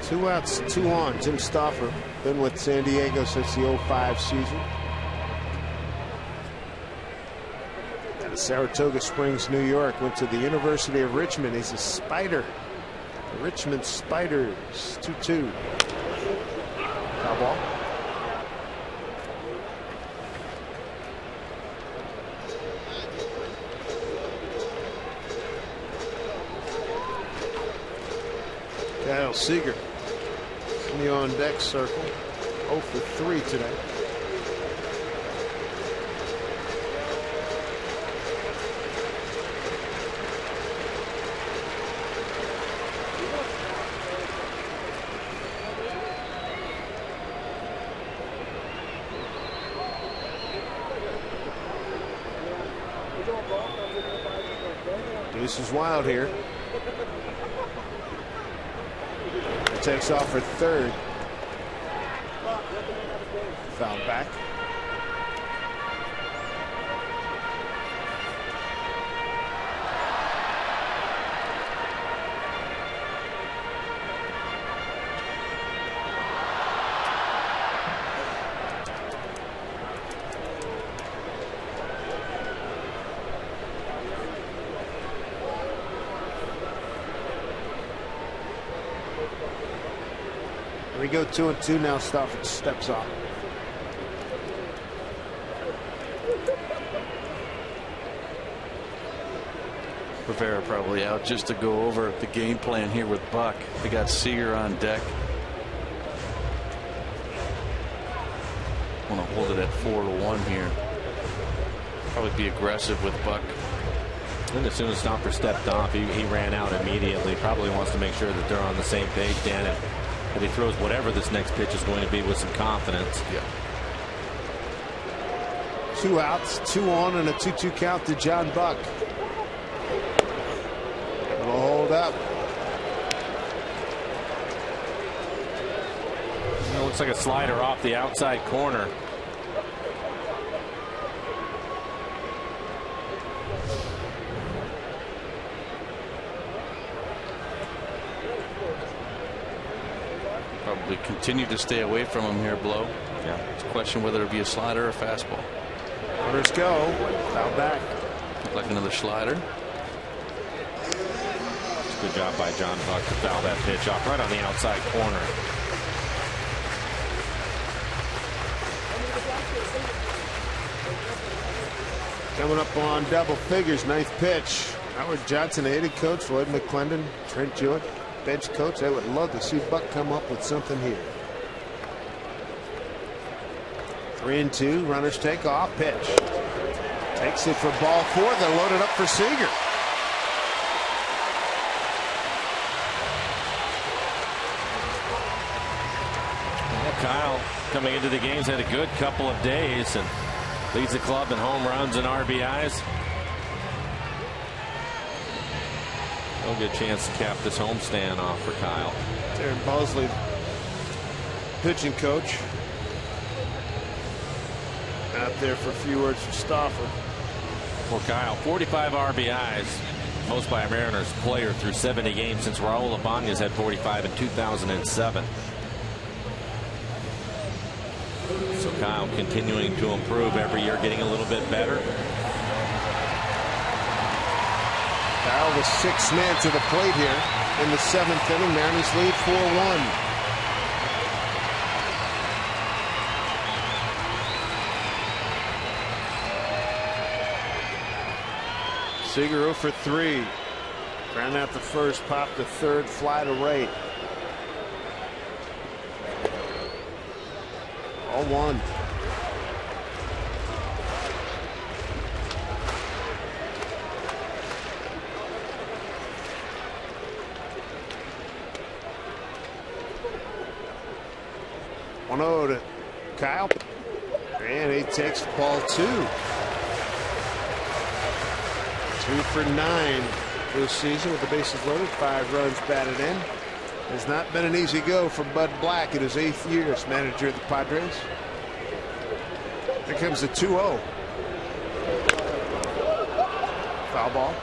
Two outs, 2 on. Tim Stauffer been with San Diego since the 05 season. Out of Saratoga Springs, New York. Went to the University of Richmond. He's a Spider. The Richmond Spiders. 2-2. Foul ball. Kyle Seager in the on deck circle. 0 for 3 today. Deuce is wild here. Takes off for third. Foul back. We go 2-2 now. Stafford steps off. Rivera probably out just to go over the game plan here with Buck. They got Seager on deck. Want to hold it at 4-1 here. Probably be aggressive with Buck. And as soon as Stomper stepped off, he ran out immediately. Probably wants to make sure that they're on the same page, Dan, and that he throws whatever this next pitch is going to be with some confidence. Yeah. 2 outs, 2 on, and a 2-2 count to John Buck. It'll hold up. It looks like a slider off the outside corner. Probably continue to stay away from him here, Blow. Yeah. It's a question whether it be a slider or a fastball. Runners go. Foul back. Look like another slider. Good job by John Buck to foul that pitch off right on the outside corner. Coming up on double figures, 9th pitch. Howard Johnson, hitting coach, Lloyd McClendon, Trent Jewett, bench coach. I would love to see Buck come up with something here. 3-2, runners take off, pitch. Takes it for ball 4. They're loaded up for Seager. Kyle coming into the games had a good couple of days and leads the club in home runs and RBIs. No good chance to cap this homestand off for Kyle. Darren Bosley, pitching coach, out there for a few words for Stafford. For Kyle, 45 RBIs, most by a Mariners player through 70 games since Raul Ibanez had 45 in 2007. So Kyle continuing to improve every year, getting a little bit better. Kyle, the 6th man to the plate here in the 7th inning. Mariners lead 4-1. Seager 0 for 3. Ground out the first, popped the third, fly to right. All 1. To Kyle, and he takes ball 2. 2 for 9 this season with the bases loaded, 5 runs batted in. Has not been an easy go for Bud Black in his 8th year as manager of the Padres. Here comes the 2-0. Foul ball.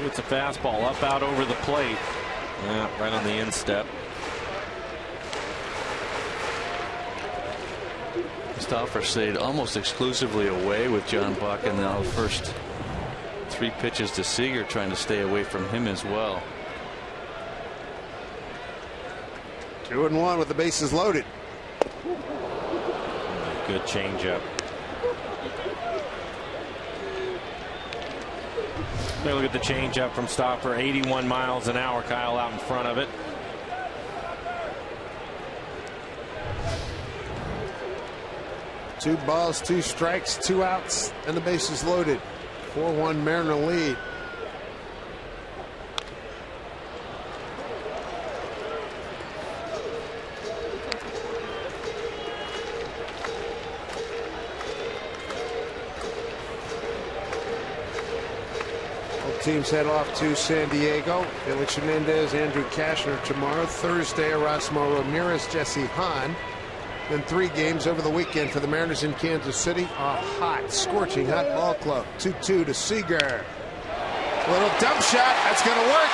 It's a fastball up out over the plate. Yeah, right on the instep. Stauffer stayed almost exclusively away with John Buck, and now the first 3 pitches to Seager, trying to stay away from him as well. 2-1 with the bases loaded. Good changeup. Take a look at the changeup from Stauffer, 81 miles an hour. Kyle out in front of it. Two balls, 2 strikes, 2 outs, and the bases loaded. 4-1 Mariner lead. Teams head off to San Diego. Felix Hernandez, Andrew Cashner tomorrow. Thursday, Erasmo Ramirez, Jesse Hahn. Then 3 games over the weekend for the Mariners in Kansas City. A hot, scorching hot ball club. 2-2 to Seager. Little dump shot. That's going to work.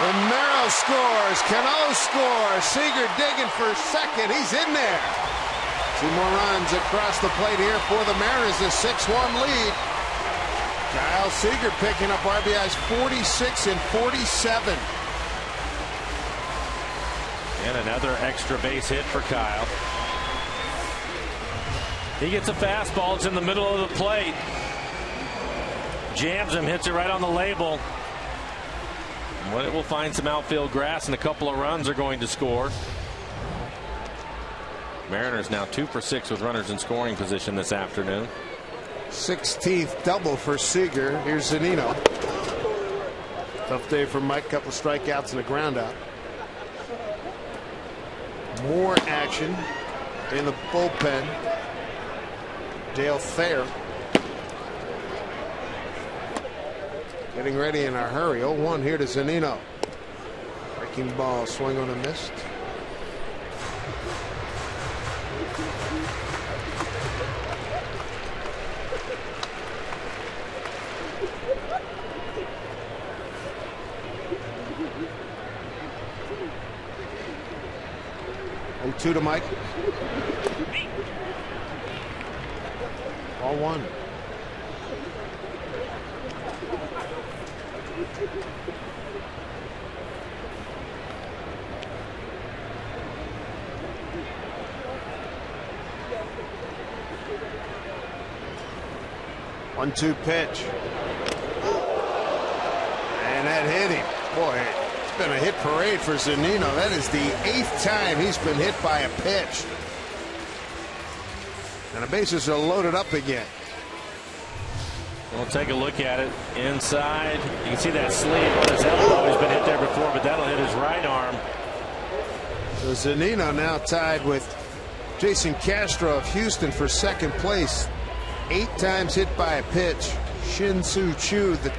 Romero scores. Cano scores. Seager digging for second. He's in there. 2 more runs across the plate here for the Mariners. A 6-1 lead. Kyle Seager picking up RBIs 46 and 47. And another extra base hit for Kyle. He gets a fastball. It's in the middle of the plate. Jams him, hits it right on the label. But it will find some outfield grass, and a couple of runs are going to score. Mariners now 2 for 6 with runners in scoring position this afternoon. 16th double for Seager. Here's Zunino. Tough day for Mike. Couple strikeouts and a ground out. More action in the bullpen. Dale Thayer getting ready in a hurry. 0-1 here to Zunino. Breaking ball, swing on a miss. And 2 to Mike. Ball 1. One-two pitch. And that hit him. Boy, it's been a hit parade for Zunino. That is the 8th time he's been hit by a pitch. And the bases are loaded up again. We'll take a look at it. Inside. You can see that sleeve on his elbow. He's been hit there before, but that'll hit his right arm. So Zunino now tied with Jason Castro of Houston for 2nd place. 8 times hit by a pitch. Shin-Soo Choo, the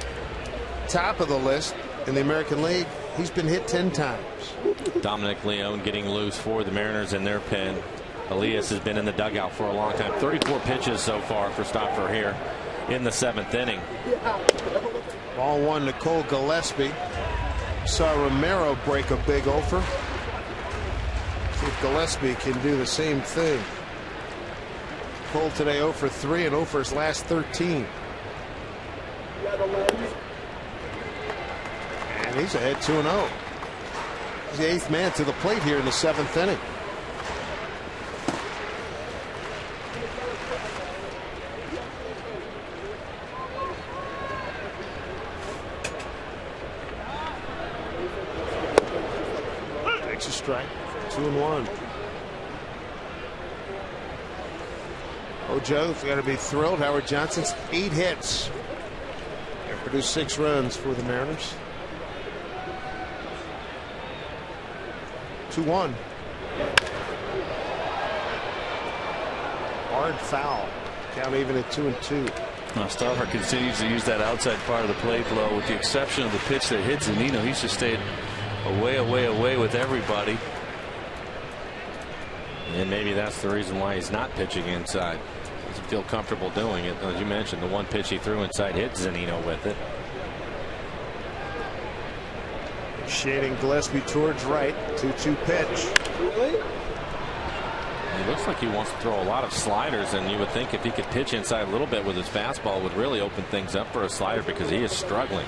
top of the list in the American League. He's been hit 10 times. Dominic Leone getting loose for the Mariners in their pen. Elias has been in the dugout for a long time. 34 pitches so far for Stopper here in the 7th inning. Ball 1 to Cole Gillespie. Saw Romero break a big offer. See if Gillespie can do the same thing. Cole today 0 for 3 and 0 for his last 13. And he's ahead 2-0. He's the 8th man to the plate here in the 7th inning. Takes a strike. 2-1. Ojo's got to be thrilled. Howard Johnson's 8 hits. They produced 6 runs for the Mariners. 2-1. Hard foul. Count even at 2-2. Now Stoffer continues to use that outside part of the plate, Flo, with the exception of the pitch that hits Zunino. He's just stayed away with everybody. And maybe that's the reason why he's not pitching inside. Doesn't feel comfortable doing it. As you mentioned, the one pitch he threw inside hit Zunino with it. Shading Gillespie towards right. 2-2 pitch. Really? He looks like he wants to throw a lot of sliders, and you would think if he could pitch inside a little bit with his fastball, would really open things up for a slider because he is struggling.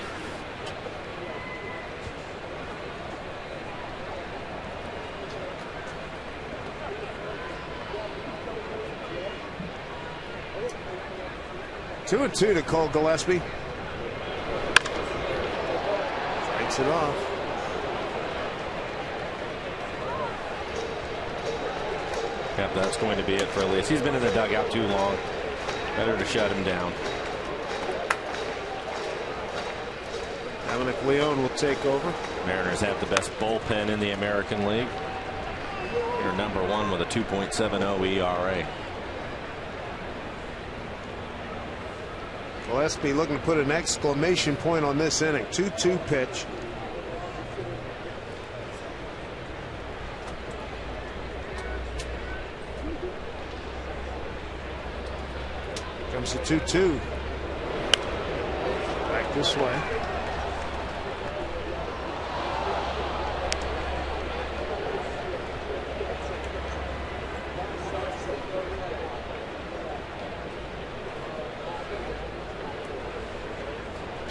Two and 2 to Cole Gillespie. Takes it off. Yep, that's going to be it for Elias. He's been in the dugout too long. Better to shut him down. Dominic Leone will take over. Mariners have the best bullpen in the American League. They're #1 with a 2.70 ERA. Gillespie looking to put an exclamation point on this inning. 2-2 pitch. Comes to 2-2. Back this way.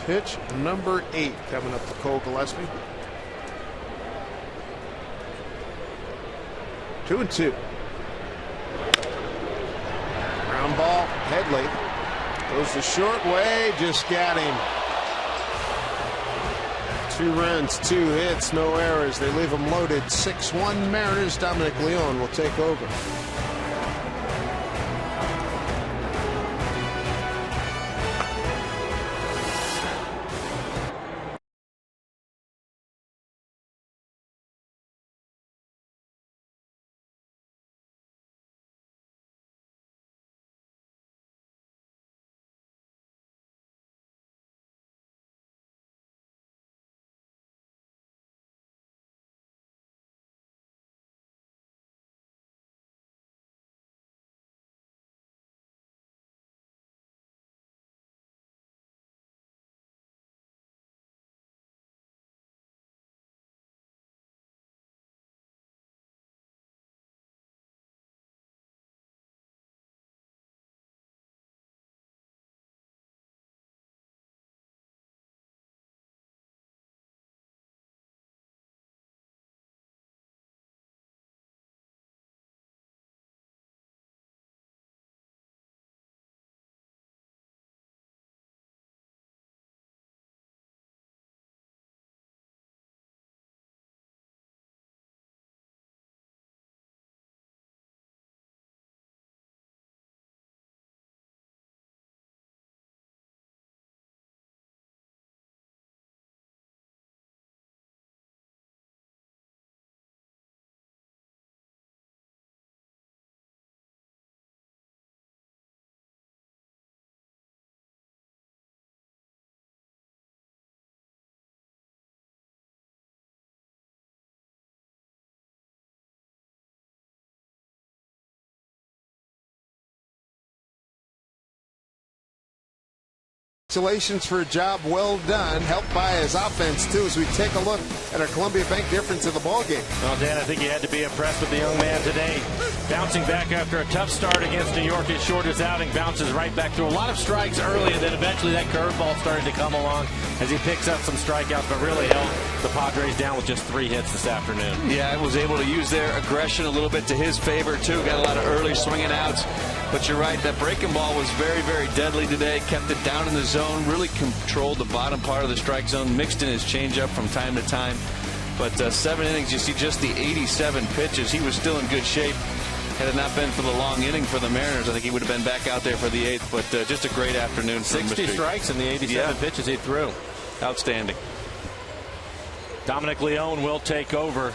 Pitch number 8 coming up to Cole Gillespie. 2-2. Ground ball, Headley goes the short way, just got him. 2 runs, 2 hits, no errors. They leave them loaded. 6-1 Mariners. Dominic Leone will take over. Congratulations for a job well done, helped by his offense too, as we take a look at our Columbia Bank difference in the ballgame. Well, Dan, I think you had to be impressed with the young man today. Bouncing back after a tough start against New York, his shortest outing, bounces right back through a lot of strikes early, and then eventually that curveball started to come along as he picks up some strikeouts, but really held the Padres down with just 3 hits this afternoon. Yeah, was able to use their aggression a little bit to his favor too. Got a lot of early swinging outs. But you're right, that breaking ball was very, very deadly today. Kept it down in the zone, really controlled the bottom part of the strike zone, mixed in his changeup from time to time. But 7 innings, you see just the 87 pitches. He was still in good shape. Had it not been for the long inning for the Mariners, I think he would have been back out there for the 8th. But just a great afternoon. 60 strikes in the 87 pitches he threw. Outstanding. Dominic Leone will take over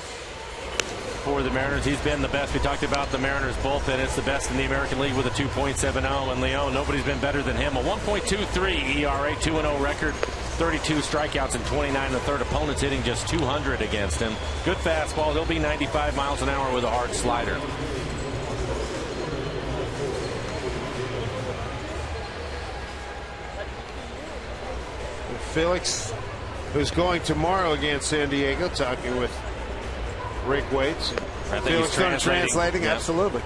for the Mariners. He's been the best. We talked about the Mariners bullpen. It's the best in the American League with a 2.70. And Leone, nobody's been better than him. A 1.23 ERA, 2-0 record, 32 strikeouts and 29 in the third. Opponents hitting just 200 against him. Good fastball. He'll be 95 miles an hour with a hard slider. Felix, who's going tomorrow against San Diego, talking with Rick Waits. I think Felix he's translating. Yep. Absolutely.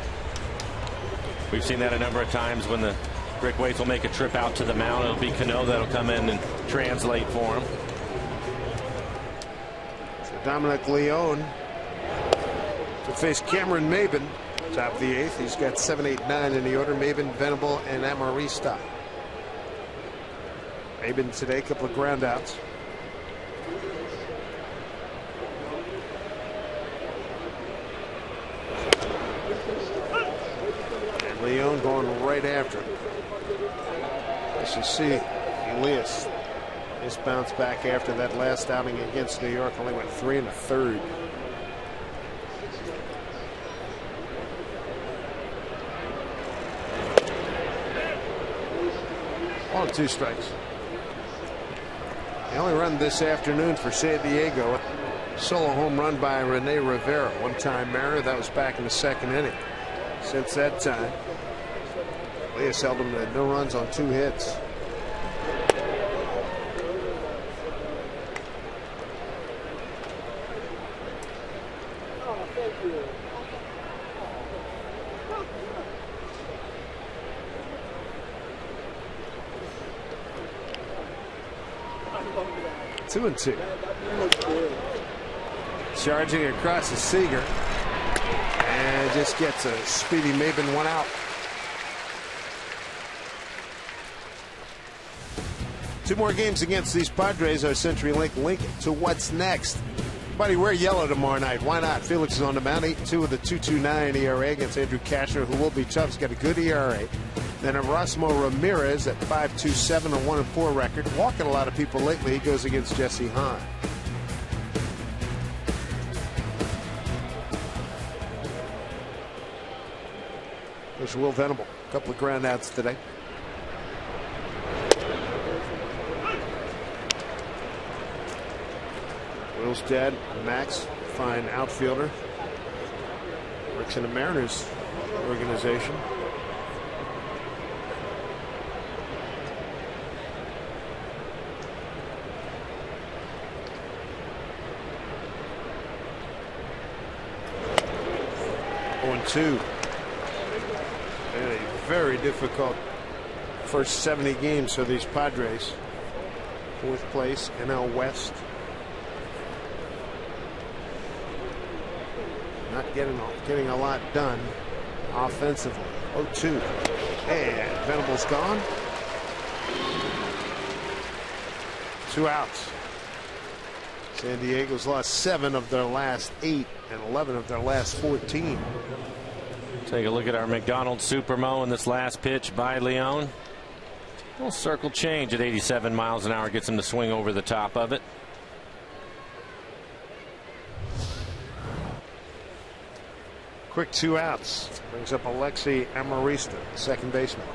We've seen that a number of times when the Rick Waits will make a trip out to the mound. It'll be Cano that'll come in and translate for him. So Dominic Leone to face Cameron Maben, top of the 8th. He's got 7, 8, 9 in the order. Maben, Venable, and Amarista. Maben today, a couple of ground outs. And Leone going right after him. As you see, Elias just bounced back after that last outing against New York. Only went 3 1/3. On 2 strikes. The only run this afternoon for San Diego, solo home run by Rene Rivera, one-time Mariner. That was back in the 2nd inning. Since that time, Elias held him to no runs on 2 hits. 2-2. Charging across the Seager. And just gets a speedy Maben one out. 2 more games against these Padres. Our CenturyLink link to what's next. Buddy, wear yellow tomorrow night. Why not? Felix is on the mound. 8-2 with a 2.29 ERA against Andrew Cashner, who will be tough. He's got a good ERA. Then Erasmo Ramirez at 5.27, a 1-4 record. Walking a lot of people lately. He goes against Jesse Hahn. There's Will Venable. A couple of ground outs today. Will's dad, Max, fine outfielder. Works in the Mariners organization. Two. And a very difficult first 70 games for these Padres. 4th place, NL West. Not getting a lot done offensively. 0-2. And Venable's gone. 2 outs. San Diego's lost 7 of their last 8 and 11 of their last 14. Take a look at our McDonald's Supermo in this last pitch by Leone. A little circle change at 87 miles an hour gets him to swing over the top of it. Quick 2 outs. Brings up Alexi Amarista, second baseman.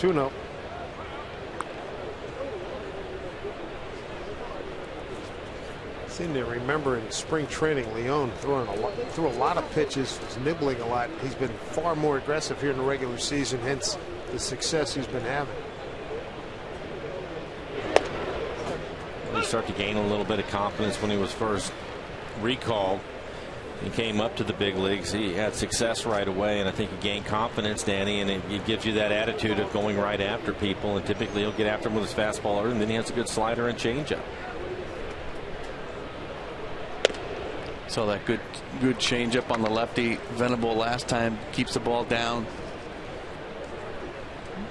No. Seem to remember in spring training, Leone threw a lot of pitches, was nibbling a lot. He's been far more aggressive here in the regular season, hence the success he's been having. He started to gain a little bit of confidence when he was first recalled. He came up to the big leagues. He had success right away, and I think he gained confidence, Danny, and it gives you that attitude of going right after people, and typically he'll get after him with his fastball, and then he has a good slider and changeup. So that good changeup on the lefty. Venable last time keeps the ball down.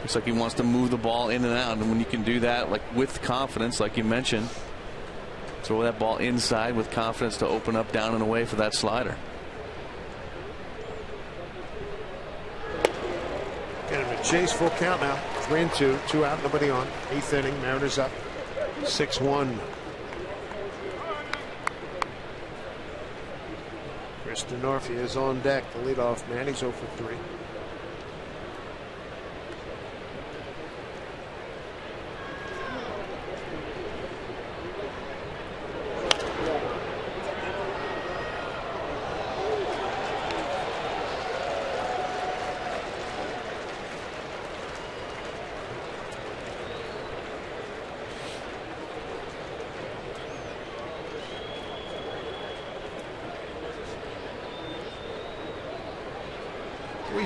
Looks like he wants to move the ball in and out, and when you can do that, like with confidence, like you mentioned, throw that ball inside with confidence to open up down and away for that slider. Get him a chase, full count now. 3-2, 2 out, nobody on. 8th inning, Mariners up 6-1. Chris DeNorfia is on deck, the leadoff man. He's 0 for 3.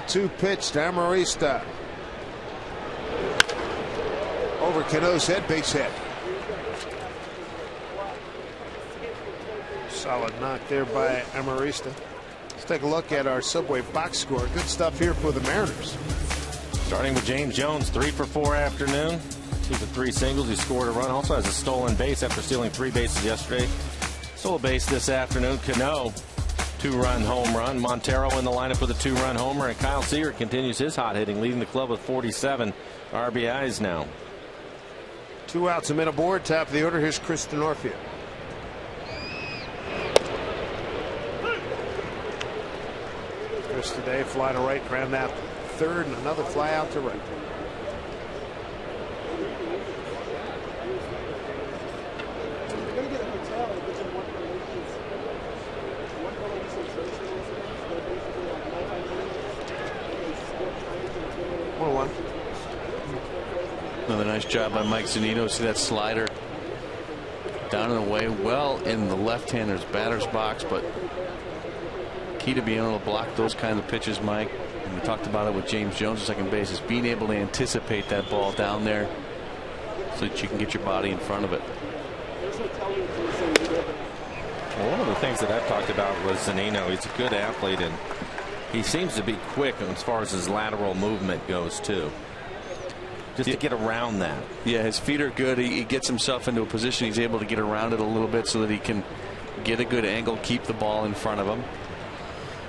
Two pitch to Amarista. Over Cano's head, base hit. Solid knock there by Amarista. Let's take a look at our Subway box score. Good stuff here for the Mariners. Starting with James Jones, 3 for 4 afternoon. 2 for 3 singles. He scored a run. Also has a stolen base after stealing 3 bases yesterday. Stole a base this afternoon. Cano, 2-run home run. Montero in the lineup with a 2-run homer, and Kyle Seager continues his hot hitting, leading the club with 47 RBIs now. 2 outs, a man aboard. Top of the order. Here's Chris DeNorfia. Chris today, fly to right, ground out third, and another fly out to right. Another nice job by Mike Zunino. See that slider down and away, well in the left-hander's batter's box, but key to being able to block those kind of pitches, Mike. And we talked about it with James Jones at second base, is being able to anticipate that ball down there so that you can get your body in front of it. Well, one of the things that I've talked about was Zunino. He's a good athlete, and he seems to be quick as far as his lateral movement goes too. Just to get around that. Yeah, his feet are good. He gets himself into a position. He's able to get around it a little bit so that he can get a good angle, keep the ball in front of him.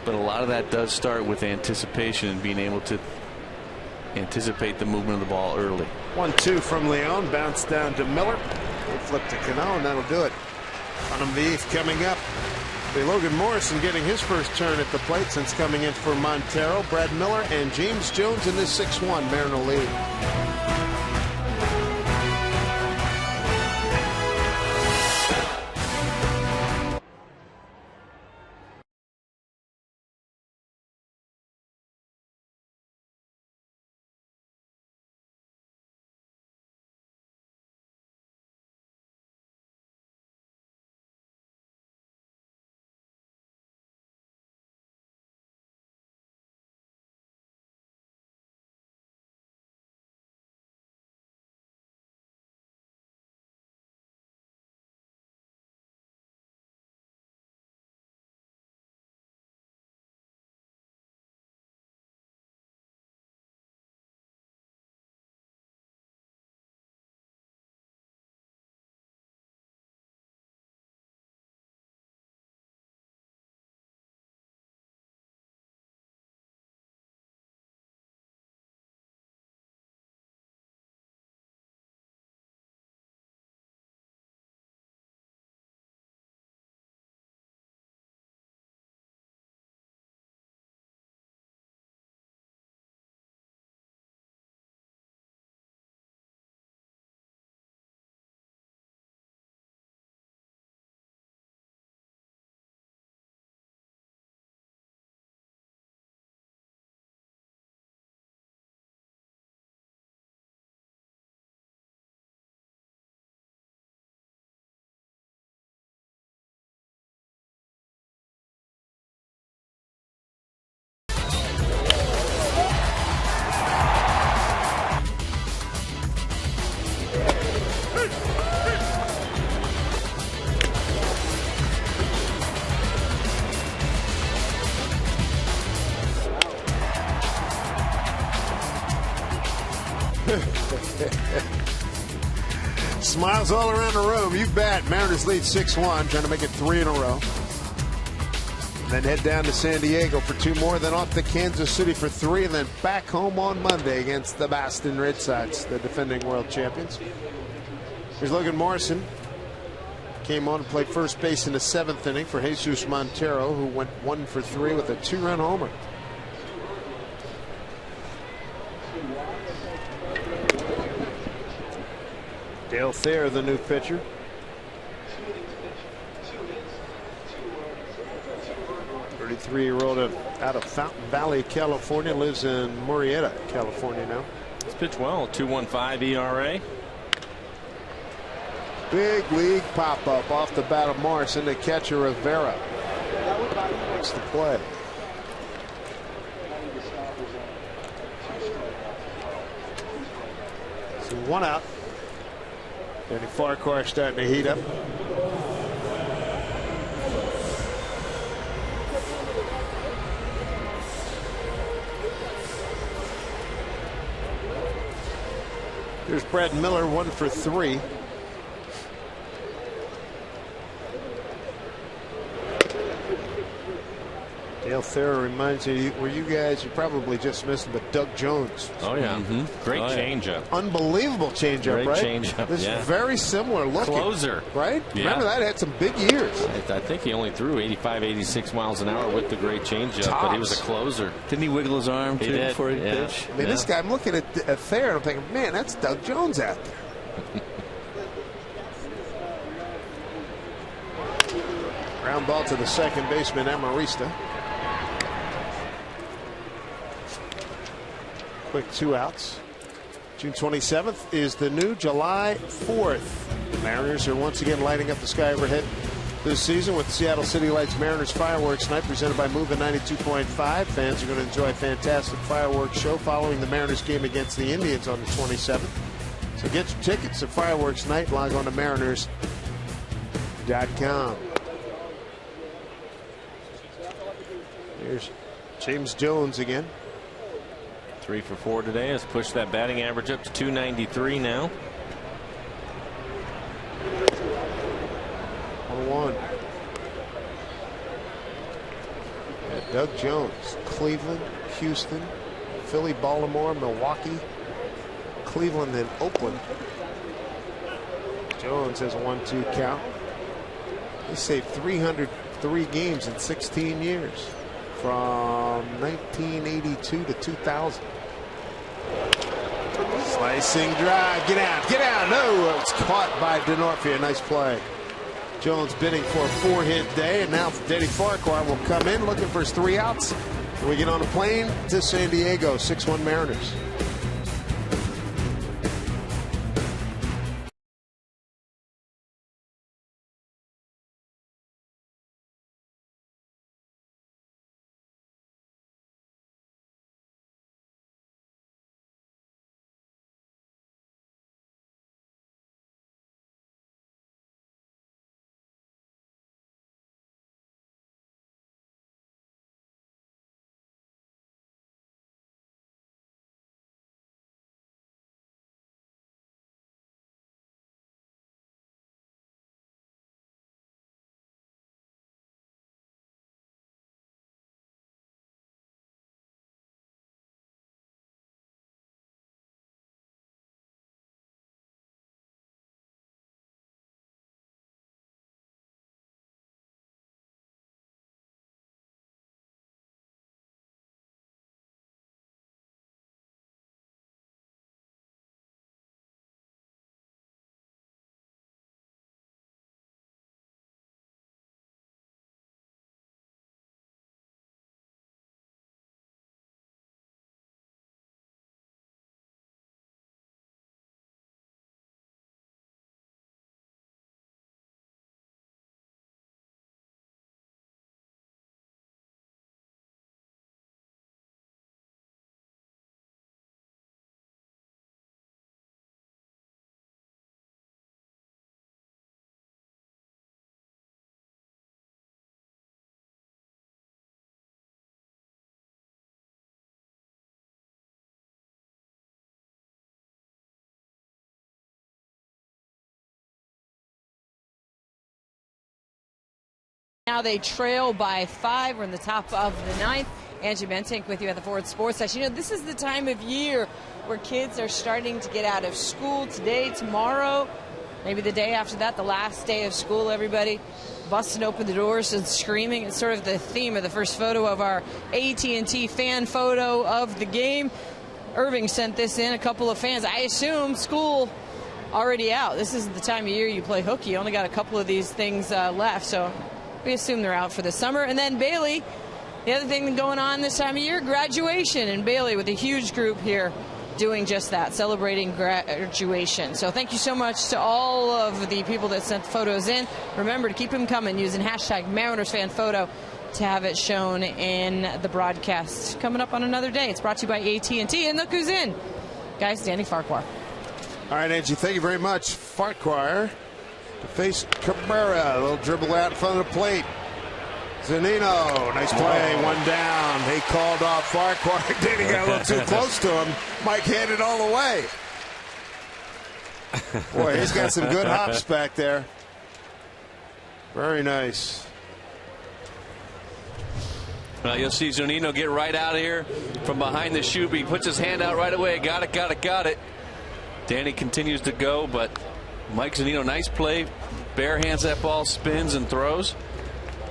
But a lot of that does start with anticipation and being able to anticipate the movement of the ball early. 1-2 from Leon. Bounce down to Miller. He'll flip to Cano, and that'll do it. Bottom of the eighth coming up. Logan Morrison getting his first turn at the plate since coming in for Montero. Brad Miller and James Jones in this 6-1 Mariner lead. Smiles all around the room. You bet. Mariners lead 6-1, trying to make it 3 in a row. And then head down to San Diego for 2 more, then off to Kansas City for 3, and then back home on Monday against the Boston Red Sox, the defending world champions. Here's Logan Morrison. Came on to play first base in the 7th inning for Jesus Montero, who went 1 for 3 with a 2-run homer. Dale Thayer, the new pitcher. Thirty-three-year-old out of Fountain Valley, California, lives in Murrieta, California now. He's pitched well, 2.15 ERA. Big league pop-up off the bat of Morrison to catcher Rivera. What's the play? So 1 out. Danny Farquhar starting to heat up. Here's Brad Miller, 1 for 3. Dale Thayer reminds you, were you guys, you probably just missed him, but Doug Jones. Oh, yeah. Great changeup. Unbelievable changeup, right? Great changeup, This is very similar looking. Closer. Right? Yeah. Remember that? Had some big years. I think he only threw 85, 86 miles an hour with the great changeup, but he was a closer. Didn't he wiggle his arm, too, before he pitched? I mean, this guy, I'm looking at Thayer, and I'm thinking, man, that's Doug Jones out there. Ground ball to the second baseman, Amarista. Quick 2 outs. June 27th is the new July 4th. The Mariners are once again lighting up the sky overhead this season with Seattle City Lights Mariners Fireworks Night presented by Moving 92.5. Fans are going to enjoy a fantastic fireworks show following the Mariners game against the Indians on the 27th. So get your tickets to Fireworks Night. Log on to Mariners.com. Here's James Jones again. 3 for 4 today. Has pushed that batting average up to 293 now. 1-1. Doug Jones, Cleveland, Houston, Philly, Baltimore, Milwaukee, Cleveland, and Oakland. Jones has a 1-2 count. He saved 303 games in 16 years from 1982 to 2000. Slicing drive. Get out. No, it's caught by Denorfia. Nice play. Jones bidding for a 4-hit day, and now Denny Farquhar will come in looking for his 3 outs. And we get on a plane to San Diego. 6-1 Mariners. Now they trail by 5. We're in the top of the 9th. Angie Bentink with you at the Forward Sports Session. You know, this is the time of year where kids are starting to get out of school today, tomorrow, maybe the day after that, the last day of school, everybody busting open the doors and screaming. It's sort of the theme of the first photo of our AT&T fan photo of the game. Irving sent this in, a couple of fans. I assume school already out. This is the time of year you play hooky. You only got a couple of these things left, so we assume they're out for the summer. And then Bailey, the other thing going on this time of year, graduation. And Bailey with a huge group here doing just that, celebrating graduation. So thank you so much to all of the people that sent photos in. Remember to keep them coming using hashtag MarinersFanPhoto to have it shown in the broadcast. Coming up on another day. It's brought to you by AT&T. And look who's in. Guys, Danny Farquhar. All right, Angie, thank you very much. Farquhar to face Cabrera. A little dribble out in front of the plate. Zunino, nice play, one down. He called off Farquhar. Danny got a little too close to him. Mike had it all the way. Boy, he's got some good hops back there. Very nice. Well, you'll see Zunino get right out of here from behind the chute. He puts his hand out right away. Got it. Danny continues to go, but Mike Zunino, nice play. Bare hands that ball, spins and throws.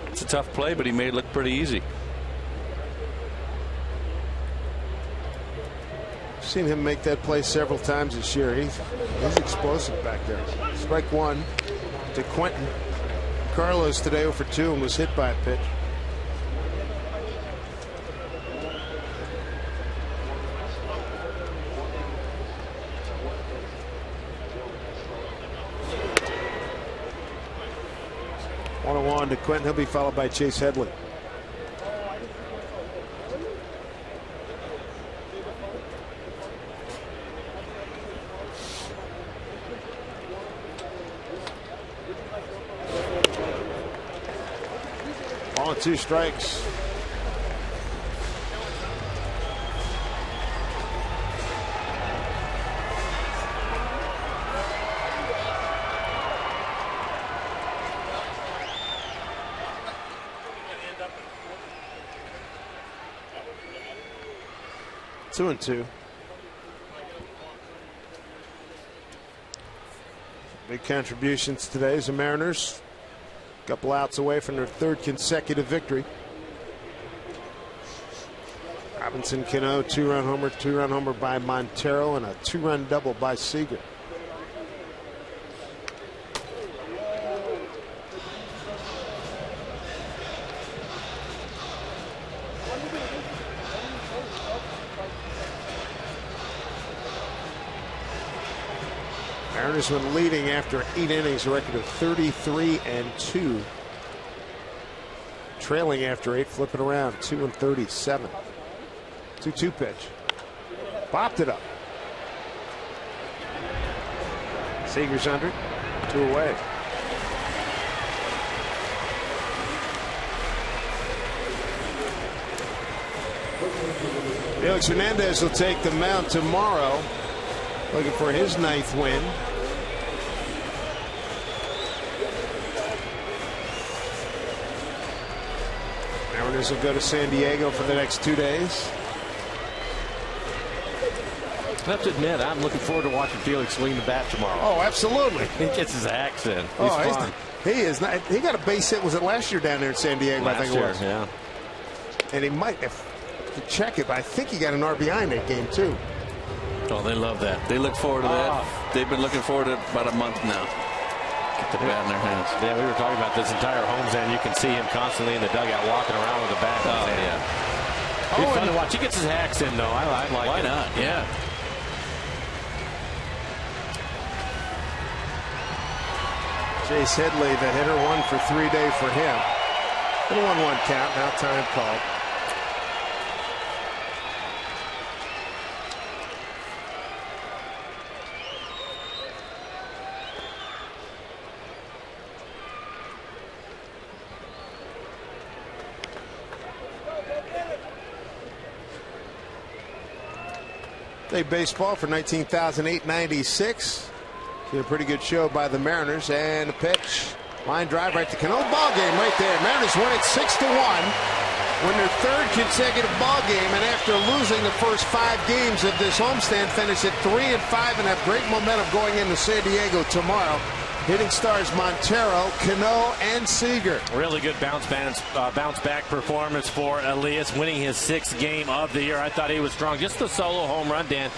It's a tough play, but he made it look pretty easy. I've seen him make that play several times this year. He's explosive back there. Strike one to Quentin. Carlos today 0 for 2 and was hit by a pitch. Now on to Quentin. He'll be followed by Chase Headley. Ball and 2 strikes. Two and 2. Big contributions today as the Mariners. A couple outs away from their 3rd consecutive victory. Robinson Cano, 2-run homer, 2-run homer by Montero, and a 2-run double by Seager. Mariners went leading after 8 innings, a record of 33-2. Trailing after 8, flipping around 2-37. 2-2 pitch. Popped it up. Seager's under it. 2 away. Felix Hernandez will take the mound tomorrow, looking for his 9th win. Mariners will go to San Diego for the next 2 days. I have to admit, I'm looking forward to watching Felix swing the bat tomorrow. Oh, absolutely. He gets his axe in. He's fun. He is not. He got a base hit. Was it last year down there in San Diego? Last I think it was. year, yeah. And he might have to check it, but I think he got an RBI in that game too. Oh, they love that. They look forward to that. They've been looking forward to it about a month now. Get the bat in their hands. Yeah, we were talking about this entire home's end. You can see him constantly in the dugout walking around with the bat in his hand. Yeah. It's fun to watch. He gets his hacks in, though. I like it. Why not? Yeah. Chase Headley, the hitter, 1 for 3 day for him. And a 1-1 count. Now time called. Play baseball for 19,896. Did a pretty good show by the Mariners, and a pitch. Line drive right to Cano. Ball game right there. Mariners win it 6-1. Win their 3rd consecutive ball game, and after losing the first 5 games of this homestand, finish at 3-5 and have great momentum going into San Diego tomorrow. Hitting stars Montero, Cano, and Seager. Really good bounce back performance for Elias, winning his 6th game of the year. I thought he was strong. Just the solo home run, Dan.